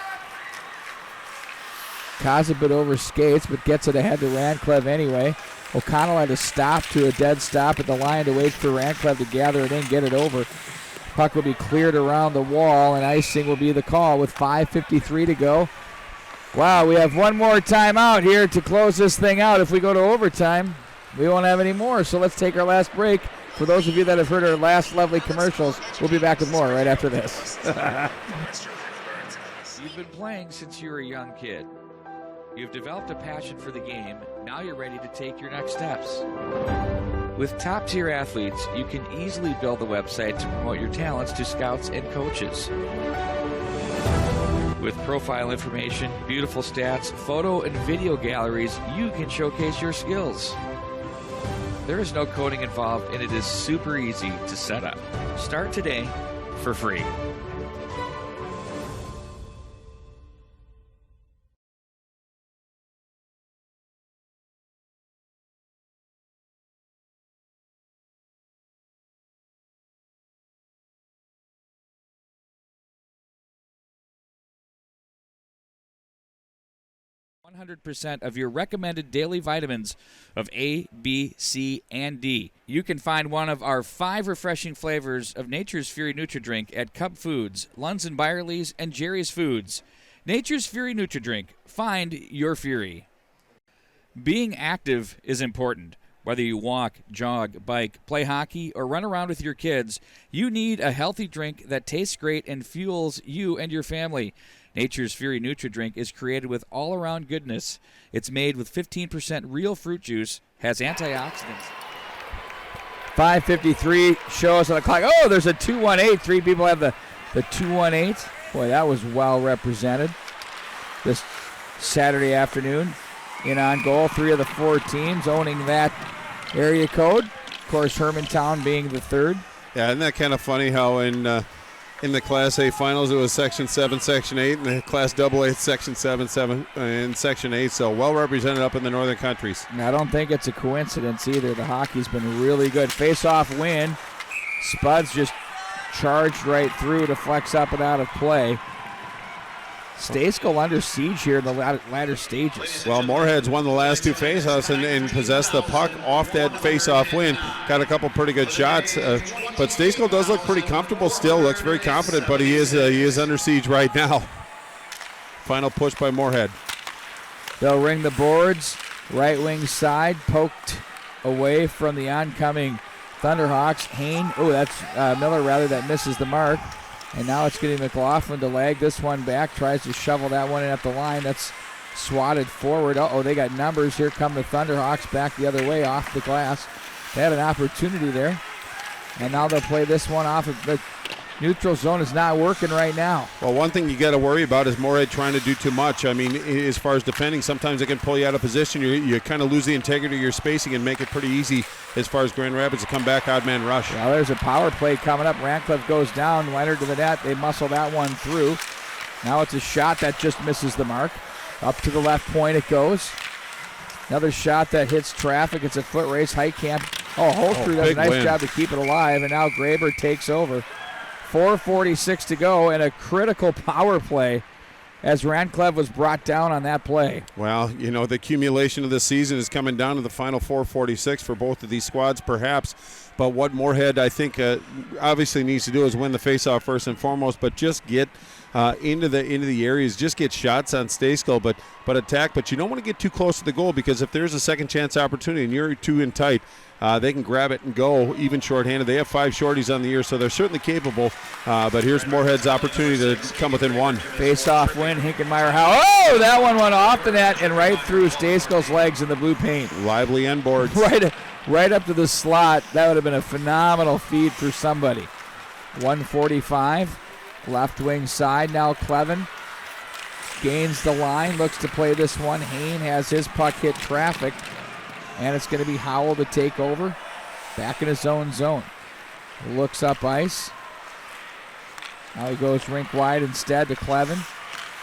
Kozubit over skates, but gets it ahead to Ranclev anyway. O'Connell had to stop to a dead stop at the line to wait for Ranclev to gather it in, get it over. Puck will be cleared around the wall, and icing will be the call with 5:53 to go. Wow, we have one more timeout here to close this thing out. If we go to overtime, we won't have any more, so let's take our last break. For those of you that have heard our last lovely commercials, we'll be back with more right after this. You've been playing since you were a young kid. You've developed a passion for the game. Now you're ready to take your next steps. With top-tier athletes, you can easily build a website to promote your talents to scouts and coaches. With profile information, beautiful stats, photo and video galleries, you can showcase your skills. There is no coding involved, and it is super easy to set up. Start today for free. % of your recommended daily vitamins of A, B, C, and D. You can find one of our 5 refreshing flavors of Nature's Fury NutriDrink at Cub Foods, Lunds & Byerly's, and Jerry's Foods. Nature's Fury NutriDrink. Find your Fury. Being active is important. Whether you walk, jog, bike, play hockey, or run around with your kids, you need a healthy drink that tastes great and fuels you and your family. Nature's Fury NutriDrink is created with all-around goodness. It's made with 15% real fruit juice, has antioxidants. 5:53 shows on the clock. Oh, there's a 2-1-8. 3 people have the 2-1-8. Boy, that was well represented this Saturday afternoon. In on goal, 3 of the 4 teams owning that area code. Of course, Hermantown being the third. Yeah, isn't that kind of funny how in the Class A finals it was Section 7, Section 8, and the Class AA Section 7, and Section 8, so well represented up in the northern countries. I don't think it's a coincidence either. The hockey's been really good. Face-off win. Spuds just charged right through to flex up and out of play. Stayskull under siege here in the latter stages. Well, Moorhead's won the last 2 faceoffs and possessed the puck off that faceoff win. Got a couple pretty good shots, but Stayskull does look pretty comfortable still. Looks very confident, but he is under siege right now. Final push by Moorhead. They'll ring the boards. Right wing side, poked away from the oncoming Thunderhawks. Hain, that's Miller rather, that misses the mark. And now it's getting McLaughlin to lag this one back, tries to shovel that one in at the line. That's swatted forward. They got numbers. Here come the Thunderhawks back the other way off the glass. They had an opportunity there. And now they'll play this one off of the neutral zone. Is not working right now. Well, one thing you got to worry about is Moorhead trying to do too much. I mean, as far as defending, sometimes they can pull you out of position. You kind of lose the integrity of your spacing and make it pretty easy as far as Grand Rapids to come back, odd man rush. Well, there's a power play coming up. Radcliffe goes down. Leonard to the net. They muscle that one through. Now it's a shot that just misses the mark. Up to the left point it goes. Another shot that hits traffic. It's a foot race. Heitkamp. Holster does a nice job to keep it alive, and now Graber takes over. 4:46 to go, and a critical power play as Radcliffe was brought down on that play. Well, the accumulation of the season is coming down to the final 4:46 for both of these squads, perhaps. But what Moorhead, I think, obviously needs to do is win the faceoff first and foremost, but just get into the areas, just get shots on Stayskill, but attack. But you don't want to get too close to the goal, because if there's a second chance opportunity and you're too in tight, they can grab it and go, even shorthanded. They have 5 shorties on the year, so they're certainly capable. But here's Moorhead's opportunity to come within one. Face-off win, Hinkenmeyer. That one went off the net and right through Stayskill's legs in the blue paint. Lively end boards. Right up to the slot. That would have been a phenomenal feed for somebody. 145, left wing side. Now Clevin gains the line, looks to play this one. Hain has his puck hit traffic. And it's going to be Howell to take over. Back in his own zone. Looks up ice. Now he goes rink wide instead to Clevin.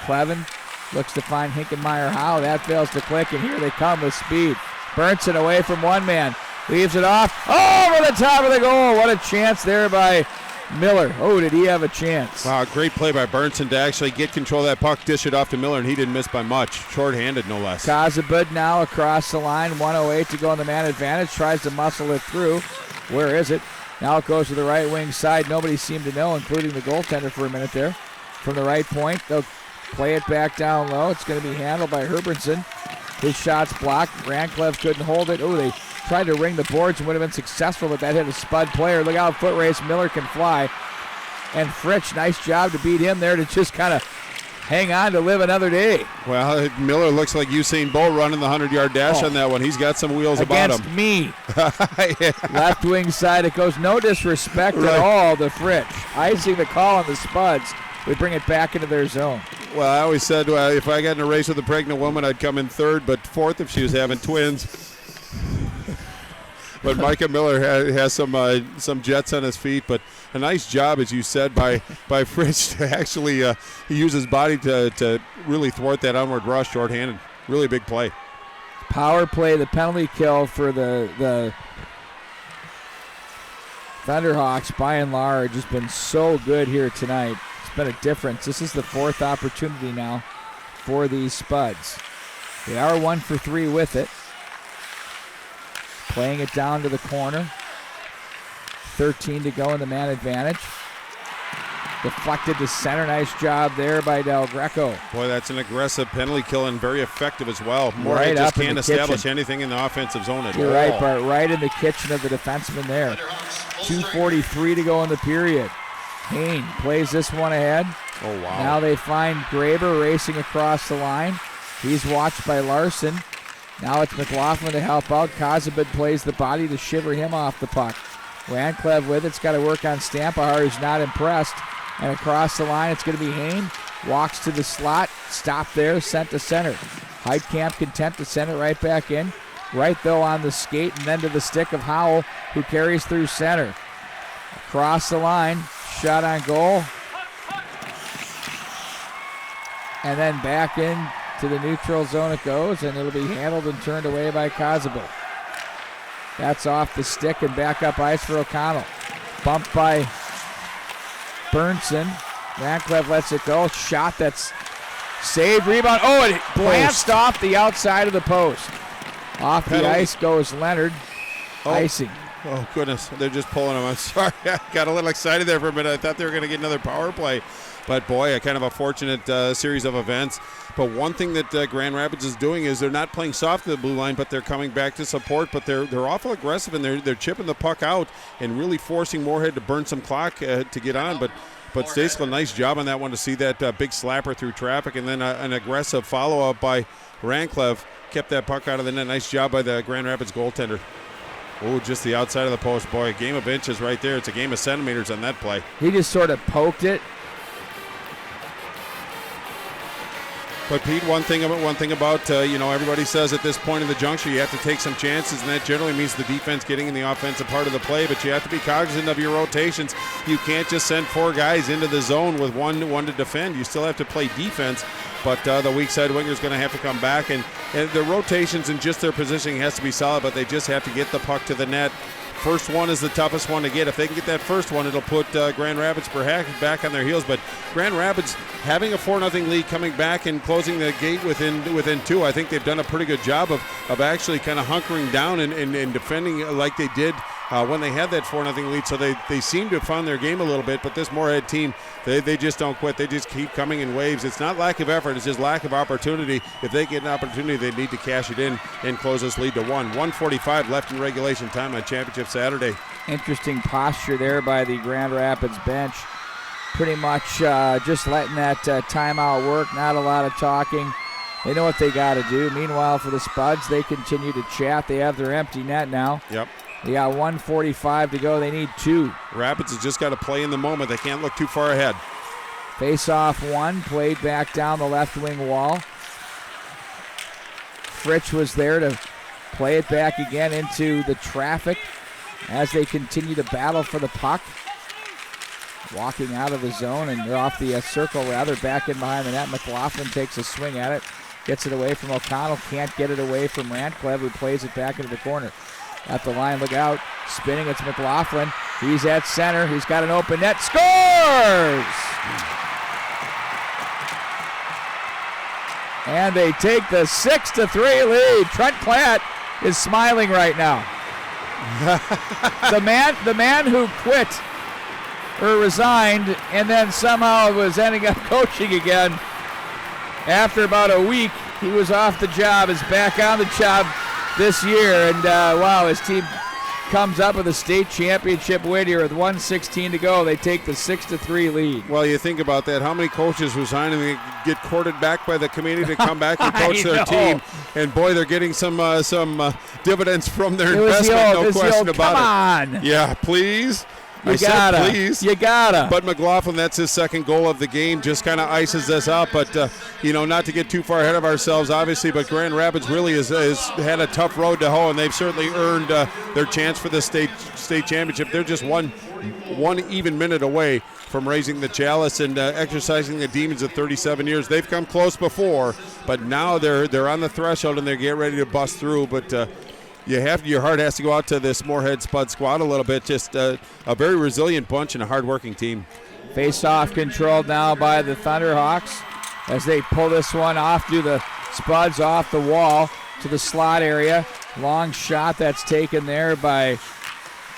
Clevin looks to find Hinkenmeyer. How that fails to click, and here they come with speed. Burnson away from one man. Leaves it off. Over the top of the goal. What a chance there by Miller. Did he have a chance? Wow, great play by Burnson to actually get control of that puck, dish it off to Miller, and he didn't miss by much. Short-handed, no less. Kazabud now across the line. 1:08 to go on the man advantage. Tries to muscle it through. Where is it? Now it goes to the right wing side. Nobody seemed to know, including the goaltender for a minute there. From the right point, they'll play it back down low. It's going to be handled by Herbertson. His shot's blocked. Radcliffe couldn't hold it. They tried to ring the boards and would have been successful, but that hit a Spud player. Look out, foot race. Miller can fly. And Fritsch, nice job to beat him there to just kind of hang on to live another day. Well, Miller looks like Usain Bolt running the 100-yard dash on that one. He's got some wheels about him. Against me. Left wing side it goes. No disrespect at all to Fritsch. Icing the call on the Spuds. We bring it back into their zone. Well, I always said if I got in a race with a pregnant woman, I'd come in third, but fourth if she was having twins. But Micah Miller has some jets on his feet, but a nice job, as you said, by Fritsch to actually use his body to really thwart that onward rush shorthanded. Really big play. Power play, the penalty kill for the Thunderhawks, by and large, has been so good here tonight. It's been a difference. This is the 4th opportunity now for these Spuds. They are 1 for 3 with it. Playing it down to the corner. 13 to go in the man advantage. Deflected to center. Nice job there by Del Greco. Boy, that's an aggressive penalty kill and very effective as well. Moorhead just can't establish anything in the offensive zone at all. You're right, Bart. Right in the kitchen of the defenseman there. 2:43 to go in the period. Hain plays this one ahead. Oh, wow. Now they find Graber racing across the line. He's watched by Larson. Now it's McLaughlin to help out. Kazabid plays the body to shiver him off the puck. Radcliffe with it. It's got to work on Stampahar, who's not impressed. And across the line, it's going to be Hain. Walks to the slot. Stop there. Sent to center. Heitkamp content to send it right back in. Right, though, on the skate and then to the stick of Howell, who carries through center. Across the line. Shot on goal. And then back in to the neutral zone it goes, and it'll be handled and turned away by Kazabel. That's off the stick and back up ice for O'Connell. Bumped by Burnson. Radcliffe lets it go. Shot that's saved. Rebound. It glanced off the outside of the post. Off the ice goes Leonard. Icing. Oh, goodness. They're just pulling him. I'm sorry. I got a little excited there for a minute. I thought they were going to get another power play. But boy, a kind of a fortunate series of events. But one thing that Grand Rapids is doing is they're not playing soft at the blue line, but they're coming back to support. But they're awful aggressive, and they're chipping the puck out and really forcing Moorhead to burn some clock to get on. But Stacey, a nice job on that one to see that big slapper through traffic, and then an aggressive follow-up by Rancliffe kept that puck out of the net. Nice job by the Grand Rapids goaltender. Oh, just the outside of the post. Boy, a game of inches right there. It's a game of centimeters on that play. He just sort of poked it. But Pete, one thing about everybody says at this point in the juncture you have to take some chances, and that generally means the defense getting in the offensive part of the play. But you have to be cognizant of your rotations. You can't just send 4 guys into the zone with one to defend. You still have to play defense. But the weak side winger is going to have to come back, and the rotations and just their positioning has to be solid. But they just have to get the puck to the net. First one is the toughest one to get. If they can get that first one, it'll put Grand Rapids perhaps back on their heels. But Grand Rapids having a 4-0 lead, coming back and closing the gate within 2, I think they've done a pretty good job of actually kind of hunkering down and defending like they did when they had that 4-0 lead. So they seem to have found their game a little bit. But this Moorhead team, they just don't quit. They just keep coming in waves. It's not lack of effort. It's just lack of opportunity. If they get an opportunity, they need to cash it in and close this lead to 1. 1:45 left in regulation time on Championship Saturday. Interesting posture there by the Grand Rapids bench. Pretty much just letting that timeout work. Not a lot of talking. They know what they got to do. Meanwhile, for the Spuds, they continue to chat. They have their empty net now. Yep. They got 1:45 to go. They need 2. Rapids has just got to play in the moment. They can't look too far ahead. Face-off 1, played back down the left wing wall. Fritsch was there to play it back again into the traffic as they continue to battle for the puck. Walking out of the zone and off the circle, rather, back in behind the net. McLaughlin takes a swing at it, gets it away from O'Connell, can't get it away from Rantcliffe, who plays it back into the corner. At the line, look out, spinning, it's McLaughlin. He's at center, he's got an open net, scores! And they take the 6-3 lead. Trent Platt is smiling right now. the man who quit or resigned and then somehow was ending up coaching again after about a week. He was off the job, is back on the job this year, and wow, his team comes up with a state championship win here with 1:16 to go. They take the 6-3 lead. Well, you think about that. How many coaches resign and they get courted back by the committee to come back and coach their team? And boy, they're getting some dividends from their investment. No question about it. Yeah, please. You gotta. But McLaughlin, that's his second goal of the game, just kind of ices this up. But, not to get too far ahead of ourselves, obviously, but Grand Rapids really has had a tough road to hoe, and they've certainly earned their chance for the state championship. They're just one even minute away from raising the chalice and exercising the demons of 37 years. They've come close before, but now they're on the threshold, and they get ready to bust through. But your heart has to go out to this Moorhead Spud squad a little bit. Just a very resilient bunch and a hard-working team. Face-off controlled now by the Thunderhawks as they pull this one off to the Spuds off the wall to the slot area. Long shot that's taken there by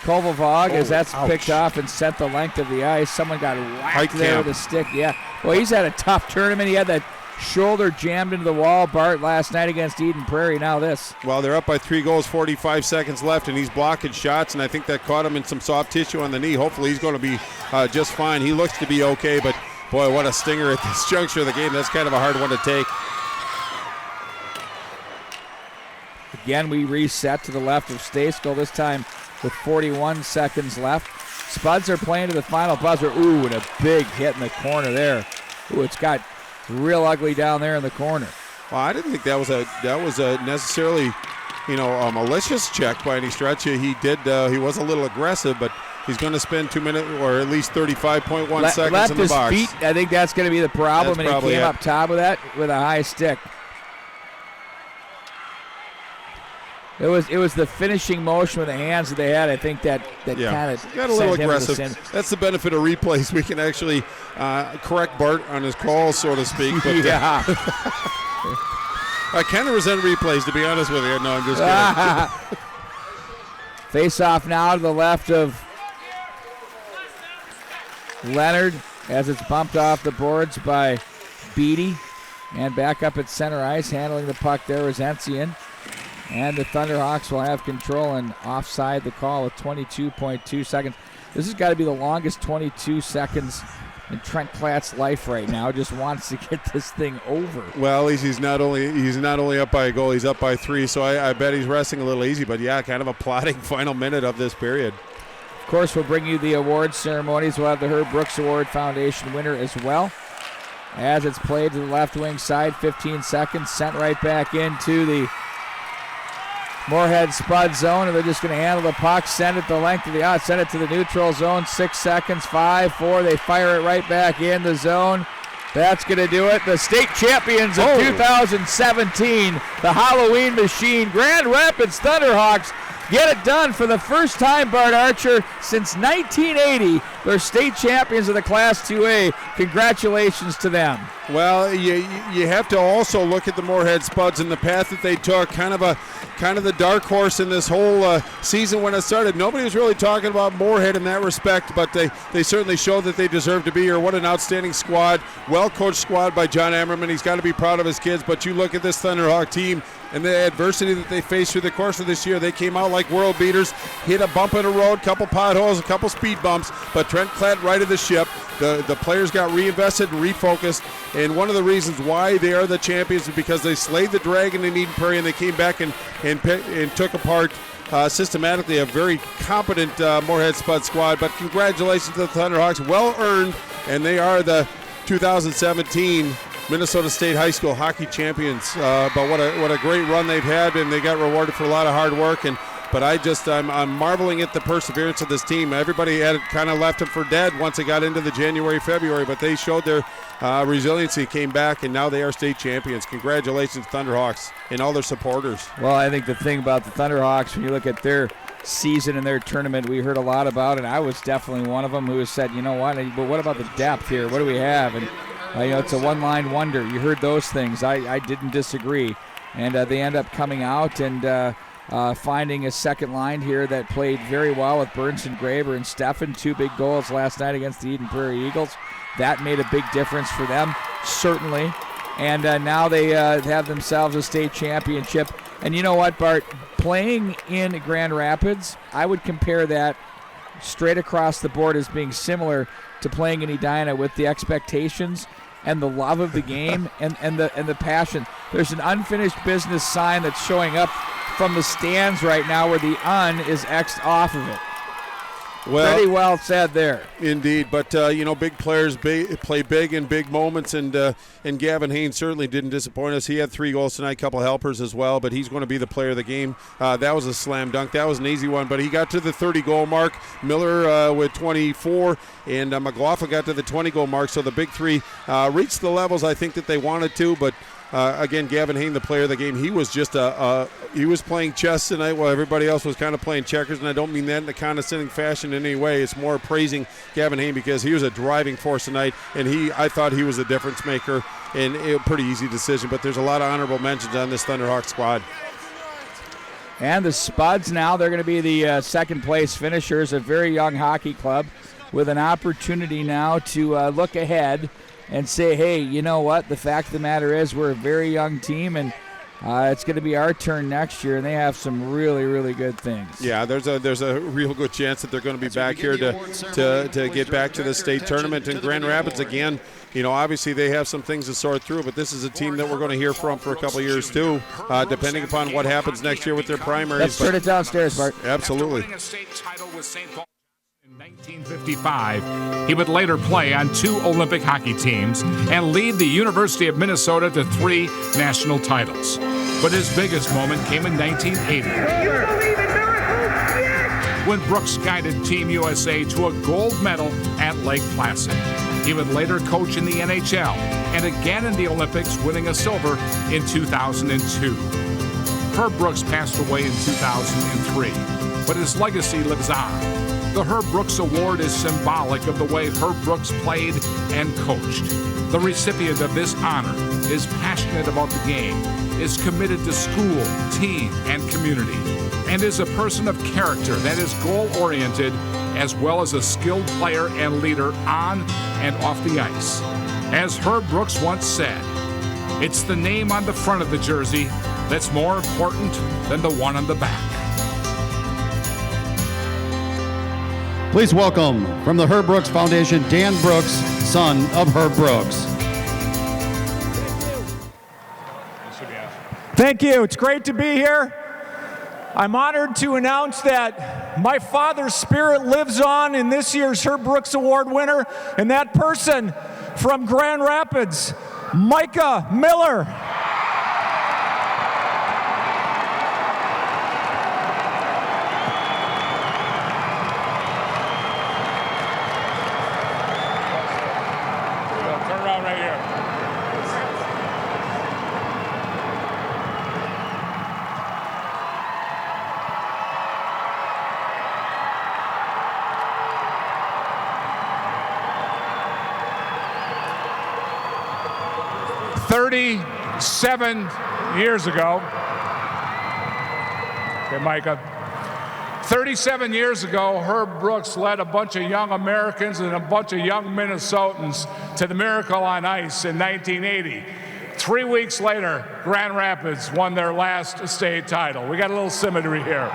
Kovalvog as that's picked off and sent the length of the ice. Someone got whacked there with a stick. Yeah. Well, he's had a tough tournament. He had that shoulder jammed into the wall, Bart, last night against Eden Prairie. Now this. Well, they're up by 3 goals, 45 seconds left, and he's blocking shots, and I think that caught him in some soft tissue on the knee. Hopefully he's going to be just fine. He looks to be okay, but boy, what a stinger at this juncture of the game. That's kind of a hard one to take. Again, we reset to the left of Stayskill, this time with 41 seconds left. Spuds are playing to the final buzzer. Ooh, and a big hit in the corner there. Ooh, it's got real ugly down there in the corner. Well, I didn't think that was a necessarily, a malicious check by any stretch. He was a little aggressive, but he's going to spend 2 minutes or at least 35.1 seconds in the box. Feet, I think that's going to be the problem, that's and he came up top of that with a high stick. It was the finishing motion with the hands that they had. I think that kind of got a little aggressive. That's the benefit of replays. We can actually correct Bart on his calls, so to speak. But, yeah. I kind of resent replays, to be honest with you. No, I'm just kidding. Face off now to the left of Leonard. as it's bumped off the boards by Beatty. And back up at center ice, handling the puck there is Encian. And the Thunderhawks will have control and offside the call with 22.2 seconds. This has got to be the longest 22 seconds in Trent Klatt's life right now. Just wants to get this thing over. Well, at least he's not only up by a goal, he's up by 3. So I bet he's resting a little easy. But yeah, kind of a plotting final minute of this period. Of course, we'll bring you the award ceremonies. We'll have the Herb Brooks Award Foundation winner as well. As it's played to the left wing side, 15 seconds, sent right back into the Moorhead Spud zone, and they're just going to handle the puck, send it the length of the ice, send it to the neutral zone, 6 seconds, 5, 4, they fire it right back in the zone. That's going to do it. The state champions of 2017, the Halloween Machine, Grand Rapids Thunderhawks, get it done for the first time, Bart Archer, since 1980. They're state champions of the Class 2A. Congratulations to them. Well, you have to also look at the Moorhead Spuds and the path that they took. Kind of the dark horse in this whole season when it started. Nobody was really talking about Moorhead in that respect, but they certainly showed that they deserve to be here. What an outstanding squad. Well-coached squad by John Ammerman. He's got to be proud of his kids, but you look at this Thunderhawk team and the adversity that they faced through the course of this year. They came out like world beaters, hit a bump in the road, couple potholes, a couple speed bumps, but Trent Klatt righted the ship. The players got reinvested and refocused, and one of the reasons why they are the champions is because they slayed the Dragon in Eden Prairie, and they came back and took apart systematically a very competent Moorhead Spud squad. But congratulations to the Thunderhawks, well earned, and they are the 2017 Minnesota State High School hockey champions. But what a great run they've had, and they got rewarded for a lot of hard work. But I'm marveling at the perseverance of this team. Everybody had kind of left them for dead once they got into the January, February, but they showed their resiliency, came back, and now they are state champions. Congratulations, Thunderhawks, and all their supporters. Well, I think the thing about the Thunderhawks, when you look at their season and their tournament, we heard a lot about, and I was definitely one of them who said, you know what, but what about the depth here? What do we have? And it's a one-line wonder. You heard those things. I didn't disagree. And they end up coming out and finding a second line here that played very well with Burns and Graber and Steffen. 2 big goals last night against the Eden Prairie Eagles. That made a big difference for them, certainly. And now they have themselves a state championship. And you know what, Bart? Playing in Grand Rapids, I would compare that straight across the board as being similar to playing in Edina, with the expectations and the love of the game and the passion. There's an unfinished business sign that's showing up from the stands right now where the "un" is X'd off of it. Well, pretty well said there. Indeed, but big players play big in big moments, and Gavin Haynes certainly didn't disappoint us. He had 3 goals tonight, a couple helpers as well, but he's going to be the player of the game. That was a slam dunk. That was an easy one, but he got to the 30-goal mark. Miller with 24, and McLaughlin got to the 20-goal mark, so the big 3 reached the levels I think that they wanted to, but again, Gavin Hayne, the player of the game, he was just he was playing chess tonight while everybody else was kind of playing checkers, and I don't mean that in a condescending fashion in any way. It's more praising Gavin Hayne because he was a driving force tonight, and I thought he was a difference maker, and a pretty easy decision, but there's a lot of honorable mentions on this Thunderhawk squad. And the Spuds now, they're going to be the second place finishers, a very young hockey club with an opportunity now to look ahead and say, hey, you know what? The fact of the matter is we're a very young team, and it's going to be our turn next year, and they have some really, really good things. Yeah, there's a real good chance that they're going to be back here to get back to the state tournament. And Grand Rapids, again, obviously they have some things to sort through, but this is a team that we're going to hear from for a couple of years too, depending upon what happens next year with their primaries. Let's turn it downstairs, Bart. Absolutely. 1955, he would later play on 2 Olympic hockey teams and lead the University of Minnesota to 3 national titles. But his biggest moment came in 1980. When Brooks guided Team USA to a gold medal at Lake Placid. He would later coach in the NHL and again in the Olympics, winning a silver in 2002. Herb Brooks passed away in 2003, but his legacy lives on. The Herb Brooks Award is symbolic of the way Herb Brooks played and coached. The recipient of this honor is passionate about the game, is committed to school, team, and community, and is a person of character that is goal-oriented, as well as a skilled player and leader on and off the ice. As Herb Brooks once said, it's the name on the front of the jersey that's more important than the one on the back. Please welcome from the Herb Brooks Foundation, Dan Brooks, son of Herb Brooks. Thank you. It's great to be here. I'm honored to announce that my father's spirit lives on in this year's Herb Brooks Award winner, and that person from Grand Rapids, Micah Miller. Turn around right here. "37 years ago," okay, Micah, 37 years ago, Herb Brooks led a bunch of young Americans and a bunch of young Minnesotans to the Miracle on Ice in 1980. 3 weeks later, Grand Rapids won their last state title. We got a little symmetry here.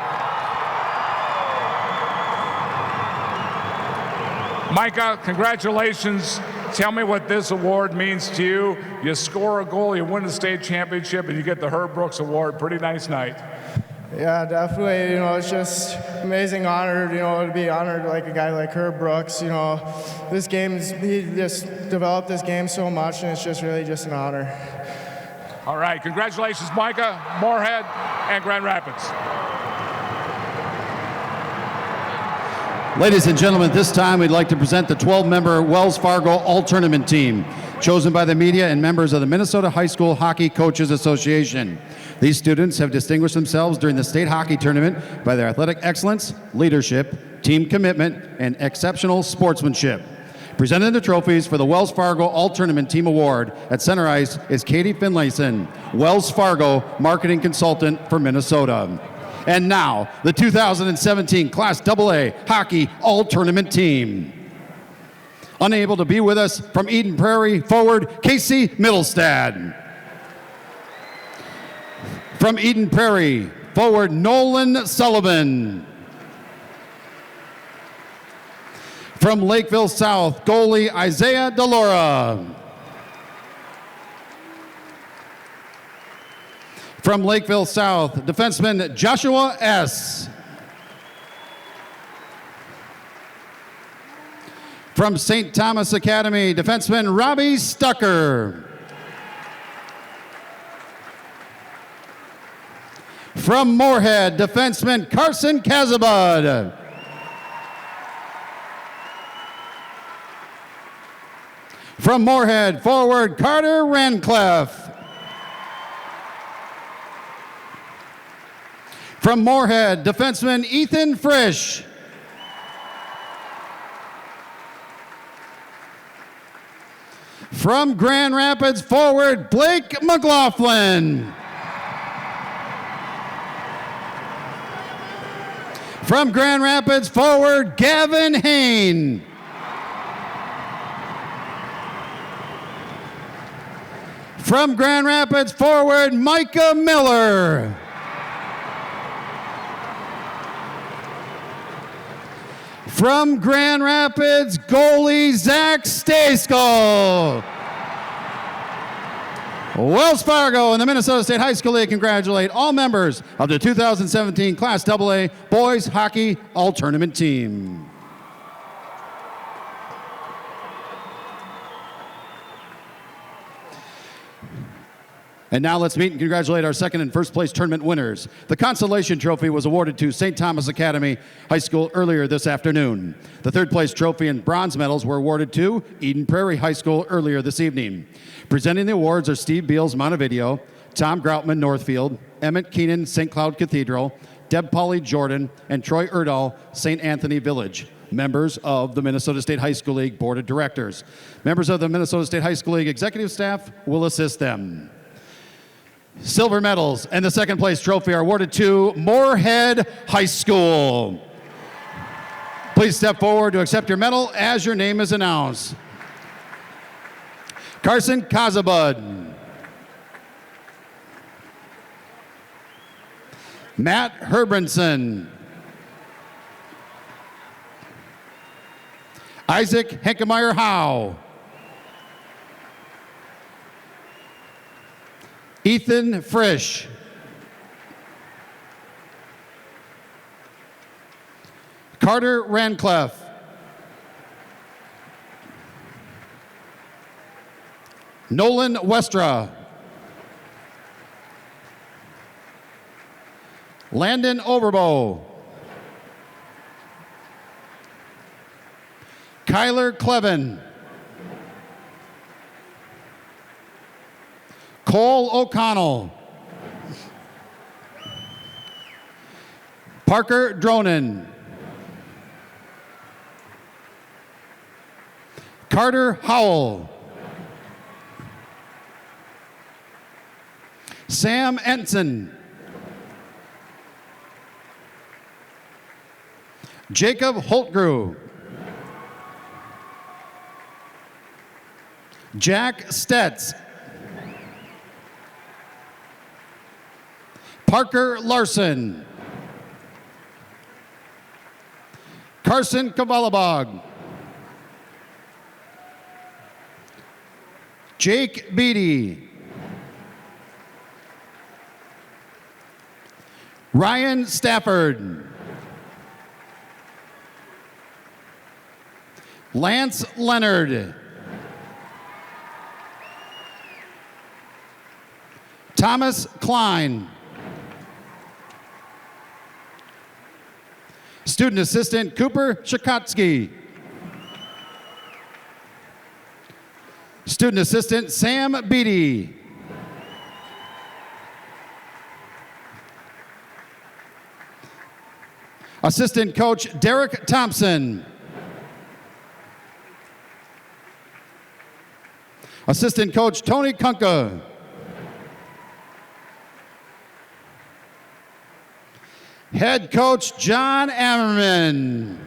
Micah, congratulations. Tell me what this award means to you. You score a goal, you win the state championship, and you get the Herb Brooks Award. Pretty nice night. Yeah, definitely. You know, it's just amazing honor, you know, to be honored like a guy like Herb Brooks. You know, this game's, he just developed this game so much, and it's just really just an honor. All right, congratulations, Micah, Moorhead, and Grand Rapids. Ladies and gentlemen, this time we'd like to present the 12-member Wells Fargo All-Tournament team, chosen by the media and members of the Minnesota High School Hockey Coaches Association. These students have distinguished themselves during the state hockey tournament by their athletic excellence, leadership, team commitment, and exceptional sportsmanship. Presenting the trophies for the Wells Fargo All-Tournament Team Award at center ice is Katie Finlayson, Wells Fargo Marketing Consultant for Minnesota. And now, the 2017 Class AA Hockey All-Tournament Team. Unable to be with us from Eden Prairie, forward Casey Middlestad. From Eden Prairie, forward Nolan Sullivan. From Lakeville South, goalie Isaiah DeLaura. From Lakeville South, defenseman Joshua S. From St. Thomas Academy, defenseman Robbie Stucker. From Moorhead, defenseman Carson Kazabud. From Moorhead, forward Carter Rancliffe. From Moorhead, defenseman Ethan Frisch. From Grand Rapids, forward Blake McLaughlin. From Grand Rapids, forward Gavin Hain. From Grand Rapids, forward Micah Miller. From Grand Rapids, goalie Zach Stayskull. Wells Fargo and the Minnesota State High School League congratulate all members of the 2017 Class AA Boys Hockey All-Tournament Team. And now let's meet and congratulate our second and first place tournament winners. The consolation trophy was awarded to St. Thomas Academy High School earlier this afternoon. The third place trophy and bronze medals were awarded to Eden Prairie High School earlier this evening. Presenting the awards are Steve Beals, Montevideo, Tom Groutman, Northfield, Emmett Keenan, St. Cloud Cathedral, Deb Pauley, Jordan, and Troy Erdahl, St. Anthony Village. Members of the Minnesota State High School League Board of Directors. Members of the Minnesota State High School League executive staff will assist them. Silver medals and the second place trophy are awarded to Moorhead High School. Please step forward to accept your medal as your name is announced. Carson Kazabud. Matt Herbranson. Isaac Henkemeyer Howe. Ethan Frisch. Carter Rancliffe. Nolan Westra. Landon Overbo. Kyler Clevin. Cole O'Connell. Parker Dronin. Carter Howell. Sam Ensign. Jacob Holtgrew. Jack Stetz. Parker Larson. Carson Kavalabog. Jake Beatty. Ryan Stafford. Lance Leonard. Thomas Klein. Student Assistant Cooper Shikotsky. Student Assistant Sam Beatty. Assistant Coach Derek Thompson. Assistant Coach Tony Kunka. Head Coach John Ammerman.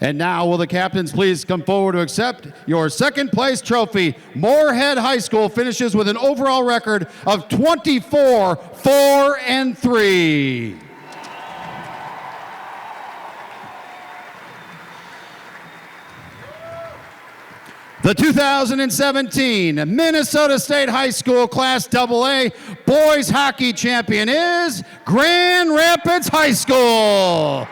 And now will the captains please come forward to accept your second place trophy. Moorhead High School finishes with an overall record of 24-4-3. The 2017 Minnesota State High School Class AA Boys Hockey Champion is Grand Rapids High School.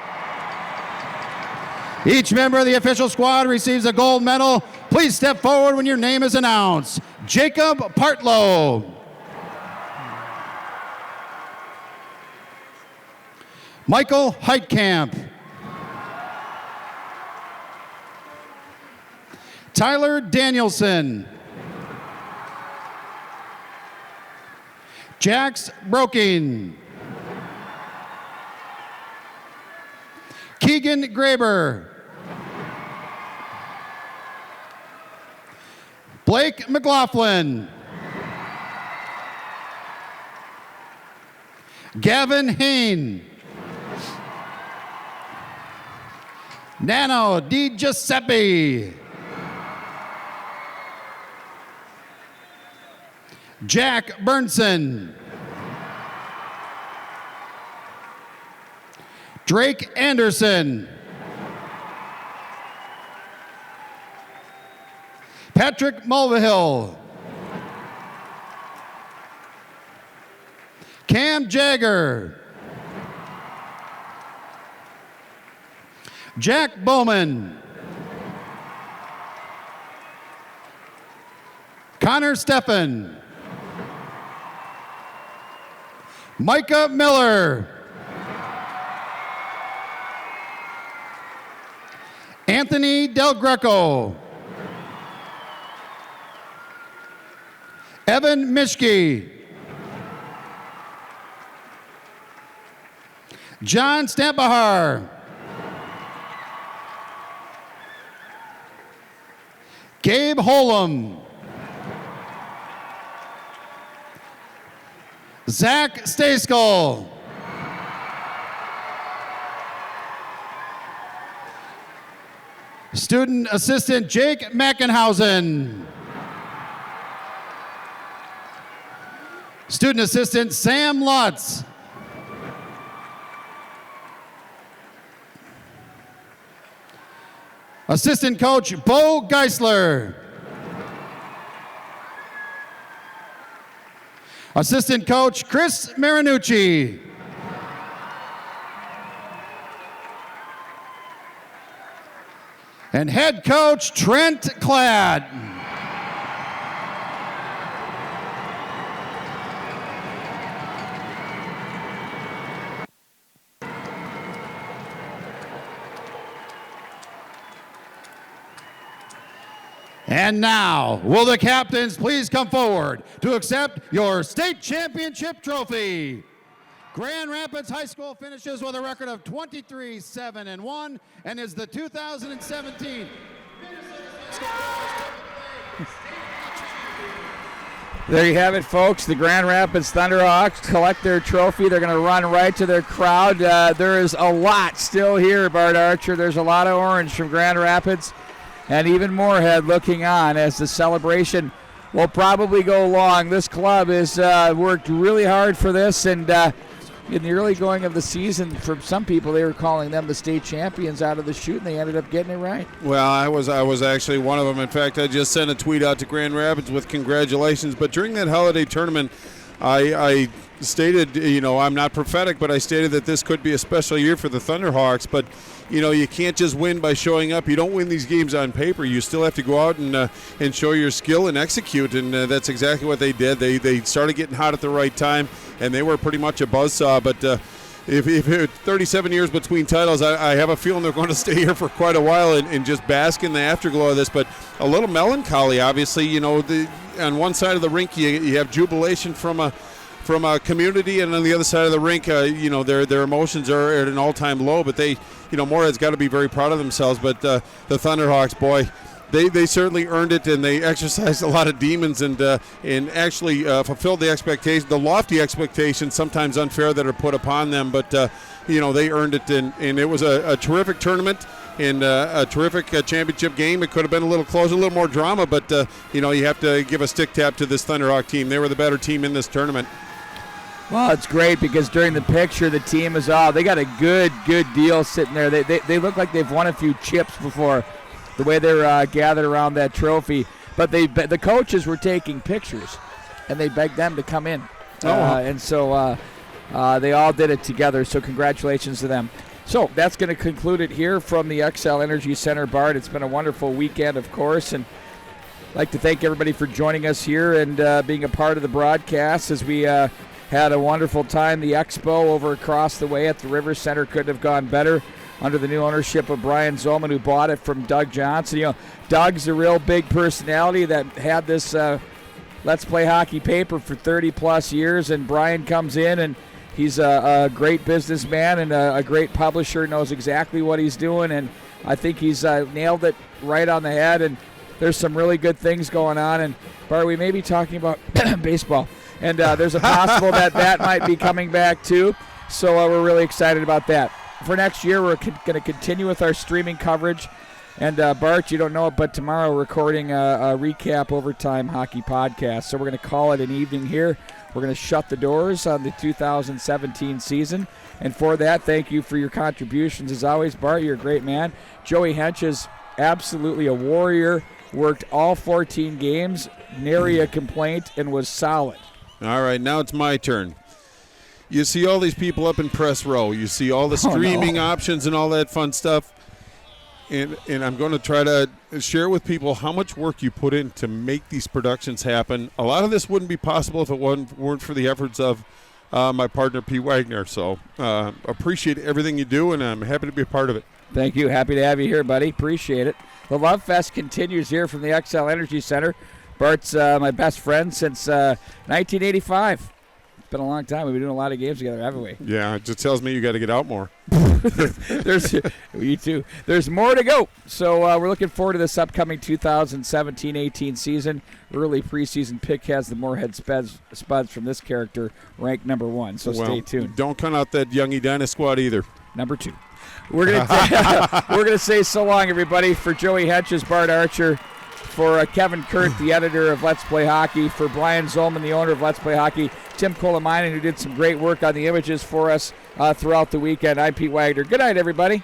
Each member of the official squad receives a gold medal. Please step forward when your name is announced. Jacob Partlow. Michael Heitkamp. Tyler Danielson. Jax Broking. Keegan Graber. Blake McLaughlin. Gavin Hain. Nano Di Giuseppe. Jack Burnson. Drake Anderson. Patrick Mulvihill. Cam Jagger. Jack Bowman. Connor Steffen. Micah Miller. Anthony Del Greco. Evan Mishke. John Stampahar. Gabe Holum. Zach Stayskull. Student Assistant Jake Mackenhausen. Student Assistant Sam Lutz. Assistant Coach Bo Geisler. Assistant Coach Chris Marinucci. And Head Coach Trent Cladd. And now, will the captains please come forward to accept your state championship trophy? Grand Rapids High School finishes with a record of 23-7-1 and is the 2017. There you have it, folks. The Grand Rapids Thunderhawks collect their trophy. They're going to run right to their crowd. There is a lot still here, Bart Archer. There's a lot of orange from Grand Rapids. And even Moorhead looking on as the celebration will probably go long. This club has worked really hard for this, and in the early going of the season, for some people, they were calling them the state champions out of the chute, and they ended up getting it right. Well, I was actually one of them. In fact, I just sent a tweet out to Grand Rapids with congratulations. But during that holiday tournament, I stated, I'm not prophetic, but I stated that this could be a special year for the Thunderhawks. But you can't just win by showing up. You don't win these games on paper. You still have to go out and show your skill and execute, and that's exactly what they did. They started getting hot at the right time, and they were pretty much a buzzsaw. But if 37 years between titles, I have a feeling they're going to stay here for quite a while and just bask in the afterglow of this. But a little melancholy, obviously. On one side of the rink, you have jubilation from a community, and on the other side of the rink, their emotions are at an all-time low. But Moorhead's got to be very proud of themselves. But the Thunderhawks, boy, they certainly earned it, and they exercised a lot of demons and actually fulfilled the expectations, the lofty expectations, sometimes unfair, that are put upon them. But they earned it, and it was a terrific tournament and a terrific championship game. It could have been a little closer, a little more drama, but you have to give a stick tap to this Thunderhawk team. They were the better team in this tournament. Well, it's great because during the picture, the team is they got a good deal sitting there. They look like they've won a few chips before, the way they're gathered around that trophy. But the coaches were taking pictures, and they begged them to come in. And so they all did it together, so congratulations to them. So that's going to conclude it here from the XL Energy Center, Bart. It's been a wonderful weekend, of course, and I'd like to thank everybody for joining us here and being a part of the broadcast as we had a wonderful time. The expo over across the way at the River Center couldn't have gone better under the new ownership of Brian Zolman, who bought it from Doug Johnson. Doug's a real big personality that had this Let's Play Hockey paper for 30-plus years, and Brian comes in, and he's a great businessman and a great publisher, knows exactly what he's doing, and I think he's nailed it right on the head, and there's some really good things going on. And, Bart, we may be talking about baseball. And there's a possible that might be coming back, too. So we're really excited about that. For next year, we're going to continue with our streaming coverage. And, Bart, you don't know it, but tomorrow we're recording a recap overtime hockey podcast. So we're going to call it an evening here. We're going to shut the doors on the 2017 season. And for that, thank you for your contributions. As always, Bart, you're a great man. Joey Hench is absolutely a warrior. Worked all 14 games, nary a complaint, and was solid. All right, now it's my turn. You see all these people up in press row. You see all the streaming options and all that fun stuff. And I'm going to try to share with people how much work you put in to make these productions happen. A lot of this wouldn't be possible if it weren't for the efforts of my partner, Pete Wagner. So appreciate everything you do, and I'm happy to be a part of it. Thank you. Happy to have you here, buddy. Appreciate it. The Love Fest continues here from the XL Energy Center. Bart's my best friend since 1985. It's been a long time. We've been doing a lot of games together, haven't we? Yeah, it just tells me you got to get out more. You too. There's more to go. So we're looking forward to this upcoming 2017-18 season. Early preseason pick has the Moorhead Spuds from this character ranked number 1. So stay tuned. Don't count out that young Edina squad either. Number 2. We're gonna say so long, everybody. For Joey Hedges, Bart Archer, for Kevin Kurt, the editor of Let's Play Hockey, for Brian Zolman, the owner of Let's Play Hockey, Tim Kolamainen, who did some great work on the images for us throughout the weekend. I'm Pete Wagner. Good night, everybody.